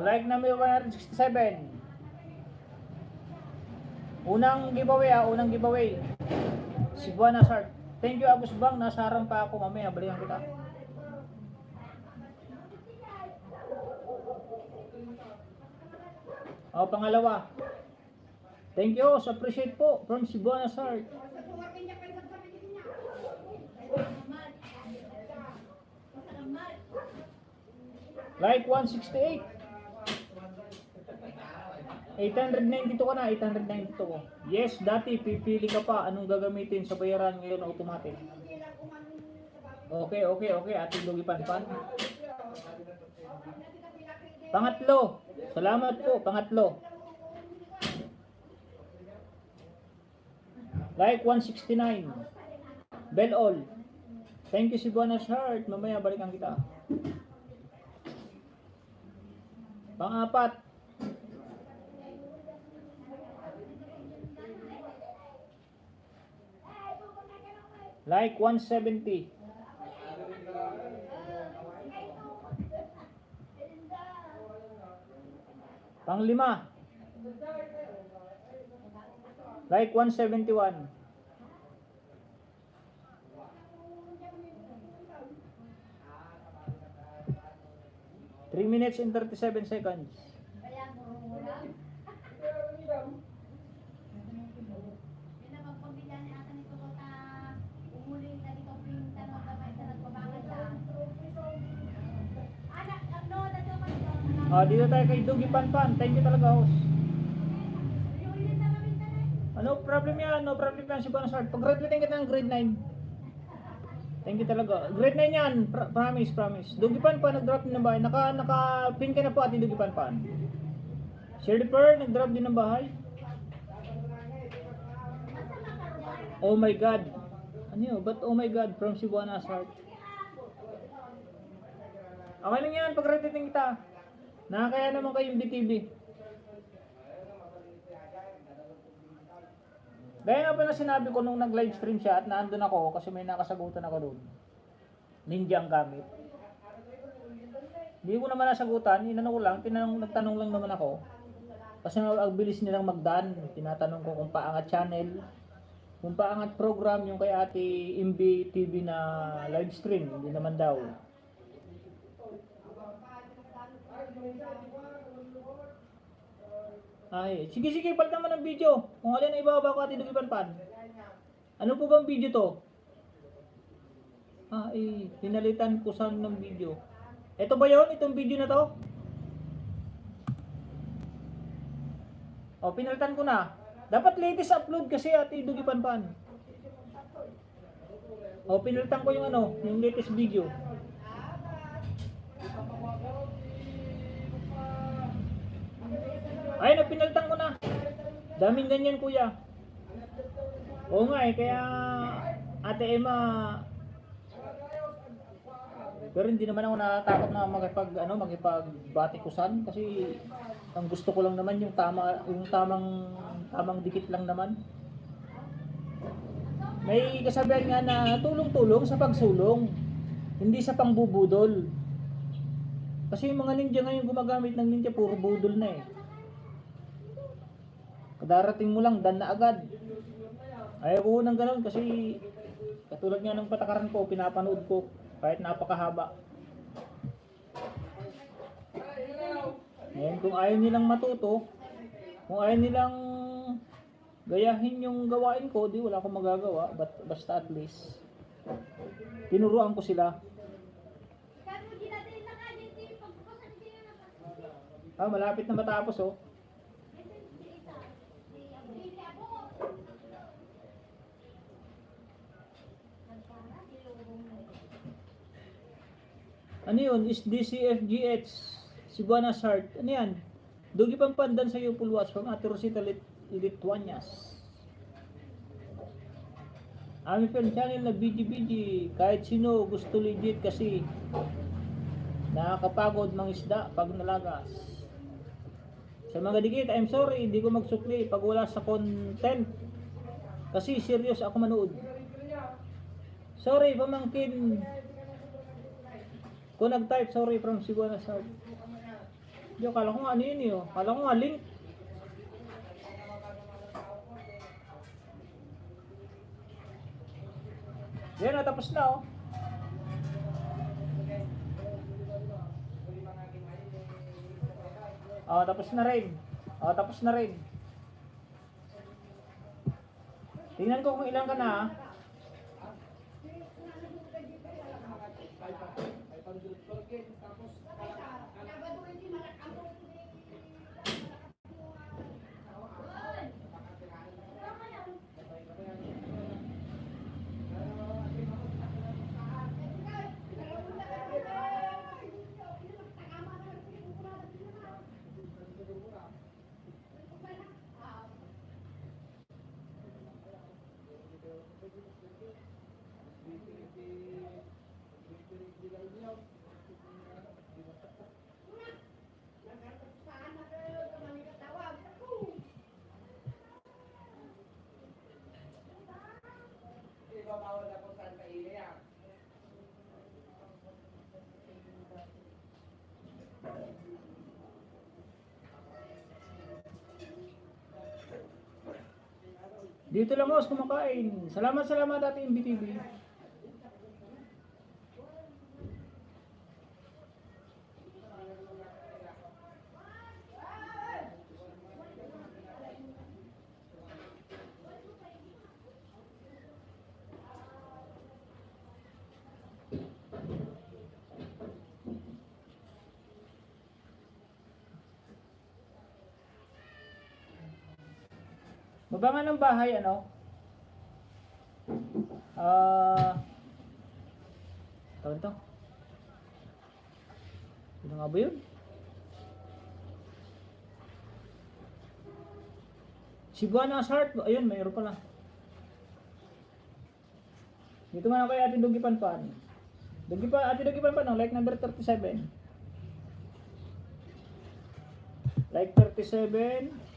Like number 167. Unang giveaway unang giveaway. Si Buana Sart. Thank you Agus Bang, nasa harang pa ako, mamaya balikan kita. Pangalawa. Thank you, appreciate po from si Buana Sart. Like 168. 892 ka na, 892 ko. Yes, dati pipili ka pa anong gagamitin sa bayaran, ngayon automatic. Okay, Ate Dugi Panpan. Pangatlo. Salamat po, pangatlo. Like 169. Bell all. Thank you si Buana Sart. Mamaya balikan kita. Pang-apat. Like 170. Pang-lima. Like 171. Three minutes and 37 seconds. Dito tayo kay Dugi Panpan. Thank you talaga, host. No problem yan si Buana Sart. Pag-graduating kita ng grade 9. Thank you talaga. Grade 9 yan. Promise. Dugi Panpan, nag-drop din ng bahay. Naka-pin ka na po ating Dugi Panpan. Shirley Per, nag-drop din ng bahay. Oh my God. Ano yun? But oh my God, from si Buana Sart. Okay lang yan, pag-graduating kita. Nakakaya naman kayong BTV. Gaya nga pala sinabi ko nung nag-live stream siya at naandun ako kasi may nakasagutan ako doon. Ninja ang gamit. Hindi ko naman nasagutan, inano ko lang, nagtanong lang naman ako. Kasi ang bilis nilang magdan, tinatanong ko kung paangat channel, kung paangat program yung kay Ate MB TV na live stream, hindi naman daw. Ay, sige, palitan mo ng video. Kung alin na ibababa ko Ate Dugi Panpan. Ano po bang video to? Pinalitan ko saan ng video. Ito ba yun? Itong video na to? Pinalitan ko na. Dapat latest upload kasi Ate Dugi Panpan. Pinalitan ko yung latest video. Ay, pinalitan ko na. Daming ganyan, kuya. Oo nga kaya Ate Emma. Pero hindi naman ako natatakot na makipagbati-kusan kasi ang gusto ko lang naman yung tamang dikit lang naman. May kasabihan nga na tulong-tulong sa pagsulong, hindi sa pangbubudol. Kasi yung mga ninja ngayon gumagamit ng ninja, puro budol na eh. Kadarating mo lang, dan na agad. Ayaw ko ng ganun kasi katulad nga ng patakaran ko, pinapanood ko kahit napakahaba. Ngayon kung ayaw nilang matuto, kung ayaw nilang gayahin yung gawain ko, di wala akong magagawa. Basta at least tinuruan ko sila. Malapit na matapos Ano yun? Is DCFGH si Buana Sart. Ano yan? Dugi Panpan sa Yupul Watch from Ate Rosita Lituanias. Aming fan channel na BGBG. Kahit sino gusto legit kasi nakakapagod mga isda pag nalagas. Sa mga dikit, I'm sorry, hindi ko magsukli pag wala sa content. Kasi serious ako manood. Sorry, pamangkin. Kung nag-type, sorry from si Buana Sart. Yo, kala ko nga ano yun yun. Kala ko nga link. Yan na, tapos na oh. Oh, tapos na rin. Oh, tapos na rin. Tingnan ko kung ilan ka na ah. Dito lang ako kumakain. Salamat Ate MBTV. Baba nga ng bahay, ano? Tawag to? Ano nga ba yun? Cebuana Heart. Ayun, mayroon pala. Dito man ako kay Ate Dugi Panpan. Ate Dugi Panpan, like number 37. Like 37.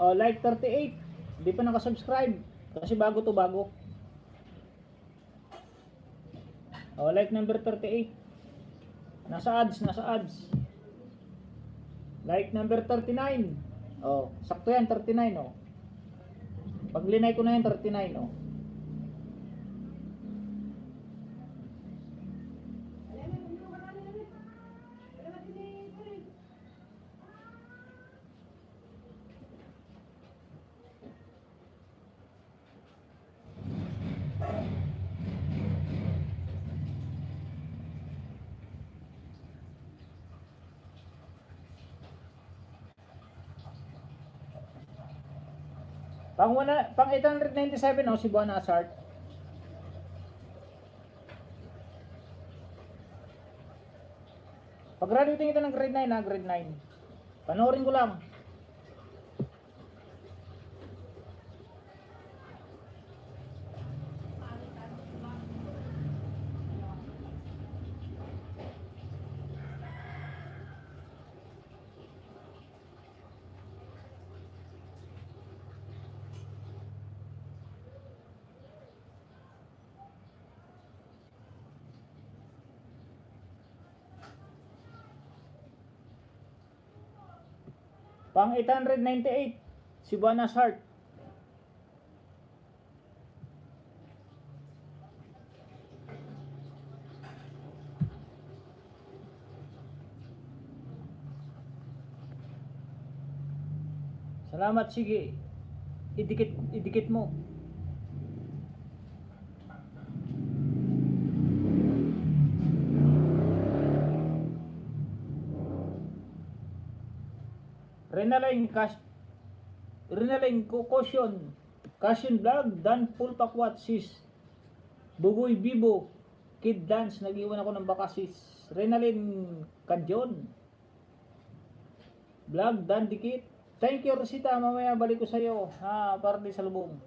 Oh, like 38. Hindi pa nakasubscribe. Kasi bago to, bago. Oh, like number 38. Nasa ads. Like number 39. Oh, sakto yan, 39 oh. Pag linay ko na yan, 39 oh. Pang 897 oh, Cebuana Heart. Pag-graduating ito ng grade 9 ha, grade 9. Panoorin ko lang. Pang 898, Cebuana Heart. Salamat, sige. Idikit mo. Renaline Caution Vlog, Dan Full Pakwat Sis, Bugoy Bibo, Kid Dance, nag-iwan ako ng baka sis. Renaline Canjon Vlog, Dan Dikit. Thank you Rosita, mamaya balik ko sa'yo ha, para di sa lubong.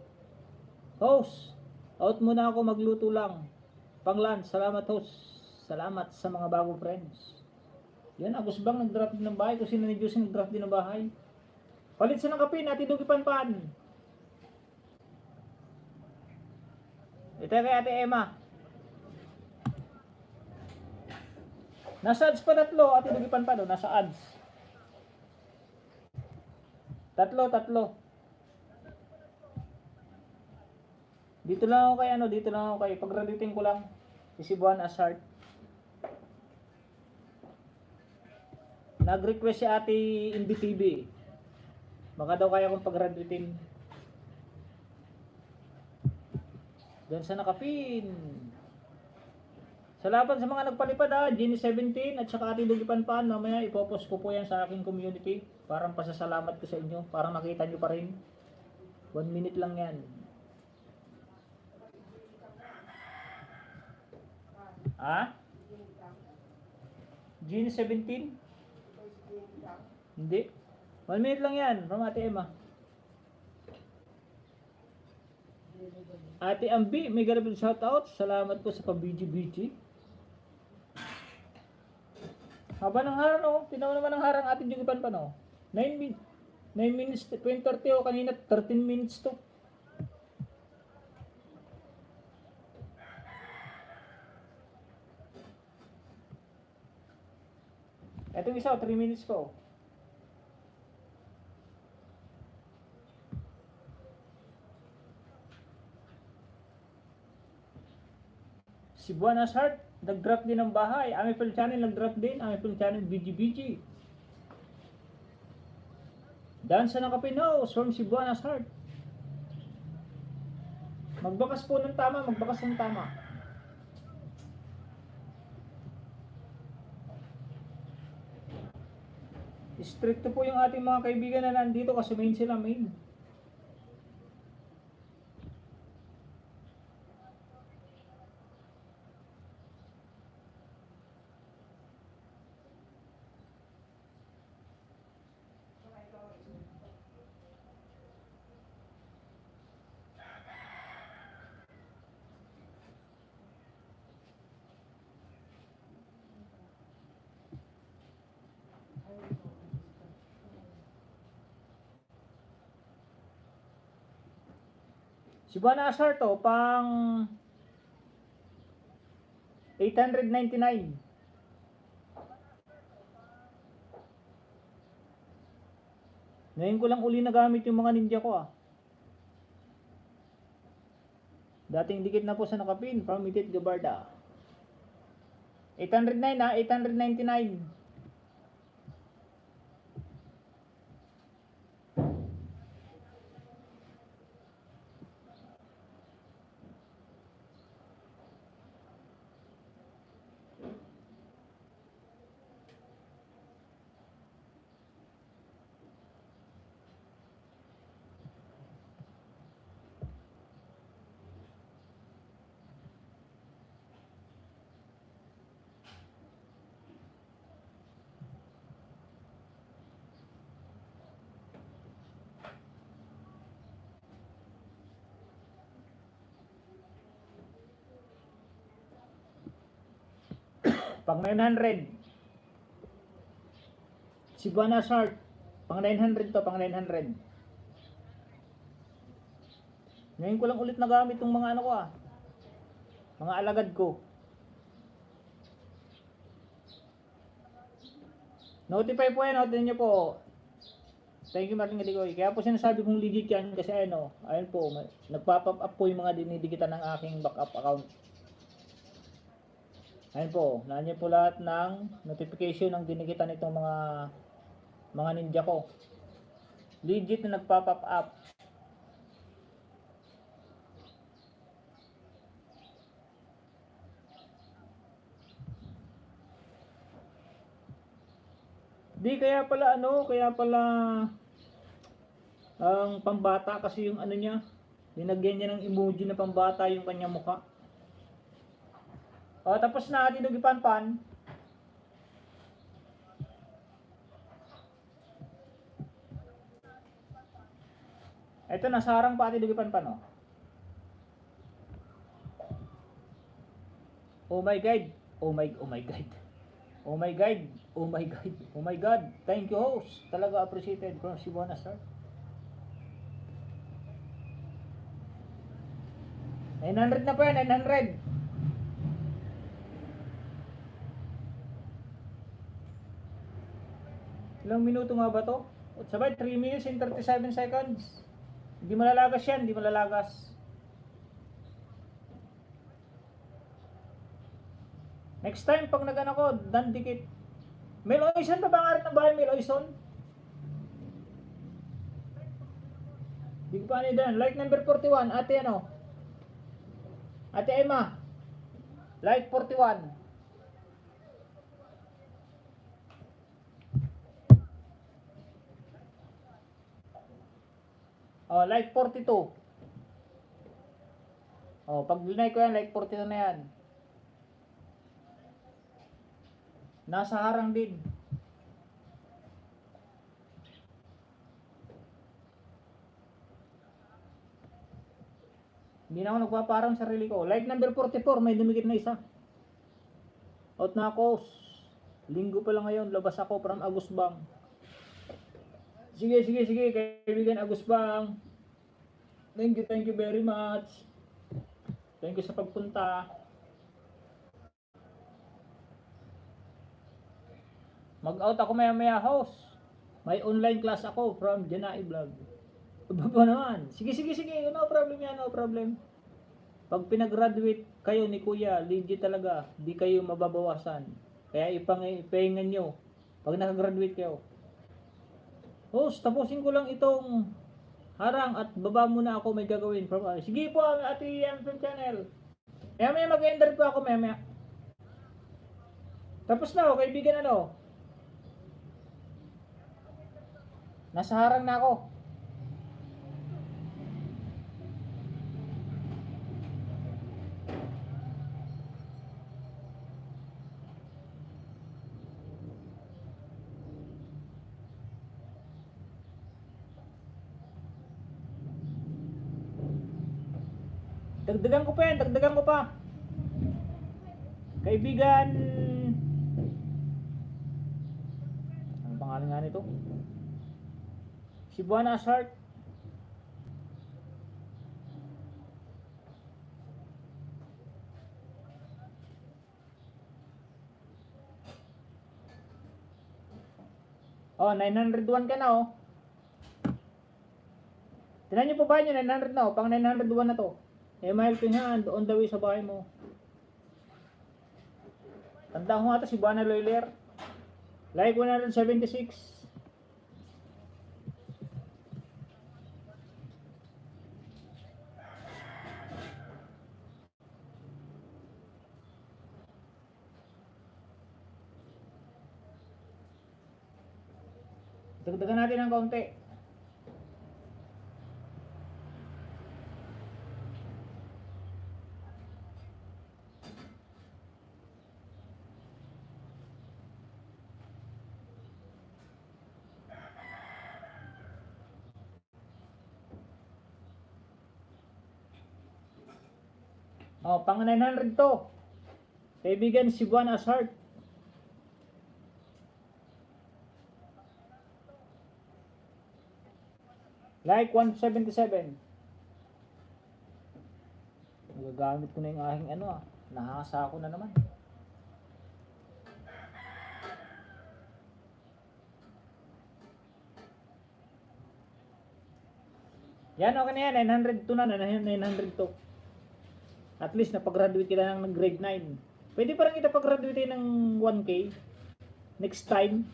Host, out muna ako, magluto lang. Pang lunch, salamat host. Salamat sa mga bagong friends. Yan, Agus Bang nag-draft din ng bahay. Kung sino ni Diyos nag-draft din ng bahay. Palit sa ng kape, Ate Dugi Panpan. Ito kay Ate Emma. Nasa ads pa tatlo, Ate Dugipan pa no, nasa ads. Tatlo. Dito lang ako kay pag-graduating ko lang. Si Cebuana Asart. Nag-request si Ate NBTV. Baka daw kaya kong pag-graduating. Doon sa nakapin. Salamat sa mga nagpalipad Genie 17 at saka Ate Dugipan pa. Mamaya ipopost ko po yan sa aking community. Parang pasasalamat ko sa inyo. Parang makita nyo pa rin. 1 minute lang yan. Genie 17? Hindi. 1 minute lang yan from Ate Emma. Ate Ambi, may garabing shoutout. Salamat po sa pa-BG-BG. Haba ng harang no? Tinaw naman ng harang Ate Dugipan pa no? 9 minutes, 20:30 o kanina 13 minutes to. Etong isa, 3 minutes ko. Cebuana Asart, nag-drop din ng bahay. Amipel Channel nag-drop din. Amipel Channel BG-BG. Dansa ng Kapinaw from Cebuana Asart. Magbakas po ng tama, magbakas ng tama. Stricto po yung ating mga kaibigan na nandito kasi main sila, main. Cebuana Asart to, pang 899. Ngayon ko lang uli nagamit yung mga ninja ko Dating dikit na po sa nakapin from Mitit Gabarda. 809 899. Pang 900. Cebuana Asart. Pang 900 to, pang 900. Ngayon ko lang ulit nagamit yung mga ano ko Mga alagad ko. Notify po yan, notin nyo po. Thank you Martin Galigoy. Kaya po sinasabi kong legit yan kasi ayun po, nagpa-pop up po yung mga dinidikitan ng aking backup account. Ayun po, nandiyan po lahat ng notification ng dinikitan itong mga ninja ko. Legit na nagpa-pop up. Di kaya pala ang pambata kasi yung ano niya, linagyan niya ng emoji na pambata yung kanyang mukha. Tapos na Ate Dugipan pan. Ito nasa harang pa Ate Dugipan pan Oh my God. Oh my God. Oh my God. Oh my God. Oh my God. Thank you host. Talaga appreciated from Cebuana Asart. 900 na po yan, 900. Ilang minuto nga ba to? At sabay, 3 minutes and 37 seconds. Hindi malalagas yan, hindi malalagas. Next time, pag nag-ano ko, dandikit. Mel Oison pa ba nga rin ng bahay, Mel Oison? Hindi ko pa ano yun. Like number 41, ate ano? Ate Emma. Like 41. Oh, like 42. Oh, pag linay ko yan, like 42 na yan. Nasa harang din. Hindi na ako nagpaparang sarili ko. Like number 44, may dumikit na isa. Out na ako. Linggo pa lang ngayon, labas ako from Agusbang. Sige, kaibigan Agusbang. Thank you very much. Thank you sa pagpunta. Mag-out ako maya host. May online class ako from Janai Vlog. Baba naman. Sige. No problem yan, no problem. Pag pinag-graduate kayo ni Kuya, legit talaga. Di kayo mababawasan. Kaya ipahingan nyo. Pag nakagraduate kayo. Host, tapusin ko lang itong harang at baba muna ako may gagawin. Sige po, Ate FM channel. Maya mag-ender po ako maya. Tapos na ako, kaibigan ano. Nasa harang na ako. Dagdagan ko pa. Kaibigan. Ano pangalan nga nito? Cebuana Asart. Oh, 901 ka na oh. Tinan niyo po ba niyo 900 na oh, pang 901 na to. Email Pinhan, on the way sa bahay mo. Tanda ko nga ito si Buana Loiler. Like 176. Dagdagan natin ng kaunti. Oh, pang 900 to. Kaibigan si Buan Asart. Like 177. Nagagamit ko na yung aking ano ah. Nahasa ako na naman. Yan, okay na yan. 902 na. 902. At least napag-graduate kita ng grade 9. Pwede parang kita pag-graduate ng 1K. Next time.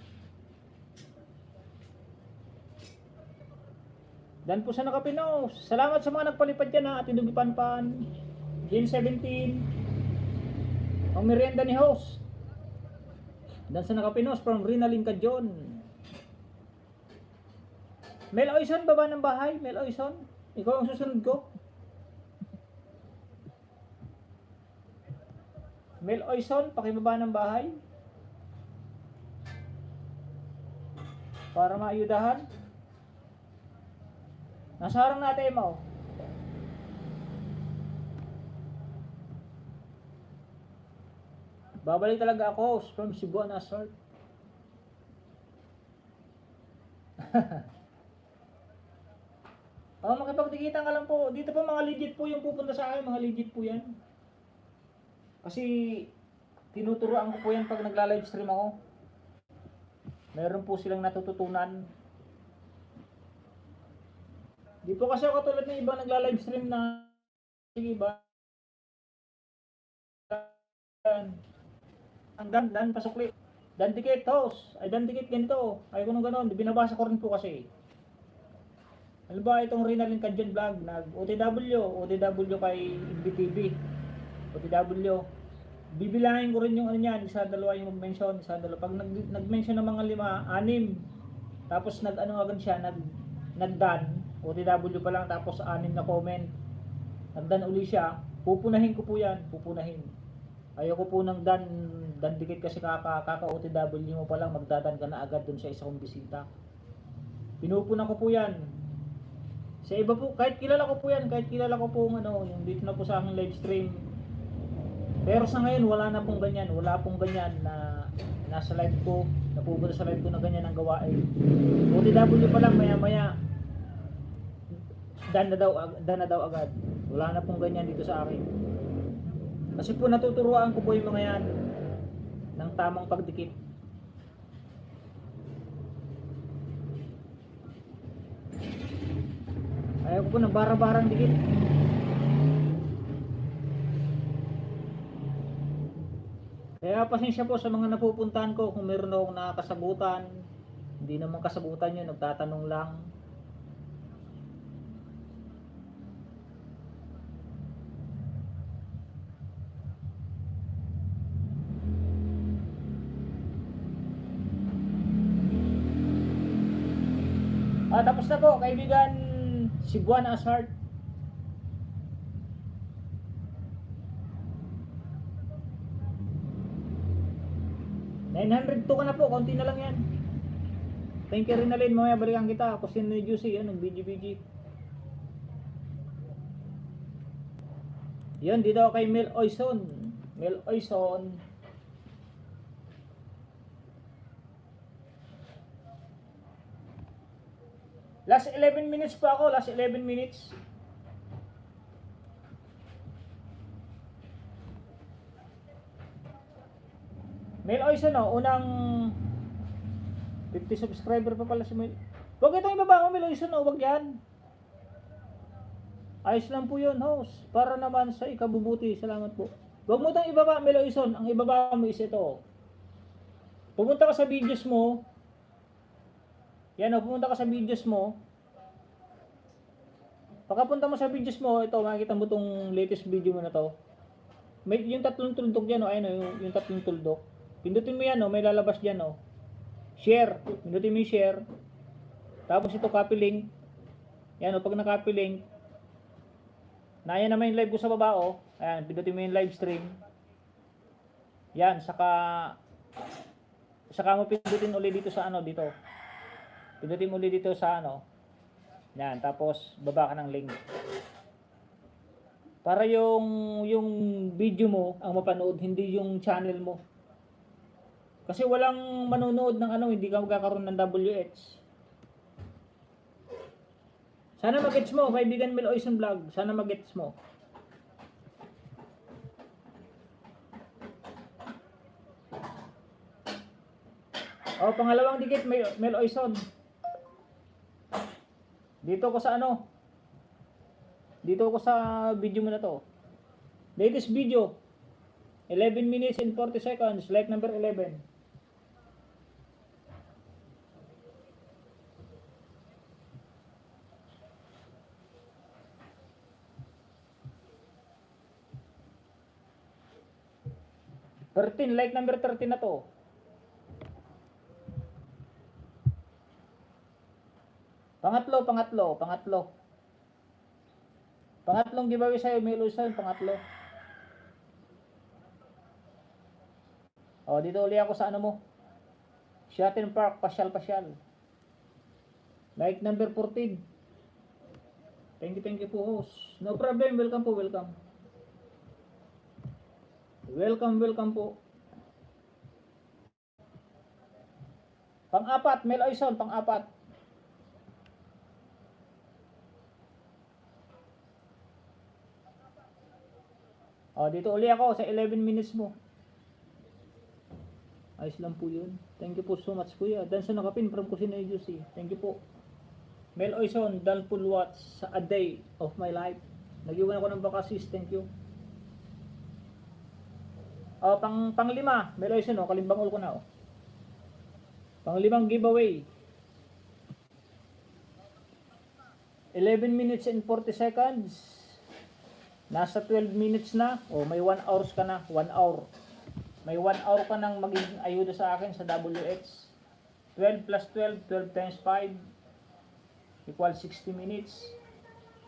Dan po sa nakapinos. Salamat sa mga nagpalipad dyan ha. At Indugipanpan. Jane 17. Ang merienda ni host. Dan sa nakapinos from Rinalyn Kajon. Mel Oison, baba ng bahay. Mel Oison. Ikaw ang susunod ko. Mel Oison, pakibaba ng bahay. Para maayudahan. Nasa harang natin mo. Babalik talaga ako from Cebuana Asart. Oh, makipagdikitan ka lang po. Dito po mga legit po yung pupunta sa akin. Mga legit po yan. Kasi tinuturoan ko po yan pag nagla-live stream ako. Meron po silang natututunan. Di po kasi ako katulad ng ibang nagla-livestream na iba. Ang dan pasukli. Dan dikit host. Ay dan dikit ganito. Ay kung gano'n, binabasa ko rin po kasi. Ano ba itong Rinalyn Kadyan vlog, OTW kay IBTV. OTW. Bibilangin ko rin yung ano niyan, isa dalawa yung mag-mention, isa dalawa. Pag nag-mention ng mga 5, 6, tapos nag-ano agad siya, nag-done, OTW pa lang, tapos 6 na comment. Nag-done uli siya, pupunahin ko po yan, pupunahin. Ayoko po ng dan dikit kasi kaka-OTW mo pa lang, magdadan ka na agad dun sa isang bisita. Pinupuna ko po yan. Sa iba po, kahit kilala ko po yan, kahit kilala ko po yung dito na po sa aking live stream. Pero sa ngayon, wala pong ganyan na nasa live ko, napupunta sa live ko na ganyan ang gawain. OTW pa lang, maya-maya, dan na daw agad. Wala na pong ganyan dito sa akin. Kasi po natuturuan ko po yung mga yan ng tamang pagdikit. Ayaw ko po ng bara-barang dikit. Kaya pasensya po sa mga napupuntahan ko kung meron akong nakakasagutan. Hindi naman kasagutan yun, nagtatanong lang. Tapos na po, kaibigan Cebuan Asart. $902 ka na po, konti na lang yan. Thank you Rinalyn, mamaya balikan kita. Question ni Juicy, yan, ng BG. Yan, dito ako kay Mel Oison. Last 11 minutes pa ako, last 11 minutes. Mel Oison, unang 50 subscriber pa pala si Mel. Huwag itong ibaba ko, Mel Oison, huwag yan. Ayos lang po yun, host. Para naman sa ikabubuti, salamat po. Huwag mo itong ibaba, Mel Oison. Ang ibaba mo is ito. Pumunta ka sa videos mo. Yan pumunta ka sa videos mo. Pagkapunta mo sa videos mo, ito, makikita mo itong latest video mo na to. May yung tatlong tuldok diyan, ayun yung tatlong tuldok. Pindutin mo yan, may lalabas diyan, Share. Pindutin mo yung share. Tapos ito copy link. Yan, pag na-copy link, na yan naman yung live ko sa baba, Ayan, pindutin mo yung live stream. Yan, saka mo pindutin ulit dito sa dito. Pindutin mo ulit dito sa Yan, tapos baba ka ng link. Para yung video mo ang mapanood, hindi yung channel mo. Kasi walang manonood ng hindi ka magkakaroon ng WH. Sana mag-gets mo, kaibigan Mel Oison Vlog. Sana mag-gets mo. Pangalawang dikit, Mel Oison. Dito ko sa Dito ko sa video mo na to. Latest video. 11 minutes and 40 seconds. Like number 11. Like number 13 na to. Pangatlo. Pangatlong giveaway sa'yo, Mel Oison, pangatlo. Dito uli ako sa mo. Shotton Park, pasyal. Like number 14. Thank you po, host. No problem, welcome po, welcome. Welcome po. Pang-apat, Mel Oison, pang-apat. Dito uli ako sa 11 minutes mo. Ayos lang po yun. Thank you po so much kuya. Dan sa nakapin from Kusina Juicy. Thank you po. Mel Oison, Dalpul Watts sa A Day of My Life. Nag-iwan ako ng bakasis. Thank you. Panglima, Mel Oison, kalimbangol ko na. Panglimang giveaway. 11 minutes and 40 seconds. Nasa 12 minutes na. May 1 hours ka na. 1 hour. May 1 hour ka nang magiging ayuda sa akin sa WX. 12 plus 12, 12 times 5 equals 60 minutes.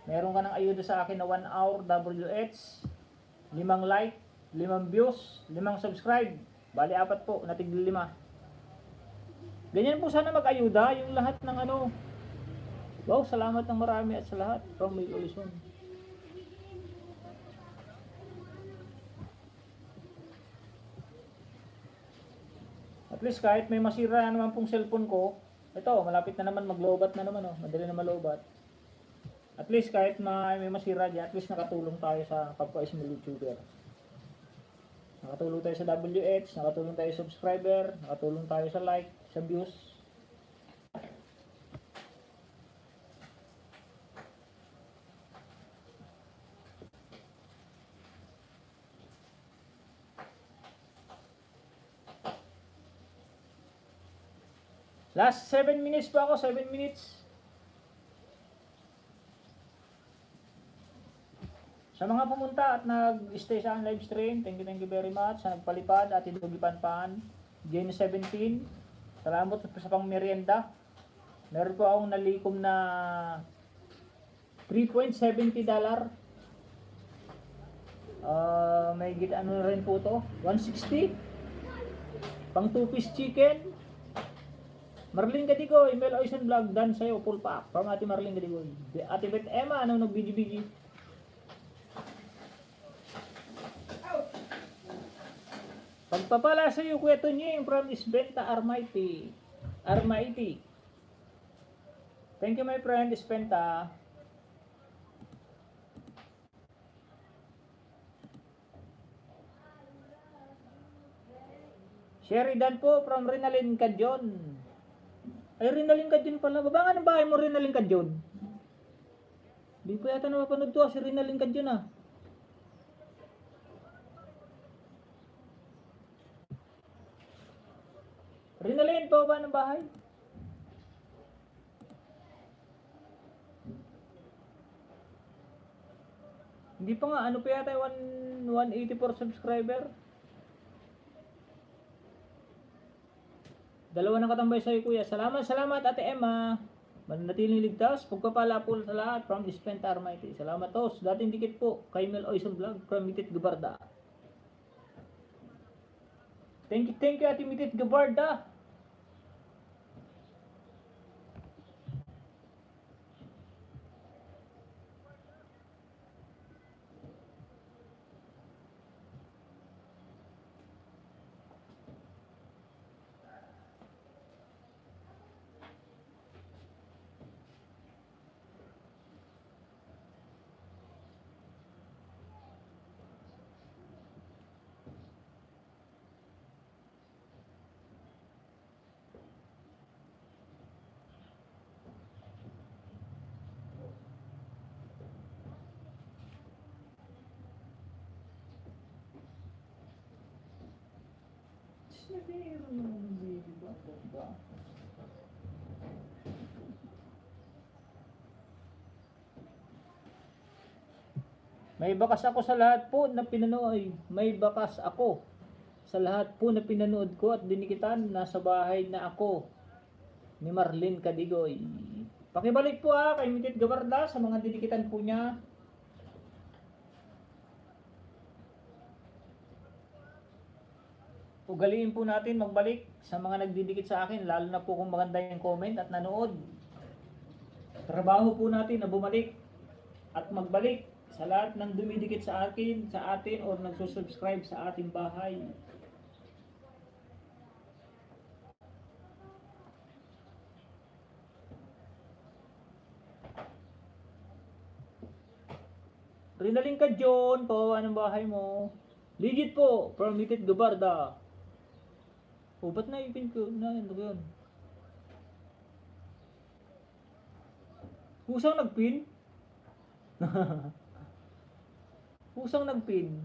Meron ka nang ayuda sa akin na 1 hour WX. 5 like, 5 views, 5 subscribe. Bali 4 po, natigil 5. Ganyan po sana mag-ayuda yung lahat ng ano. Wow, salamat ng marami at sa lahat from Mel Oison. At least kahit may masira naman pong cellphone ko, ito, malapit na naman maglobat na naman, madali na malobat. At least kahit may masira dyan, at least nakatulong tayo sa kapwa small YouTuber. Nakatulong tayo sa WH, nakatulong tayo sa subscriber, nakatulong tayo sa like, sa views. Last 7 minutes pa ako, 7 minutes. Sa mga pumunta at nag-stay sa live stream, thank you very much. Sa nagpalipad at inugipan-pan, Jane 17, salamat sa pang merienda. Meron po akong nalikom na $3.70. May ano rin po to, 160. Pang 2-piece chicken. Marlene Kadigoy, Mel Oison Vlog, dan sa'yo, full pack. From Ate Marlene Kadigoy. Ate Beth Emma, anong nag-bigi-bigi? Pagpapala sa'yo, Kuya Tunying, from Ispenta Armaiti. Armaiti. Thank you, my friend, Ispenta. Sheridan po, from Rinalyn Cadyon. Ay, Rinalyn Cadyon pala. Baba nga ng bahay mo, Rinalyn Cadyon. Di po yata napapanood to, si Rinalyn Cadyon Rinalyn, baba ng bahay. Hindi pa nga, ano pa yata 184 subscriber? Dalawa na katambay sa'yo kuya. Salamat Ate Emma. Manatiling ligtas. Pagpapala po sa lahat from Ispenta Armaiti. Salamat tos. Dating dikit po kay Mel Oison Vlog from Mitit Gabarda. Thank you Ate Mitit Gabarda. May bakas ako sa lahat po na pinanood. May bakas ako sa lahat po na pinanood ko at dinikitan. Nasa bahay na ako ni Marlene Kadigoy. Pakibalik po kay Mitit Gabarda sa mga dinikitan po niya. Ugaliin po natin magbalik sa mga nagdidikit sa akin, lalo na po kung maganda yung comment at nanood. Trabaho po natin na bumalik at magbalik sa lahat ng dumidikit sa atin, sa atin, o nagsusubscribe sa ating bahay. Rinalyn Cadyon, kawawa ng bahay mo. Legit po, from Mitit Gabarda. O, ba't naipin ko? Ano ko yun? Pusang nagpin? Pusang nagpin?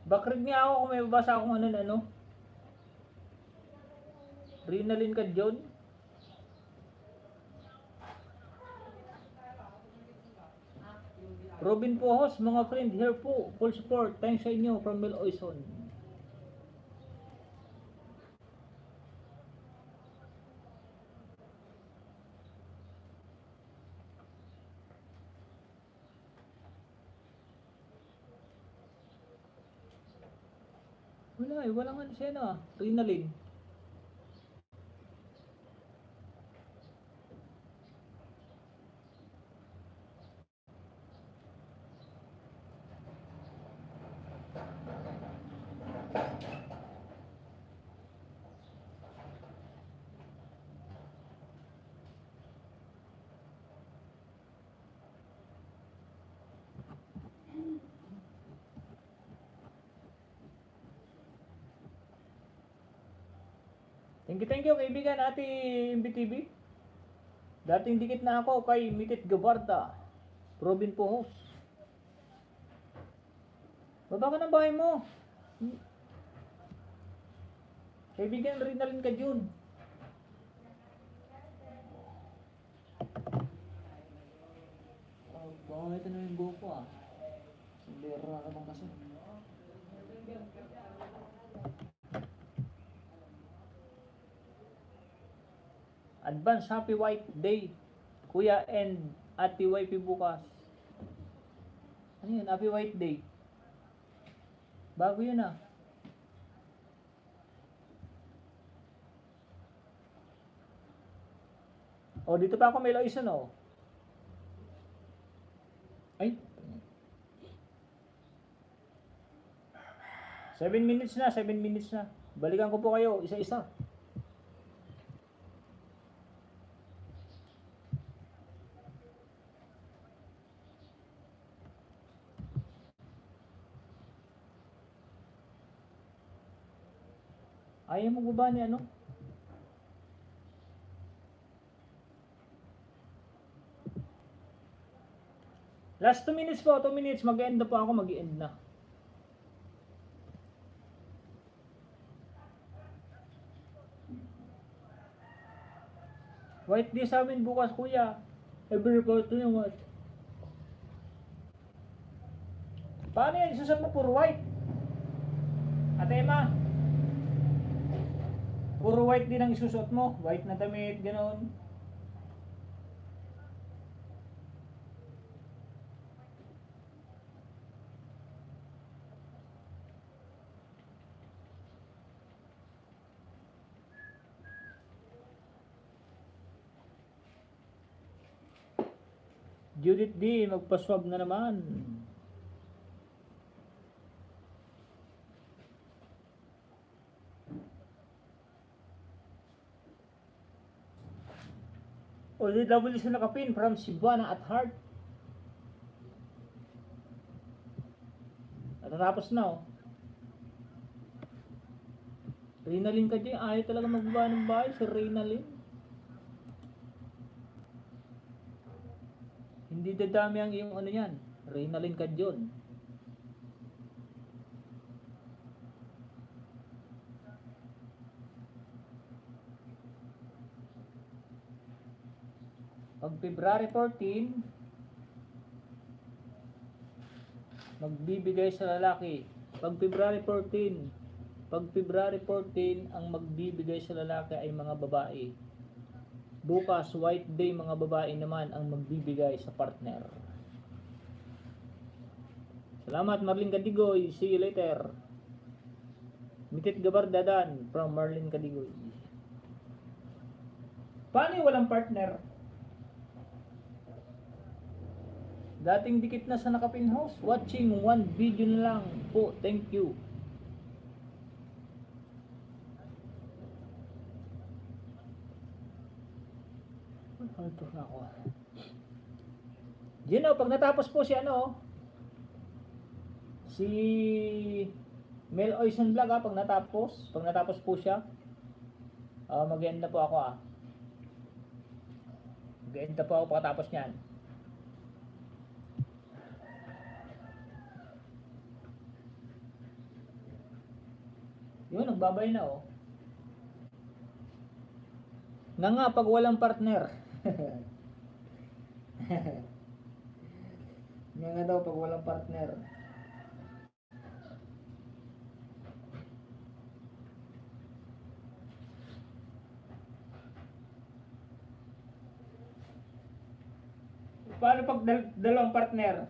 Backread nga ako kung may babasa akong ano. Rinalin ka, John? Robin Pohos, mga friend, here po. Full support. Thanks sa inyo from Mel Oison. Wala eh, walang ano siya na. Rinalin. Thank you kaibigan Ate MBTV. Dating dikit na ako kay Mitit Gabarda, Robin Pohos. Baba ka ng bahay mo. Kaibigan, rinalin ka Jun. Baka ito na yung buko ah. Sindera naman kasi. Advance Happy White Day, Kuya and Ate Wifey bukas. Ano yun? Happy White Day. Bago yun ah. O, dito pa ako may Loison oh. Ay. 7 minutes na. Balikan ko po kayo, isa-isa. Ayaw mo ba ni ano? Last 2 minutes po, 2 minutes. Mag-end na po ako, mag-end na. White day sa amin bukas, kuya. Every report to yung what? Paano yan? Isusot mo puro white? Ate Emma? Puro white din ang isusot mo. White na damit, ganoon. Judith D, magpaswab na naman. ODW sa nakapin from Cebuana at Heart. Natatapos na oh. Rinalin ka dyan. Ayaw talaga magbaba ng bahay si Rinalin. Hindi dadami ang iyong ano yan. Rinalin ka dyan. Pag February 14, magbibigay sa lalaki. Pag February 14, ang magbibigay sa lalaki ay mga babae. Bukas, white day, mga babae naman ang magbibigay sa partner. Salamat Marlene Cadigoy. See you later. Mitit Gabardadan from Marlene Cadigoy. Paano yung walang partner? Dating dikit na sa nakapin house. Watching one video na lang po. Thank you. Ito na ako. Yun o, pag natapos po si ano, si Mel Oison Vlog pag natapos po siya, mag-end na po ako Mag-end na po ako pagkatapos niyan. Yun, nagbabay na nga pag walang partner. Nga daw pag walang partner. Paano pag dalawang partner?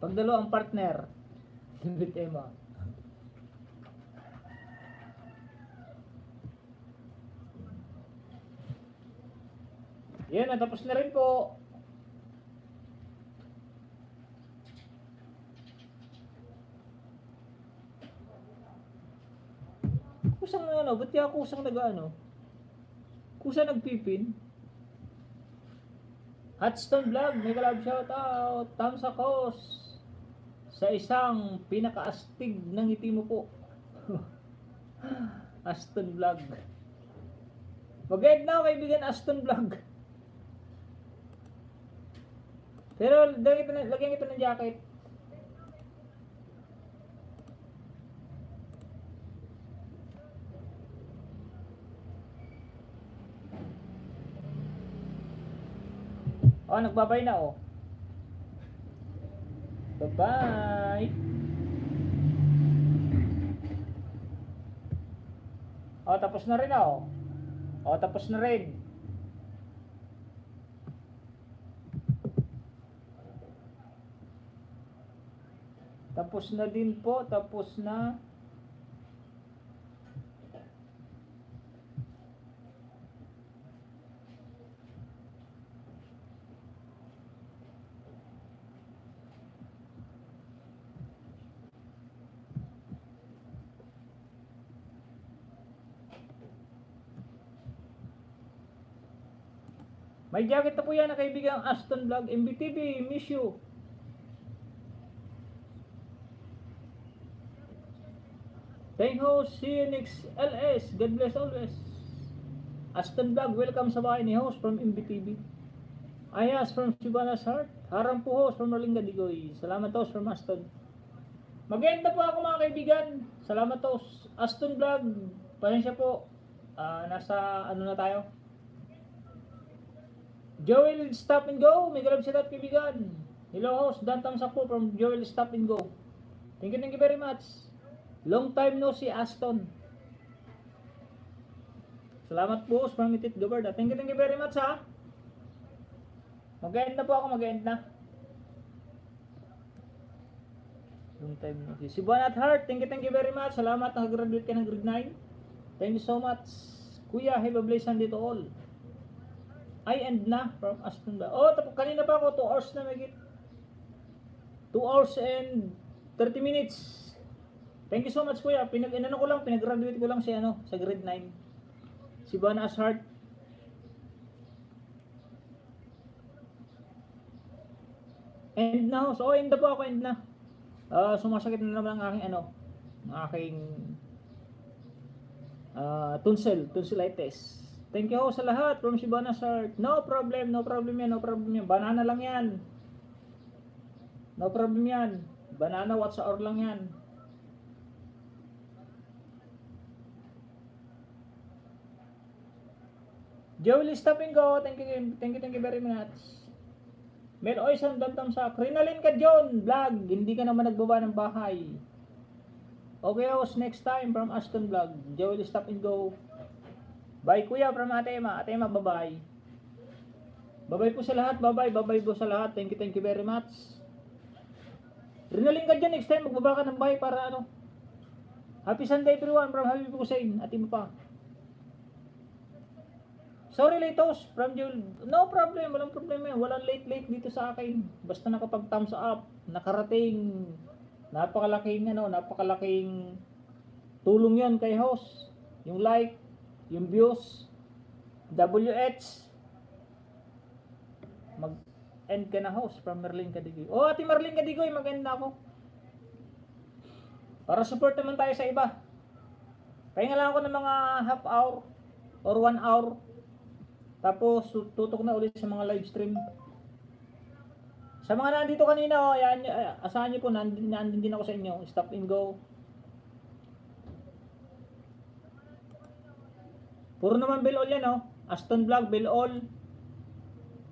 Pag dalawang partner, bit Emma. Yan, natapos na rin po. Kusang ba't kaya kusang Kusang nagpipin? Hotstone Vlog, may kalab shout out. Tamsa Kos. Sa isang pinakaastig ng ngiti mo po. Aston Vlog. Mag-end na kaibigan Aston Vlog. Pero lagyan ito ng jacket. Nagbabay na Bye-bye. Tapos na rin tapos na rin. Tapos na din po, tapos na. May jacket na po yan na kaibigang Aston Vlog. MBTV, miss you. Thank you, see you next LS. God bless always. Aston Vlog, welcome sa bahay ni host from MBTV. Ayas from Sibana's Heart. Harang po host from Rolinga Digoy. Salamat host from Aston. Mag-end na po ako mga kaibigan. Salamat host. Aston Vlog, pasensya po. Nasa na tayo. Joel Stop and Go, may galab siya at kaibigan. Hello host, Dan Tamsak po from Joel Stop and Go. Thank you very much. Long time no see Aston. Salamat po host from Itit Gobarda. Thank you very much Mag-end na po ako, mag-end na. Long time no see. Si Buwan at Heart, thank you very much. Salamat, nakagraduate ka ng grade 9. Thank you so much. Kuya, have a blessed Sunday to all. Ay, end na from Aston ba? Tapos kanina pa ako 2 hours na magit. 2 hours and 30 minutes. Thank you so much kuya. Pinag-graduate ko lang sa grade 9. Si Bana Ashart. End na ho. End na po ako, end na. Sumasakit na naman ang aking tonsillitis. Thank you sa lahat from Shibana Sart. No problem yan. Banana lang yan. No problem yan. Banana what's our lang yan. Joel Stop and Go. Thank you very much. Mel Oison, dantam sa Krinalin ka John Vlog. Hindi ka naman nagbaba ng bahay. Okay host, next time from Aston Vlog. Joel Stop and Go. Bye kuya from Ate Emma. Ate Emma, bye-bye. Bye-bye po sa lahat. Bye-bye po sa lahat. Thank you very much. Rinaling ka dyan next time. Magbaba ka ng bahay para Happy Sunday everyone from Habib Hussein. At iba pa. Sorry late host from Joel. No problem. Walang problema yan. Walang late dito sa akin. Basta nakapag thumbs up. Nakarating. Napakalaking Tulong yon kay host. Yung like, yung views, WH, mag-end ka na host from Merlin Kadigoy. Oh, Ate Merlin Kadigoy, mag-end na ako. Para support naman tayo sa iba. Pahinga lang ako ng mga half hour or 1 hour. Tapos tutok na ulit sa mga live stream. Sa mga nandito kanina, yan, asahan niyo po, nandun din ako sa inyo. Stop and go. Puro naman Bill All yan, oh. Aston Vlog, Bill All.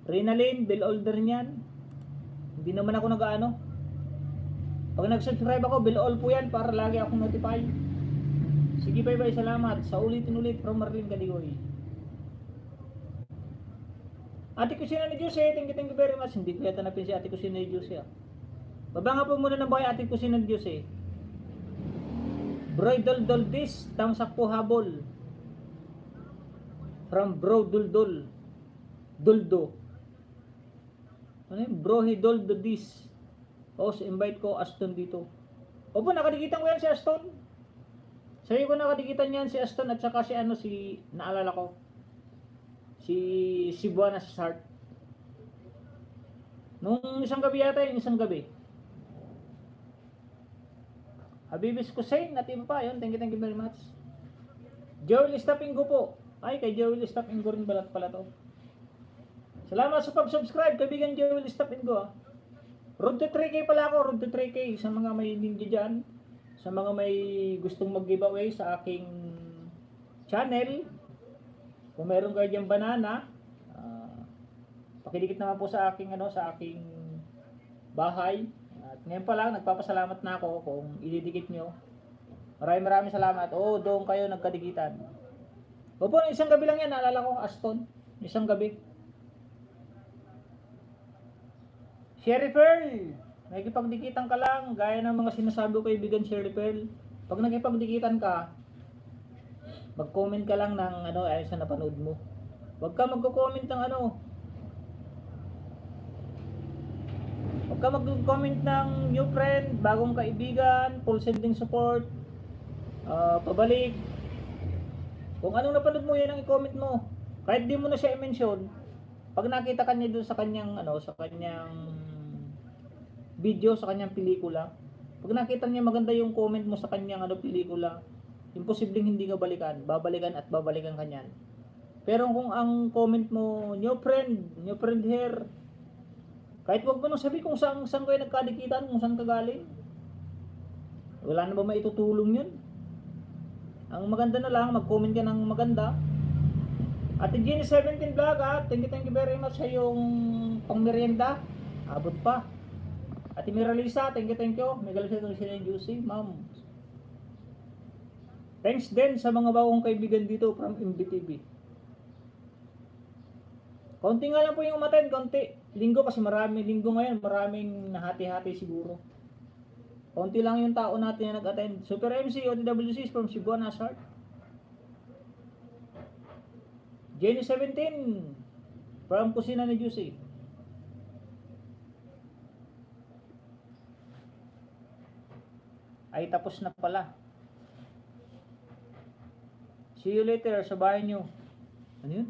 Rinalyn, Bill All din yan. Hindi naman ako nag-ano. Pag nag-subscribe ako, Bill All po yan para lagi akong notify. Sige, bye-bye, salamat. Sa ulitin-ulit from Merlin Kadigoy. Ate Kusina ni Jose, thank you very much. Hindi ko yata napin si Ate Kusina ni Jose. Baba nga po muna ng buhay, Ate Kusina ni Jose. Bridal Doldis, thumbs up po habol. From Bro Duldul. Duldo. Ano yun? Bro Hidoldo Dis. O, invite ko Aston dito. Opo, nakadikitan ko yan si Aston. Sa'yo ko nakadikitan yan si Aston at saka si ano, si, naalala ko. Si Buana sa Sart. Nung isang gabi yata, yung isang gabi. Habibis Kusain, natin pa yun. Thank you very much. Joel Stapingo po. Ay, kay Joel Stapingo rin balat pala to. Salamat sa pag-subscribe, kaibigan Joel Stapingo. Road to 3K pala ako, road to 3K. Sa mga may ninja dyan, sa mga may gustong mag-giveaway sa aking channel, kung meron kayo dyan banana, pakidikit naman po sa aking sa aking bahay. At ngayon pa lang nagpapasalamat na ako kung ididikit nyo. Maraming salamat. Oh, doon kayo nagkadikitan. Opo, isang gabi lang yan, naalala ko, Aston. Isang gabi. Sherry Pearl, nakikipagdikitan ka lang, gaya ng mga sinasabi ko kaibigan Sherry Pearl. Pag nakipagdikitan ka, mag-comment ka lang ng ay sa napanood mo. Huwag ka magko-comment ng Huwag ka mag-comment ng new friend, bagong kaibigan, full sending support, pabalik. Kung anong napanood mo, yan ang i-comment mo. Kahit di mo na siya i-mention, pag nakita ka niya doon sa kanyang sa kanyang video, sa kanyang pelikula, pag nakita niya maganda yung comment mo sa kanyang pelikula, imposibleng hindi ka balikan, babalikan at babalikan ka niyan. Pero kung ang comment mo, new friend here, kahit wag mo nang sabi kung saan kayo nagkadikitan, kung saan ka galing, wala na ba maitutulong yun? Ang maganda na lang, mag-comment ka ng maganda. Ate Jenny 17 Vlog, thank you very much sa yung pangmerienda. Abot pa. Ate Miralisa, thank you. May galas ito sila yung juicy, ma'am. Thanks din sa mga bagong kaibigan dito from MBTV. Konti nga lang po yung umaten, konti. Linggo kasi linggo ngayon, maraming nahati-hati siguro. Konti lang yung tao natin na nag-attend. Super MC, OTWCs from Cebuana Sart. Jenny 17 from Kusina ni Juicy. Ay, tapos na pala. See you later sa bahay nyo. Ano yun?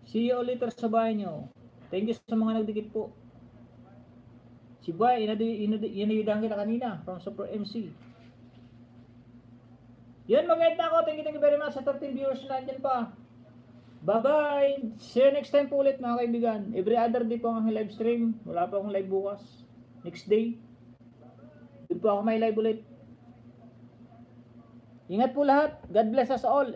See you later sa bahay nyo. Thank you sa mga nagdikit po. Si Boy, inayudahan kita kanina from Super MC. Yun, mag-end na ako. Thank you very much sa 13 viewers na dyan pa. Bye-bye! See you next time po ulit mga kaibigan. Every other day po ang live stream. Wala pa akong live bukas. Next day. Doon po ako may live ulit. Ingat po lahat. God bless us all.